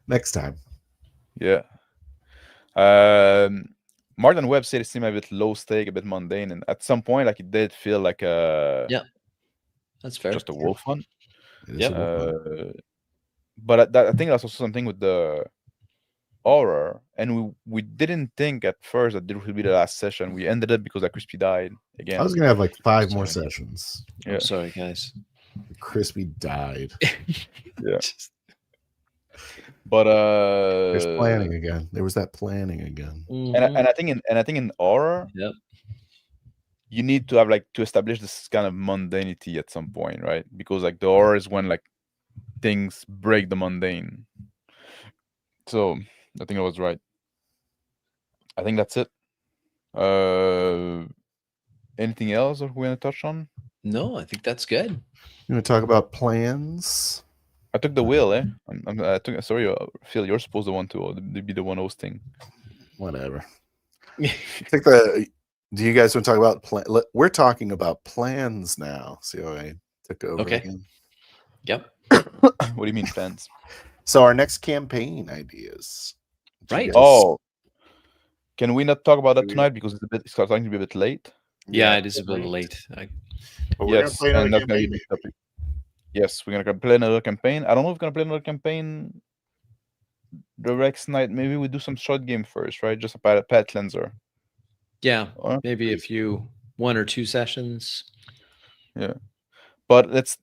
Next time. Yeah. Martin Webb said it seemed a bit low stake, a bit mundane, and at some point, like it did feel like Yeah. That's fair. just a wolf hunt. It is Yep. a wolf hunt. But I think that's also something with the horror, and we didn't think at first that this would be the last session. We ended it because Crispy died again. I was gonna have like 5 more Sorry. sessions. Yeah. I'm sorry, guys. Crispy died. Yeah. But There's planning again. There was that planning again. Mhm. and I think in horror, Yep. you need to have like to establish this kind of mundanity at some point, right? Because like the horror is when like things break the mundane. So I think I was right. I think that's it. Anything else that we want to touch on? No, I think that's good. You want to talk about plans? I took the wheel, eh? Sorry, Phil, you're supposed to want to be the one hosting. Whatever. Take the. Do you guys want to talk about plan? We're talking about plans now. See how I took over Okay. again? Yep. What do you mean, fans? So our next campaign ideas. Do you Right. guys- Oh, can we not talk about that tonight because it's starting to be a bit late? Yeah, it is a bit late. But we're Yes, gonna play another and that's gonna be campaign. a big topic. Yes, we're gonna play another campaign. I don't know if we're gonna play another campaign the next night. Maybe we do some short game first, right? Just a palate cleanser. Yeah, Or- maybe a few 1 or 2 sessions, But let's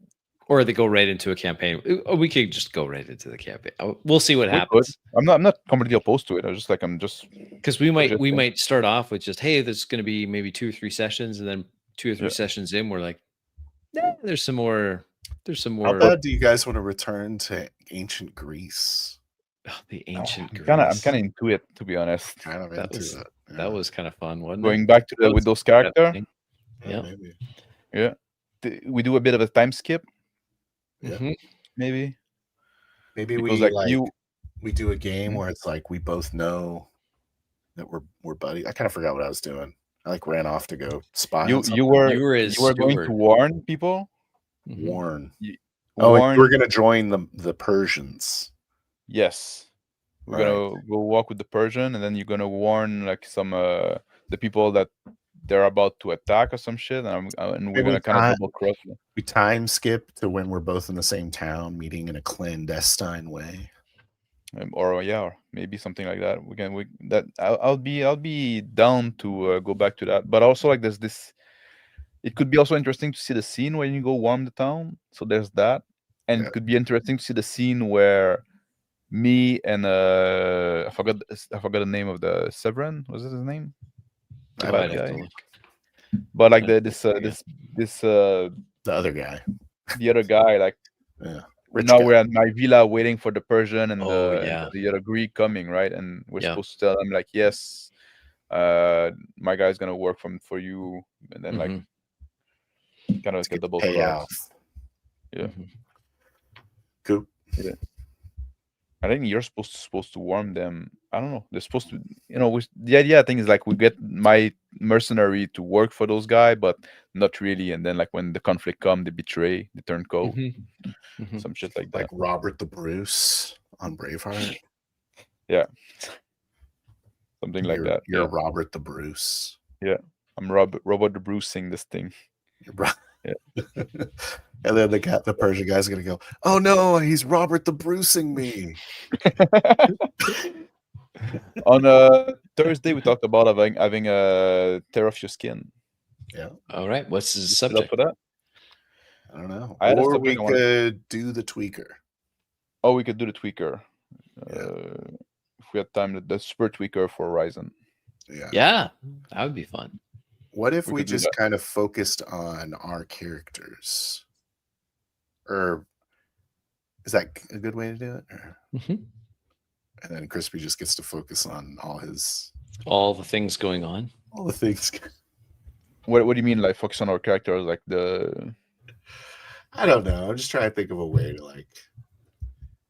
or they go right into a campaign. We could just go right into the campaign. We'll see what we could. happens. I'm not completely opposed to it. I'm just Because we might Suggesting. start off with just, hey, there's going to be maybe 2 or 3 sessions, and then 2 or 3 Yeah. sessions in, we're like, there's some more. There's some How more. bad do you guys want to return to ancient Greece? The ancient I'm Greece. kind of into it, to be honest. Kind of That into was- it. Yeah. That was kind of fun, wasn't Going it? back to That with was those kind of characters, thing. Yeah, Yeah. maybe. we do a bit of a time skip, Yeah. Mhm. maybe. Maybe Because we like you, we do a game Mhm. where it's like we both know that we're buddies. I kind of forgot what I was doing. I like ran off to go spy. on you something. were You were his going to steward. warn people. Mhm. warn. Oh, and Warn. we're gonna join the Persians. Yes. We're gonna go walk with the Persian, and then you're gonna warn like some the people that they're about to attack or some shit, and we're Maybe gonna kind time- of double cross them. We time skip to when we're both in the same town, meeting in a clandestine way. Or maybe something like that. I'll be down to go back to that. But also like there's this. It could be also interesting to see the scene when you go warm the town. So there's that, and Yeah. it could be interesting to see the scene where me and I forgot the name of the Severin. Was it his name? The I bad don't know. guy. But like Yeah, this The other guy. the other guy, like Yeah. Rich now guy. we're at my villa waiting for the Persian and Oh, the yeah. and the other Greek coming, right? And we're Yeah. supposed to tell them like, yes, my guy's gonna work for you, and then like Mhm. kind of like a Get the double payoff. cross. Yeah. Mhm. Cool. I think you're supposed to warm them. I don't know. They're supposed to, the idea I think is like we get my mercenary to work for those guys, but not really. And then like when the conflict come, they betray, they turn cold, Mhm. Mhm. some shit like Like that. Robert the Bruce on Braveheart. Something like that. You're Yeah. Robert the Bruce. I'm Robert the Brucing this thing. You're Ro- Yeah. And then the Persian guy's gonna go, oh no, he's Robert the Brucing me. On Thursday, we talked about having a tear off your skin. All right. What's the You set up subject? for that? I don't know. I had a Or subject we I wanted- could do the tweaker. Oh, we could do the tweaker. Yeah. If we had time, the super tweaker for Horizon. Yeah. Yeah, that would be fun. What if We we could do just that. kind of focused on our characters? Or is that a good way to do it? Or- Mhm. And then Crispy just gets to focus on all All the things going on. the things. What do you mean, like focus on our characters, like the? I don't know. I'm just trying to think of a way to like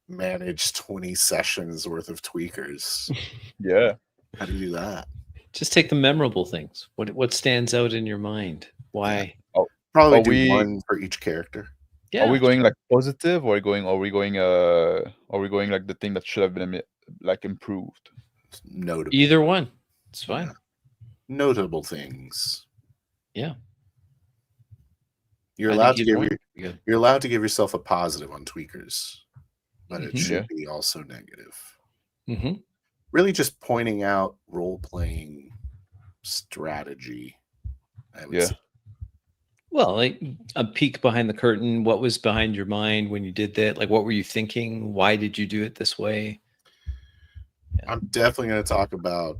manage 20 sessions worth of tweakers. Yeah. How do you do that? Just take the memorable things. What stands out in your mind? Why? Probably Are do we- one for each character. Yeah. Are we going like positive, or are we going like the thing that should have been like improved? Notable. Either one? It's fine. Yeah. Notable things. Yeah. You're I think allowed to either give one your, would be good. you're allowed to give yourself a positive on tweakers, but it Mhm. should be also negative. Mhm. Really just pointing out role-playing strategy, I would Yeah. say. Well, like a peek behind the curtain. What was behind your mind when you did that? Like, what were you thinking? Why did you do it this way? I'm definitely going to talk about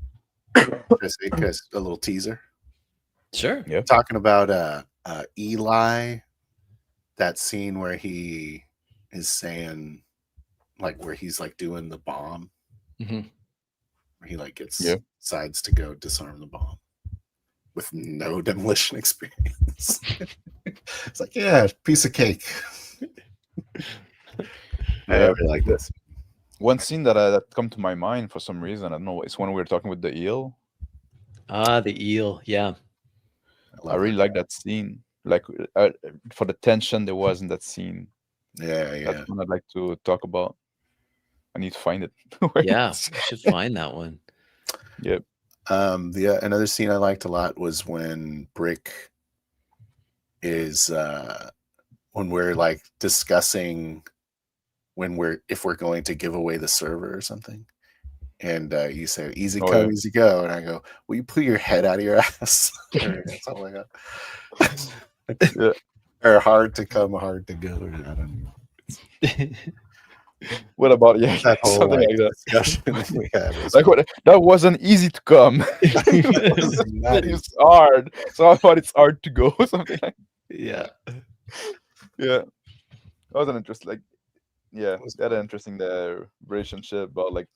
because a little teaser. Sure. Yeah. Talking about Eli, that scene where he is saying, like, where he's like doing the bomb, Mhm. where he like Yeah. decides to go disarm the bomb with no demolition experience. It's like, yeah, piece of cake. I Yeah. really like this. One scene that come to my mind for some reason, I don't know, it's when we were talking with the eel. Ah, the eel. Yeah. I really like that scene. Like for the tension there was in that scene. Yeah. That's one I'd like to talk about. I need to find it. Where Yeah. it's- We should find that one. Yep. Another scene I liked a lot was when Brick is when we're like discussing if we're going to give away the server or something, and you say easy Oh, come, yeah. easy go, and I go, will you put your head out of your ass? Or something like that. Yeah. Or hard to come, hard to go, or I don't know. What about That whole something like, like that? discussion that we had was Like what? That wasn't easy to come. not It's hard. So I thought it's hard to go. Something like Yeah. yeah. That was an interesting like yeah, was they had an fun. interesting relationship about like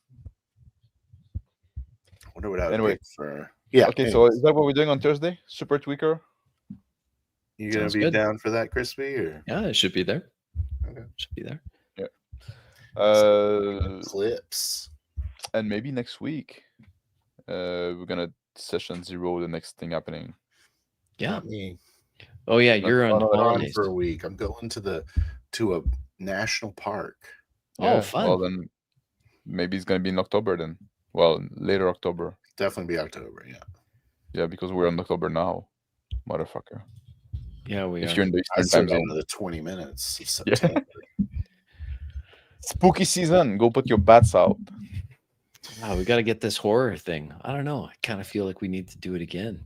I wonder what I would Anyway. pick for. Yeah. okay, so is that what we're doing on Thursday? Super Tweaker? you gonna Sounds be good. down for that, Crispy? Or Yeah, it should be there. Okay. Should be there. clips? And maybe next week. We're gonna session 0, the next thing happening. Yeah. Not me. Oh yeah, you're on no, no, I'm on holidays. for a week. I'm going to a national park. Oh, fun. Well then maybe it's gonna be in October then. Well, later October. Definitely be October. Yeah. Yeah, because we're in October now. Motherfucker. Yeah, we If are. you're in the I Eastern still time got zone. another 20 minutes of Yeah. September. Spooky season. Go put your bats out. Wow, we got to get this horror thing. I don't know. I kind of feel like we need to do it again.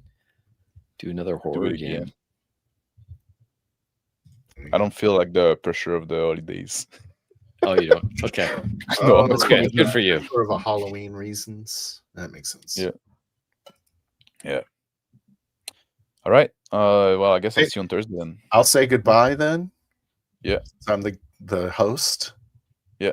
Do another horror it game. again. I don't feel like the pressure of the holidays. Oh, you don't? Okay. No, that's good. Good for you. Sort of a Halloween reasons. That makes sense. Yeah. Yeah. All right. Well, I guess I'll Hey. see you on Thursday then. I'll say goodbye then. Yeah. Since I'm the host. Yeah.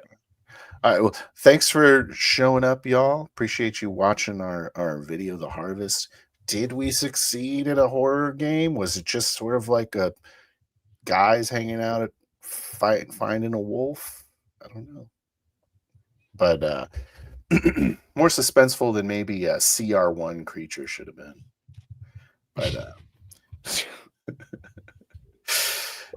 All right. Well, thanks for showing up, y'all. Appreciate you watching our video, The Harvest. Did we succeed at a horror game? Was it just sort of like a guys hanging out at finding a wolf? I don't know. But more suspenseful than maybe a CR1 creature should have been. But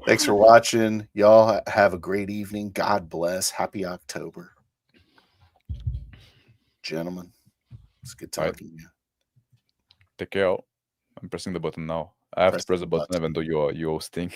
thanks for watching. Y'all have a great evening. God bless. Happy October. Gentlemen, it's good talking to you. Take care out. I'm pressing the button now. I have Press to press the the button button. even though you're hosting.